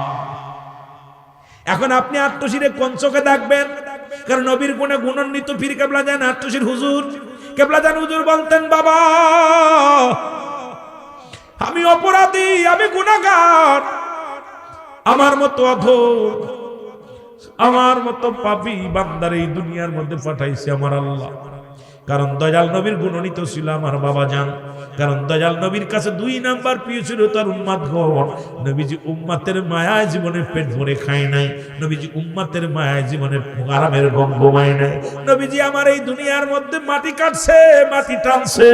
[SPEAKER 1] এখন আপনি আটশিরে কোন চোখে দেখবেন? কারণ নবীর গুণে গুণান্বিত পীর কেবলা জান আটশির হুজুর। কেবলা জান হুজুর বলতেন, বাবা আমি অপরাধী, আমি গুনাহগার, আমার মতো অধম, আমার মতো পাপী বান্দার এই দুনিয়ার মধ্যে পাঠাইছে আমার আল্লাহ। কারণ দয়াল নবীর গুণান্বিত ছিল আমার বাবা জান। কারণ দয়াল নবীর কাছে দুই নাম্বার প্রিয় ছিল তার উম্মতগণ। নবীজি উম্মতের মায়ায় জীবনে পেট ভরে খায় নাই, নবীজি উম্মতের মায়ায় জীবনে আরামের গম ঘুমায় নাই। নবীজি আমার এই দুনিয়ার মধ্যে মাটি কাটছে, মাটি টানছে,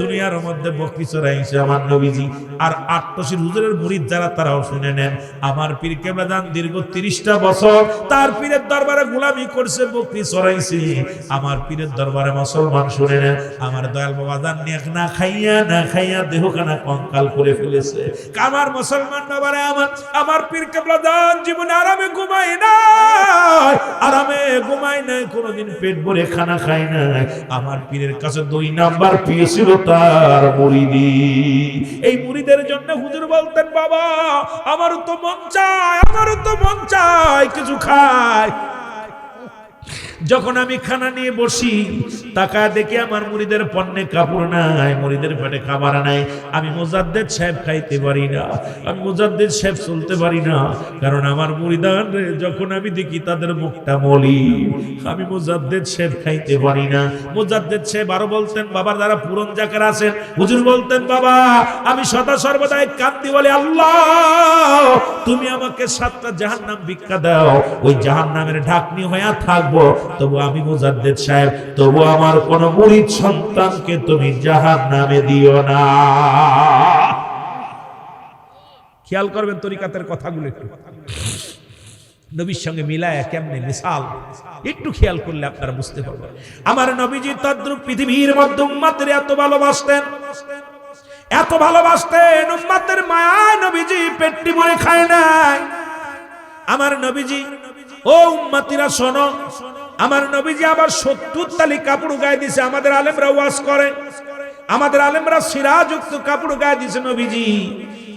[SPEAKER 1] দুনিয়ার মধ্যে বকরি চড়াইছে আমার নবীজি। আর আটশির হুজুরের মুরিদ যারা তারাও শুনে নেন, আমার পীর কেবলা জান দীর্ঘ 30টা বছর তার পীরের দরবারে গোলামি করছে, বকরি চড়াইছে। আমার পীরের দরবারে মুসলমান শুনে নেন, আমার দয়াল বাবা জান না খাইয়া দেহখানা কঙ্কাল করে ফেলেছে। আমার মুসলমান বাবারে আমার পীর কেবলা জান জীবনে আরামে ঘুমায় নাই, আরামে ঘুমায় নাই, কোনোদিন পেট ভরে খানা খায় নাই। আমার পীরের কাছে দুই নাম্বার প্রিয় ছিল তার মুরিদি। এই মুরিদের জন্য হুজুর বলতেন, বাবা আমারও তো মন চায়, আমারও তো মন চায় কিছু খায়। যখন আমি খানা নিয়ে বসি তাকায় দেখি আমার মুরিদের পণ্যে কাপড় নাই, মুরিদের পেটে খাবার নাই। আমি মুজাদ্দেদ সাহেব খাইতে পারি না, আমি মুজাদ্দেদ সাহেব চলতে পারি না। কারণ আমার মুরিদান যখন আমি দেখি তাদের মুখটা মলি, আমি মুজাদ্দেদ সাহেব খাইতে পারি না। মুজাদ্দেদ সাহেব আরো বলতেন, বাবার যারা পুরন জাকার আছেন হুজুর বলতেন, বাবা আমি সদা সর্বদা কাঁদতে বলি, আল্লাহ তুমি আমাকে 7টা জাহান্নাম ভিক্ষা দাও, ওই জাহান্নামের ঢাকনি হইয়া থাকবো। তবু আমি মুজাদ্দেদ সাহেব, তবু আমার কোন মুরিদ সন্তানকে তুমি জাহান্নামে দিও না। খেয়াল করবেন তরিকাতের কথাগুলো একটু নবীর সঙ্গে মিলায় কেমনে মিসাল একটু খেয়াল করলে আপনারা বুঝতে পারবেন। আমার নবীজি তদ্রূপ পৃথিবীর মধ্যে উম্মতের এত ভালোবাসতেন, এত ভালোবাসতেন, উম্মতের মায়ায় নবীজি পেটটি ভরে খায় নাই। আমার নবীজি, ও উম্মতিরা শোনো, আমার নবীজি আবার 70 তালি কাপড় গায়ে দিছে। আমাদের আলেমরা ওয়াজ করে, আমাদের আলেমরা সিরাজযুক্ত কাপড় গায়ে দিছে নবীজি।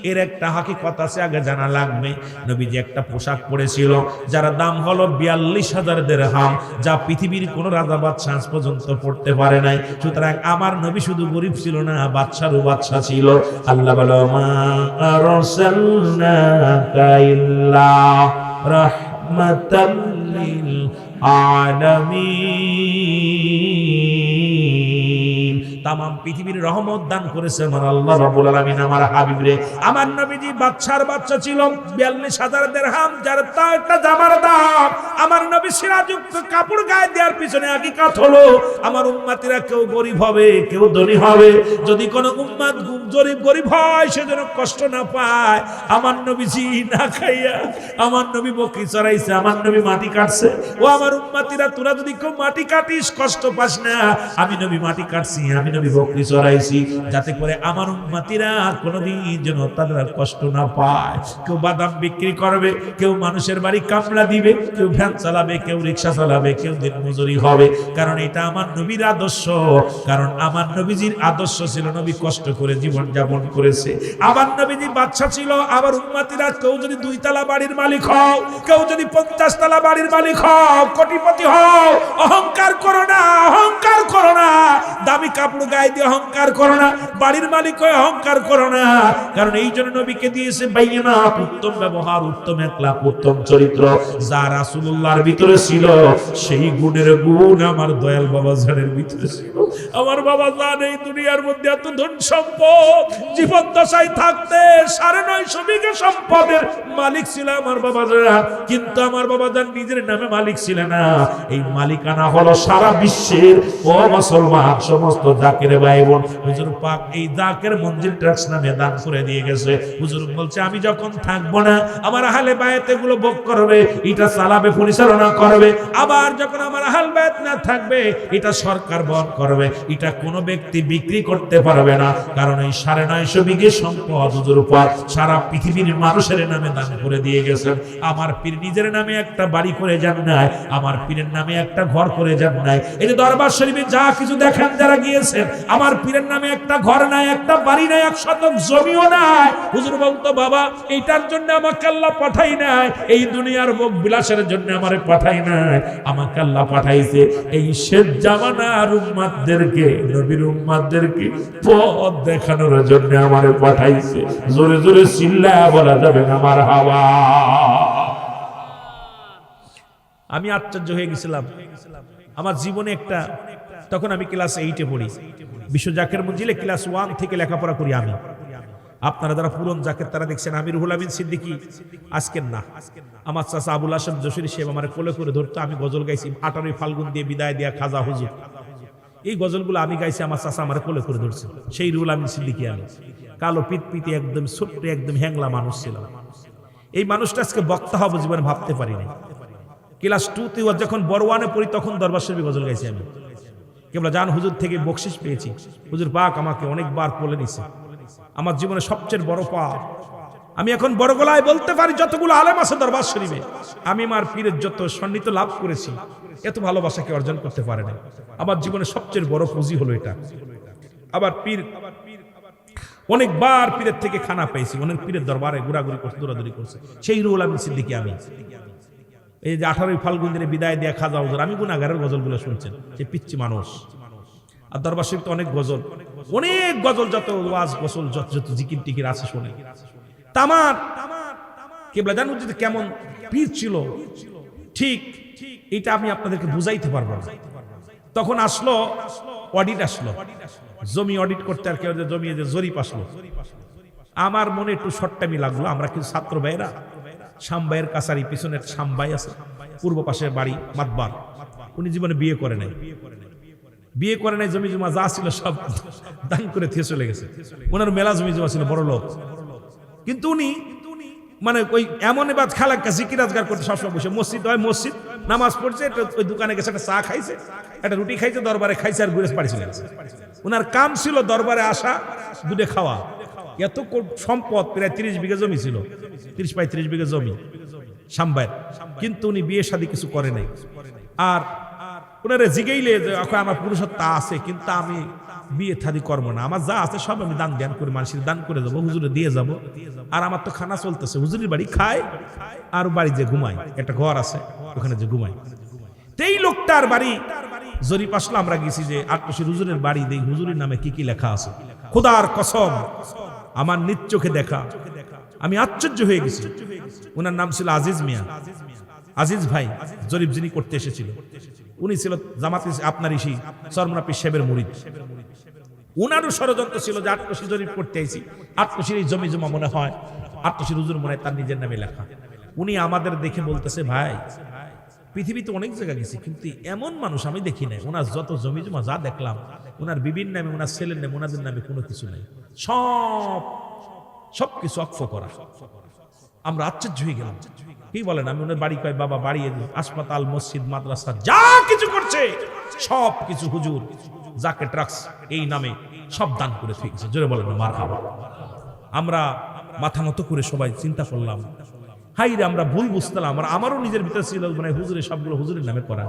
[SPEAKER 1] এর একটা হাকিকত আছে, আগে জানা লাগবে। নবীজি একটা পোশাক পরেছিল যার দাম হলো 42,000 দিরহাম, যা পৃথিবীর কোন রাজা বাদশা আজ পর্যন্ত পড়তে পারে নাই। সুতরাং আমার নবী শুধু গরিব ছিল না, বাদশারও বাদশা ছিল। আল্লাহ বলে, মা আরসালনাকা ইল্লা রাহমাতাল লিল আলামিন। তামাম পৃথিবীর রহমত দান করেছে আমার আল্লাহ রাব্বুল আলামিন আমার হাবিবরে। আমার নবীজি বাদশার বাদশা ছিল, 42,000 দিরহাম যার তা একটা জামার দাম। আমার নবী সিরাজযুক্ত কাপড় গায়ে দেওয়ার পিছনে হাকিকত হলো আমার উম্মতিরা কেউ গরিব হবে, কেউ ধনী হবে। যদি কোনো উম্মত গরিব হয় সে যেন কষ্ট না পায়। আমার নবীজি না খাইয়া আমার নবী বকরি চড়াইছে, আমার নবী মাটি কাটছে। ও আমার উম্মতিরা, তোরা যদি কেউ মাটি কাটিস কষ্ট পাস না, আমি নবী মাটি কাটছি, আমি নবী বকরি চড়াইছি, যাতে করে আমার উম্মতিরা কোনোদিন যেন তারা কষ্ট না পায়। কেউ বাদাম বিক্রি করবে, কেউ মানুষের বাড়ি কামলা দিবে, কেউ ভ্যান চালাবে, কেউ রিক্সা চালাবে, কেউ দিন মজুরি হবে। কারণ এটা আমার নবীর আদর্শ। কারণ আমার নবীজির আদর্শ ছিল, নবী কষ্ট করে জীবন যাপন করেছে। আমার নবীজি বাদশা ছিল। আবার উম্মতিরা কেউ যদি 2 তলা বাড়ির মালিক হও, কেউ যদি 50 তলা বাড়ির মালিক হও, কোটিপতি হও, অহংকার করো না, অহংকার করো না। দামি কাপড় গায়ে দিয়ে অহংকার করো না, বাড়ির মালিক হয়ে অহংকার করো না। কারণ এই জন্য নবীকে দিয়েছে বাইনা, উত্তম ব্যবহার, উত্তম একলাক, উত্তম চরিত্র। যা রাসূলুল্লাহর ভিতরে ছিল সেই গুণের গুণ আমার দয়াল বাবা জানের ভিতরে ছিল। আমার বাবা জান এই দুনিয়ার মধ্যে এত ধন সম্পদ, জীবন দশায় থাকতে 950 বিঘা সম্পদের মালিক ছিল আমার বাবা জান। কিন্তু আমার বাবা জান নিজের নামে মালিক ছিল না। এই মালিকানা হলো সারা বিশ্বের ও মুসলমান সমস্ত জাকির ভাই বোন হুজুর পাক এই জাকের মঞ্জিল ট্রাস্ট নামে দান করে দিয়ে গেছে। হুজুর বলছে, আমি যখন থাকবো না আমার আহলে বায়াত এগুলো ভোগ করবে, এটা চালাবে, পরিচালনা করবে। আবার যখন আমার আহলে বায়াত না থাকবে এটা সরকার বহন করবে। যাবে, এটা কোনো ব্যক্তি বিক্রি করতে পারবে না, কারণ এই 950 বিঘে সম্পদ হুজুর পাক সারা পৃথিবীর মানুষের নামে দান করে দিয়ে গেছেন। আমার পীর নিজের নামে একটা বাড়ি করে যান নাই, আমার পীরের নামে একটা ঘর করে যান নাই। এই যে দরবার শরীফে যা কিছু দেখেন যারা গিয়েছেন, আমার পীরের নামে একটা ঘর নাই, একটা বাড়ি নাই, 1 শতক জমিও নাই। হুজুর বলতো, বাবা এইটার জন্য আমাকে আল্লাহ পাঠাই নাই, এই দুনিয়ার ভোগ বিলাসের জন্য আমারে পাঠাই নাই, আমাকে আল্লাহ পাঠাইছে এই শেষ জামানার উম্মতদেরকে, নবীর উম্মতদেরকে পথ দেখানোর জন্য আমারে পাঠাইছে। জোরে জোরে চিল্লায়া বলা যাবে না মারহাবা। আমি আশ্চর্য হয়ে গেছিলাম আমার জীবনে একটা, তখন আমি ক্লাস 8-এ পড়ি, বিশ্ব জাকের মঞ্জিলে ক্লাস 1 থেকে লেখাপড়া করি আমি। আপনারা যারা পুরন জাকের তারা দেখছেন, আমি রুহুল আমিন সিদ্দিকী আজকের না, আমার চাচা আবুল হাসেম যশোরী সাহেব আমার কোলে করে ধরতো, আমি গজল গাইছি 18 ফাল্গুন দিয়ে বিদায় দেয়া খাজা হুজুর, এই গজলগুলো আমি গাইছি, আমার চাচা আমার কোলে করে ধরছে, সেই রুহুল আমিন সিদ্দিকী আমি। কালো পিতপিতে একদম ছোট্ট একদম হ্যাংলা মানুষ ছিলাম। এই মানুষটা আজকে বক্তা হবো জীবনে ভাবতে পারিনি। ক্লাস 2-তে যখন বড় 1-এ পড়ি তখন দরবার শরীফে গজল গাইছি আমি। কেবলা জান হুজুর থেকে বকশিশ পেয়েছি, হুজুর পাক আমাকে অনেকবার কোলে নিছে। আমার জীবনে সবচেয়ে বড় পাপ, আমি এখন বড় গলায় বলতে পারি যতগুলো আলেম আছে দরবার শরীফে, আমি আমার পীরের যত সন্নিহিত লাভ করেছি, এত ভালোবাসাকে অর্জন করতে পারে না। আমার জীবনে সবচেয়ে বড় পুঁজি হলো এটা। আবার পীর, অনেকবার পীরের থেকে খানা পেয়েছি, অনেক পীরের দরবারে ঘোরাঘুরি করছে, দৌড়াদৌড়ি করছে, সেই রুহুল আমিন সিদ্দিকী আমি। এই যে 18 ফাল্গুন দিনে বিদায় দেয়া খাজা হুজুর, আমি গুনাহগারের গজলগুলো শুনছেন, সে পিচ্ছি মানুষ। আর দরবার শরীফে অনেক গজল, অনেক গজল, যত ওয়াজ গজল যত জিকির টিকির আছে শুনে। তামার কেবলা জানুন যে কেমন পীর ছিল, ঠিক এটা আমি আপনাদেরকে বুঝাইতে পারবো না। তখন আসলো অডিট, আসলো জমি অডিট করতে, আর কেউ জমি যে জরিপ আসলো, আমার মনে একটু শর্টটামি লাগলো। আমরা কিন্তু ছাত্র ভাইয়েরা, শামবাইয়ের কাছারি পিছনের শামবাই আছে, পূর্ব পাশে বাড়ি মাতবার, উনি জীবনে বিয়ে করে নাই, জমি জমা যা ছিল সব দান করে দিয়ে চলে গেছে। ওনার মেলা জমি জমা ছিল, বড় লোক, কিন্তু উনি মানে ওই এমন এবার খালাক্কা জিকির আজগার করতে সবসময় বসে, মসজিদ হয় মসজিদ, নামাজ পড়ছে, ওই দোকানে গেছে, একটা চা খাইছে, একটা রুটি খাইছে, দরবারে খাইছে, আর ঘুরে বাড়ি চলে গেছে। ওনার কাম ছিল দরবারে আসা, দুধে খাওয়া। এত সম্পদ, প্রায় 30 বিঘা জমি ছিল, 30-35 বিঘা জমি শামবাইয়ের, কিন্তু উনি বিয়ে শাদী কিছু করে নাই। আর ওনারে জিগাইলে আমার পুরুষত্ব আছে, কিন্তু আমি বিয়ে থাদি করবো না, আমার যা আছে সব আমি দান জ্ঞান করে মানুষের দান করে যাবো, হুজুরে দিয়ে যাব। আর আমার তো খানা চলতেছে, হুজুরের বাড়ি খায় আর বাড়ি যে ঘুমাই, একটা ঘর আছে ওখানে যে ঘুমাই। এই লোকটার বাড়ি জরিপ আসলো, আমরা গেছি যে আটশি হুজুরের বাড়ি, দেই হুজুরের নামে কি কি লেখা আছে। খোদার কসম, আমার নিজ চোখে দেখা, আমি আশ্চর্য হয়ে গেছি। ওনার নাম ছিল আজিজ মিয়া, আজিজ ভাই জরিপ যিনি করতে এসেছিল, উনি ছিল জামাত আপনার ইসি চরমনা পীর সাহেবের মুরিদ। উনারও ষড়যন্ত্র ছিল যে আটশি জরিপ করতে আইছি, আটশির এই জমি জমা মনে হয় আটশির হুজুর মনে হয় তার নিজের নামে লেখা। উনি আমাদের দেখে বলতেছে, ভাই পৃথিবীতে অনেক জায়গা গেছি, কিন্তু এমন মানুষ আমি দেখি নাই, ওনার যত জমি জমা যা দেখলাম, ওনার বিবির নামে, ওনার ছেলের নামে, ওনাদের নামে কোনো কিছু নাই, সবকিছু অক্ষ করা। আমরা আশ্চর্য হয়ে গেলাম, কি বলেন? আমি ওনার বাড়ি কয়, বাবা বাড়ি হাসপাতাল মসজিদ মাদ্রাসা যা কিছু করছে সব কিছু হুজুর যাকে ট্রাক্স এই নামে সব দান করে ফেলেছে। জোরে বলেন না মারহাবা। আমরা মাথা নত করে সবাই চিন্তা করলাম, হাই রে আমরা ভুল বুঝতাম। আমারও নিজের ভিতরে ছিল মানে হুজুরের সবগুলো হুজুরের নামে করা।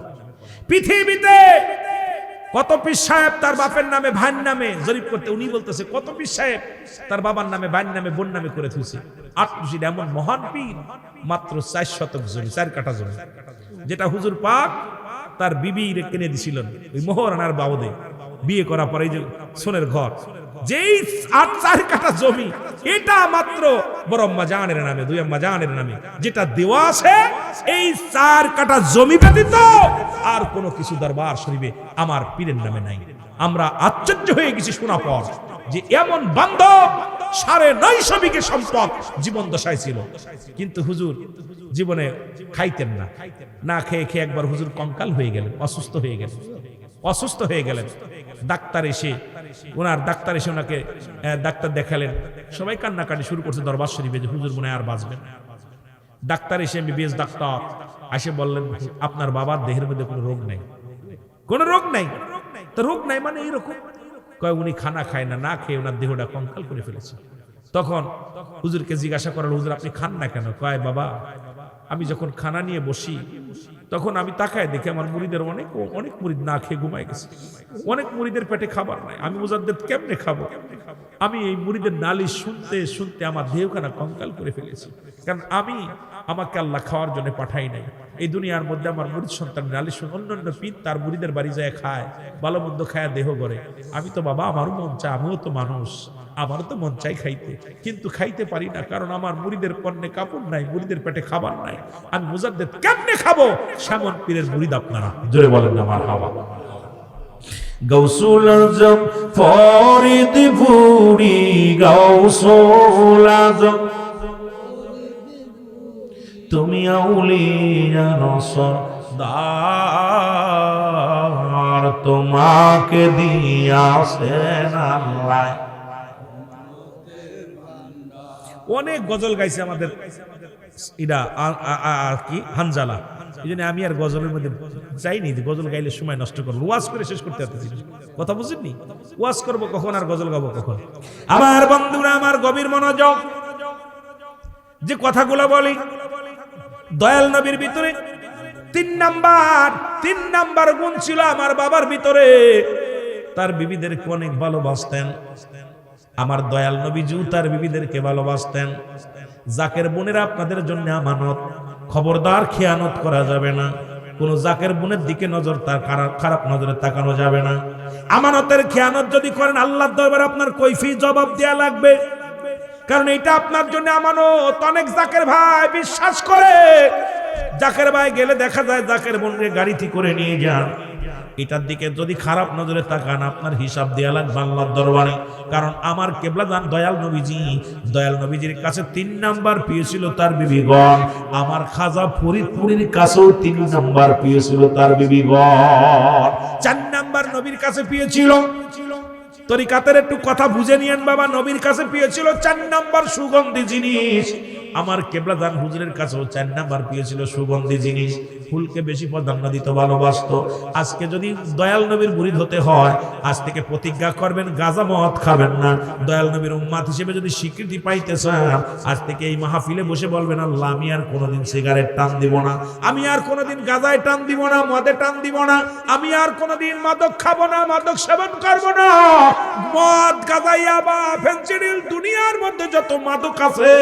[SPEAKER 1] পৃথিবীতে কত পীর সাহেব তার বাপের নামে ভাইয়ের নামে জরিপ করতে, উনি বলতেছে কত পীর সাহেব তার বাবার নামে ভাইয়ের নামে বোন নামে করে থুইছে। আটশির এমন মহান পীর, মাত্র 4 শতক জমি, 4 কাঠা জমি, যেটা হুজুর পাক তার বিবি কিনে দিছিলেন ওই মোহরানার বাবদে। বিয়ে করার পরে যে সোনের ঘর, যেই 4 কাঠা জমি, এটা মাত্র বড় আম্মা জানের নামে, 2 আম্মা জানের নামে যেটা দেওয়া আছে, এই 4 কাঠা জমি ব্যতীত আর কোনো কিছু দরবার শরীফে আমার পীরের নামে নাই। আমরা আশ্চর্য হয়ে গেছি শোনা পর যে এমন বান্ধব 950 বিঘে সম্পদ জীবন দশায় ছিল, কিন্তু হুজুর জীবনে খাইতেন না। না খেয়ে খেয়ে একবার হুজুর কঙ্কাল হয়ে গেলেন, অসুস্থ হয়ে গেলেন। ডাক্তার এসে ওনাকে ডাক্তার দেখালেন, সবাই কান্নাকাটি শুরু করছে দরবার শরীফে যে হুজুর মনে আর বাঁচবেন। ডাক্তার এসে এমবিবিএস ডাক্তার এসে বললেন, আপনার বাবার দেহের মধ্যে কোনো রোগ নাই। তো রোগ নাই মানে এইরকম। কয় উনি খানা খায় না, না খেয়ে ওনার দেহটা কঙ্কাল করে ফেলেছে। তখন হুজুরকে জিজ্ঞাসা করার, হুজুর আপনি খান না কেন? কয় বাবা আমি যখন খানা নিয়ে বসি তখন আমি তাকায় দেখি আমার মুরিদের অনেক অনেক মুরিদ না খেয়ে ঘুমায় গেছে, অনেক মুরিদের পেটে খাবার নাই, আমি মুজাদ্দেদ কেমনে খাবো? আমি এই মুরিদের নালিশ শুনতে শুনতে আমার দেহখানা কঙ্কাল করে ফেলেছি, কারণ আমাকে আল্লাহ খাওয়ার জন্য পাঠাই নাই। এই দুনিয়ার মধ্যে আমার মুরিদ সন্তান নালিশ অন্যান্য পীর তার মুরিদের বাড়ি যায় খায়, ভালো মন্দ খায় দেহ গড়ে। আমি তো বাবা আমারও মন চায়, আমিও তো মানুষ, আমারও তো মন চাই খাইতে, কিন্তু খাইতে পারি না, কারণ আমার মুরিদের পণ্যে কাপড় নাই, মুরিদের পেটে খাবার নাই। আমি মুজাদ্দেদ কেমনে খাবো? শ্যামন পীরের মুরিদ আপনারা, জোরে বলেন না মারহাবা। গাউসুল আজম ফরিদ পুরি, গাউসুল আজম তুমি আউলিয়া রসদার, তোমাকে দিয়াছেন আল্লাহ। অনেক গজল গাইছে আমাদের এটা কি হানজালা, এই জন্য আমি আর গজলের মধ্যে যাইনি, যে গজল গাইলে সময় নষ্ট করবো, ওয়াজ করে শেষ করতে পারতেছি। কথা বুঝেননি? ওয়াজ করবো কখন আর গজল গাবো কখন? আমার বন্ধুরা, আমার গভীর মনোযোগ, যে কথাগুলো বলি দয়াল নবীর ভিতরে তিন নাম্বার গুণ ছিল আমার বাবার ভিতরে। তার বিবিদেরকে অনেক ভালোবাসতেন। আমার দয়াল নবীজিও তার বিবিদেরকে ভালোবাসতেন। জাকের বোনেরা আপনাদের জন্য আমানত, খবরদার খেয়ানত করা যাবে না। কোন জাকের বোনের দিকে নজর, তার খারাপ নজরে তাকানো যাবে না। আমানতের খেয়ানত যদি করেন আল্লাহর দরবারে আপনার কৈফিয়ত জবাব দেয়া লাগবে, কারণ এটা আপনার জন্য আমানত। অনেক জাকের ভাই বিশ্বাস করে, জাকের ভাই গেলে দেখা যায় জাকের বোনকে গাড়িতে করে নিয়ে যান, এটার দিকে যদি খারাপ নজরে তাকান আপনার হিসাব দেয়া লাগবে আল্লাহর দরবারে। কারণ আমার কেবলাদান দয়াল নবীজির কাছে 3 নাম্বার প্রিয় ছিল তার বিবিগণ। আমার খাজা ফরিদপুরীর কাছেও 3 নাম্বার প্রিয় ছিল তার বিবিগণ। 4 নাম্বার নবীর কাছে প্রিয় ছিল। তরিকাতের একটু কথা বুঝে নিয়েন বাবা, নবীর কাছে প্রিয় ছিল 4 নাম্বার সুগন্ধি জিনিস। আমার কেবলাদান হুজুরের কাছেও 4 নাম্বার প্রিয় ছিল সুগন্ধি জিনিস। ফুলকে বেশি প্রাধান্য দিতে ভালোবাসতো। আজকে যদি দয়াল নবীর মুরিদ হতে হয়, আজ থেকে প্রতিজ্ঞা করবেন গাঁজা মদ খাবেন না। দয়াল নবীর উম্মাত হিসেবে যদি স্বীকৃতি পাইতে চান, আজ থেকে এই মাহফিলে বসে বলবেন, আল্লাহ আমি আর কোনোদিন সিগারেট টান দিব না, আমি আর কোনোদিন গাঁজায় টান দিব না, মদে টান দিব না, আমি আর কোনোদিন মাদক খাবো না, মাদক সেবন করবো না। মদ, গাঁজা, ইয়াবা, ফেনসিডিল, দুনিয়ার মধ্যে যত মাদক আছে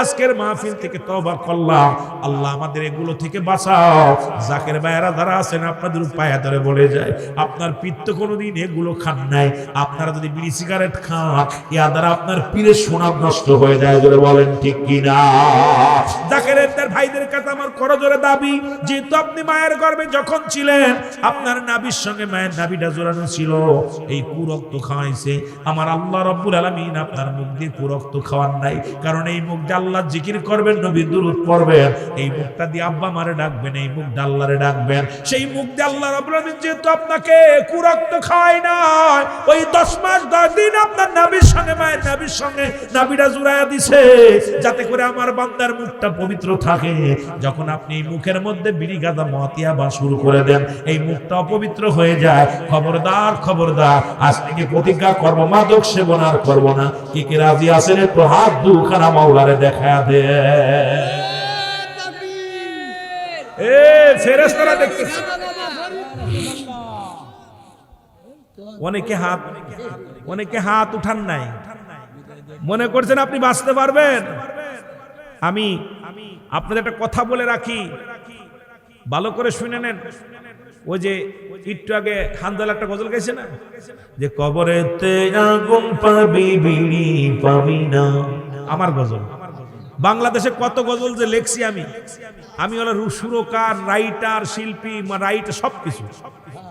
[SPEAKER 1] আজকের মাহফিল থেকে তওবা করলাম, আল্লাহ আমাদের এগুলো থেকে বাঁচাও। জাকের ভাইয়েরা যারা আছেন আপনাদের পায়ে ধরে বলে যায়, আপনার পিত্ত কোনোদিন এগুলো খান নাই, আপনারা যদি বিড়ি সিগারেট খান ইয়া দ্বারা আপনার পীরের সুনাম নষ্ট হয়ে যায়। জোরে বলেন ঠিক কিনা? জাকের ভাইদের কাছে আমার করজোরে দাবি, যেহেতু আপনি মায়ের গর্ভে যখন ছিলেন আপনার নাভির সঙ্গে মায়ের নাভিটা জোড়ানো ছিল, এই কুরক্ত খাওয়াইছে। আমার আল্লাহ রাব্বুল আলামিন আপনার মুখ দিয়ে কুরক্ত খাওয়ান নাই, কারণ এই মুখ দিয়ে আল্লাহ জিকির করবেন, নবীর দুরূদ পড়বেন, এই মুখটা দিয়ে আব্বা মারে ডাকবেন, এই মুখ দিয়ে আল্লাহরে ডাকবেন। সেই মুখ দিয়ে আল্লাহ রাব্বুল আলামিন যেহেতু আপনাকে কুরক্ত খাওয়াই নাই, ওই 10 মাস 10 দিন আপনার নাভির সঙ্গে মায়ের নাভির সঙ্গে নাভিটা জুড়াইয়া দিছে, যাতে করে আমার বান্দার মুখটা পবিত্র থাকে। যখন আপনি এই মুখের মধ্যে বিড়ি গাঁজা মদ ইয়াবা শুরু করে দেন, এই মুখটা অপবিত্র হয়ে যায়। খবরদার খবরদার, আজ থেকে প্রতিজ্ঞা করব মাদক সেবন আর করব না। কে কে রাজি আছেন একটু হাত দুখানা মাওলারে দেখা দে। ফেরেশতারা দেখতেছে, অনেকে হাত উঠান নাই, মনে করছেন আপনি বাঁচতে পারবেন। আমি আপনাদের একটা কথা বলে রাখি, ভালো করে শুনে নেন। ওই যে একটু আগে হানজালা একটা গজল গাইছে না, যে কবরেতে আগুন পাবি বিড়ি পাবি না। আমার গজল, বাংলাদেশে কত গজল যে লেখছি আমি হলো সুরকার, রাইটার, শিল্পী, রাইটার, সবকিছু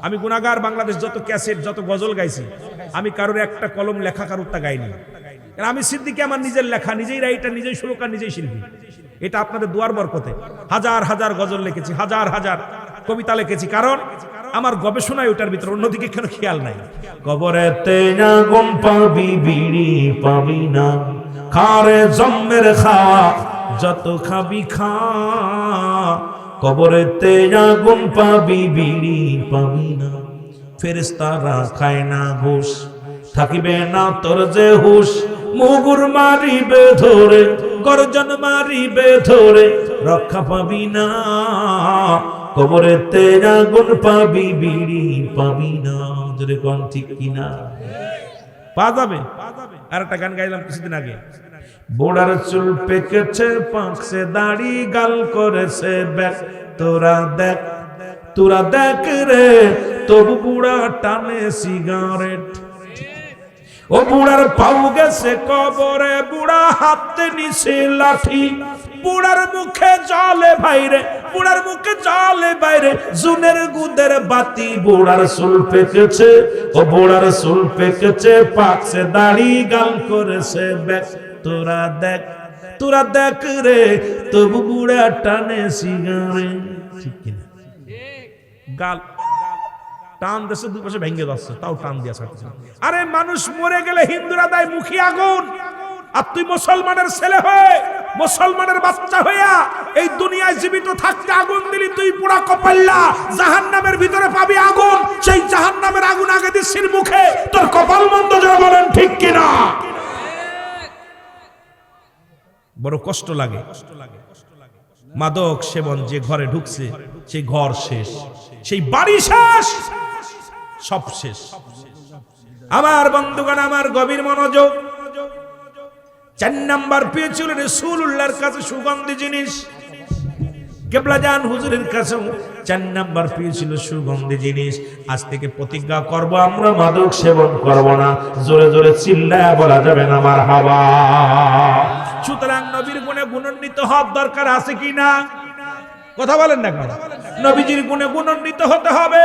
[SPEAKER 1] আমি গুনাহগার। বাংলাদেশ যত ক্যাসেট, যত গজল গাইছি, আমি কারোর একটা কলম লেখা কারোরটা গাইনি। আমি সিদ্দিকী আমার নিজের লেখা, নিজেই রাইটার, নিজেই সুরকার, নিজেই শিল্পী। এটা আপনাদের দুয়ার বরকতে হাজার হাজার গজল লিখেছি, হাজার হাজার কবিতা লিখেছি, কারণ আমার গবেষণায় ওটার ভিতরে, অন্যদিকে কেন খেয়াল নাই। কবরেতে আগুন পাবি বিড়ি পাবি না, খারে জম্মের খাওয়া যত খাবি খা। কবরেতে আগুন পাবি বিড়ি পাবি না, ফেরেশতারা খায় না ঘুষ, থাকিবে না তোর যে হুশ, মুগুর মারিবে ধরে, গর্জন মারিবে ধরে, রক্ষা পাবি না, কবরেতে আগুন পাবি, বিড়ি পাবি না। যদি কোন ঠিক কিনা পাওয়া যাবে। আর একটা গান গাইলাম কিছুদিন আগে, বুড়ার চুল পেকেছে, পাকছে দাড়ি, গাল করেছে ব্যাক, তোরা দেখ রে, তবু বুড়া টানে সিগারেট। ও বুড়ার পাউ গেছে কবরে, বুড়া হাতে নিছে লাঠি, বুড়ার মুখে জলে বাইরে, বুড়ার মুখে জলে বাইরে, জুনের গুদের বাতি। বুড়ার চুল পেকেছে, ও বুড়ার চুল পেকেছে, পাকছে দাড়ি, গাল করেছে ব্যাক, তোরা দেখ রে, তবু বুড়া টানে সিগারেট। ঠিক কিনা? গাল টান দেশে দুই পাশে ভেঙে যাচ্ছে, তাও টান দিয়া ছাড়ছে। আরে মানুষ মরে গেলে হিন্দুরা দেয় মুখী আগুন, আর তুই মুসলমানের ছেলে হয়ে, মুসলমানের বাচ্চা হইয়া এই দুনিয়ায় জীবিত থাকতে আগুন দিলি, তুই পুরা কপাল্লা, জাহান্নামের ভিতরে পাবি আগুন। সেই জাহান্নামের আগুন আগে দিছিস মুখে, তোর কপাল মন্দ। যারা বলেন ঠিক কিনা? বড় কষ্ট লাগে। মাদক সেবন যে ঘরে ঢুকছে, সেই ঘর শেষ, সেই বাড়ি শেষ, সব শেষ। আমার বন্ধুগণ, আমার গভীর মনোযোগ। 4 নাম্বার পেয়েছিল রাসূলুল্লাহর কাছে সুগন্ধি জিনিস, কেবলাজান হুজুরের কাছে 4 নাম্বার পেয়েছিল সুগন্ধি জিনিস। আজ থেকে প্রতিজ্ঞা করব, আমরা মাদক সেবন করব না। জোরে জোরে চিল্লায়া বলা যাবে না মারহাবা। সুতরাং নবীর গুণে গুণান্বিত হওয়ার দরকার আছে কি না? কথা বলেন না কেন? নবীজির গুণে গুণান্বিত হতে হবে,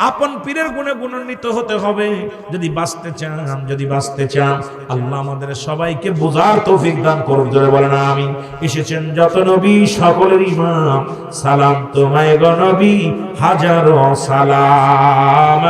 [SPEAKER 1] আপন পীরের গুণে গুণান্বিত হতে হবে। যদি বাঁচতে চান, আল্লাহ আমাদের সবাইকে বোঝার তৌফিক দান করুন। জোরে বলেন আমিন। এসেছেন যত নবী, সকলের ইমাম, সালাম তোমায় গো নবী, হাজারো সালাম।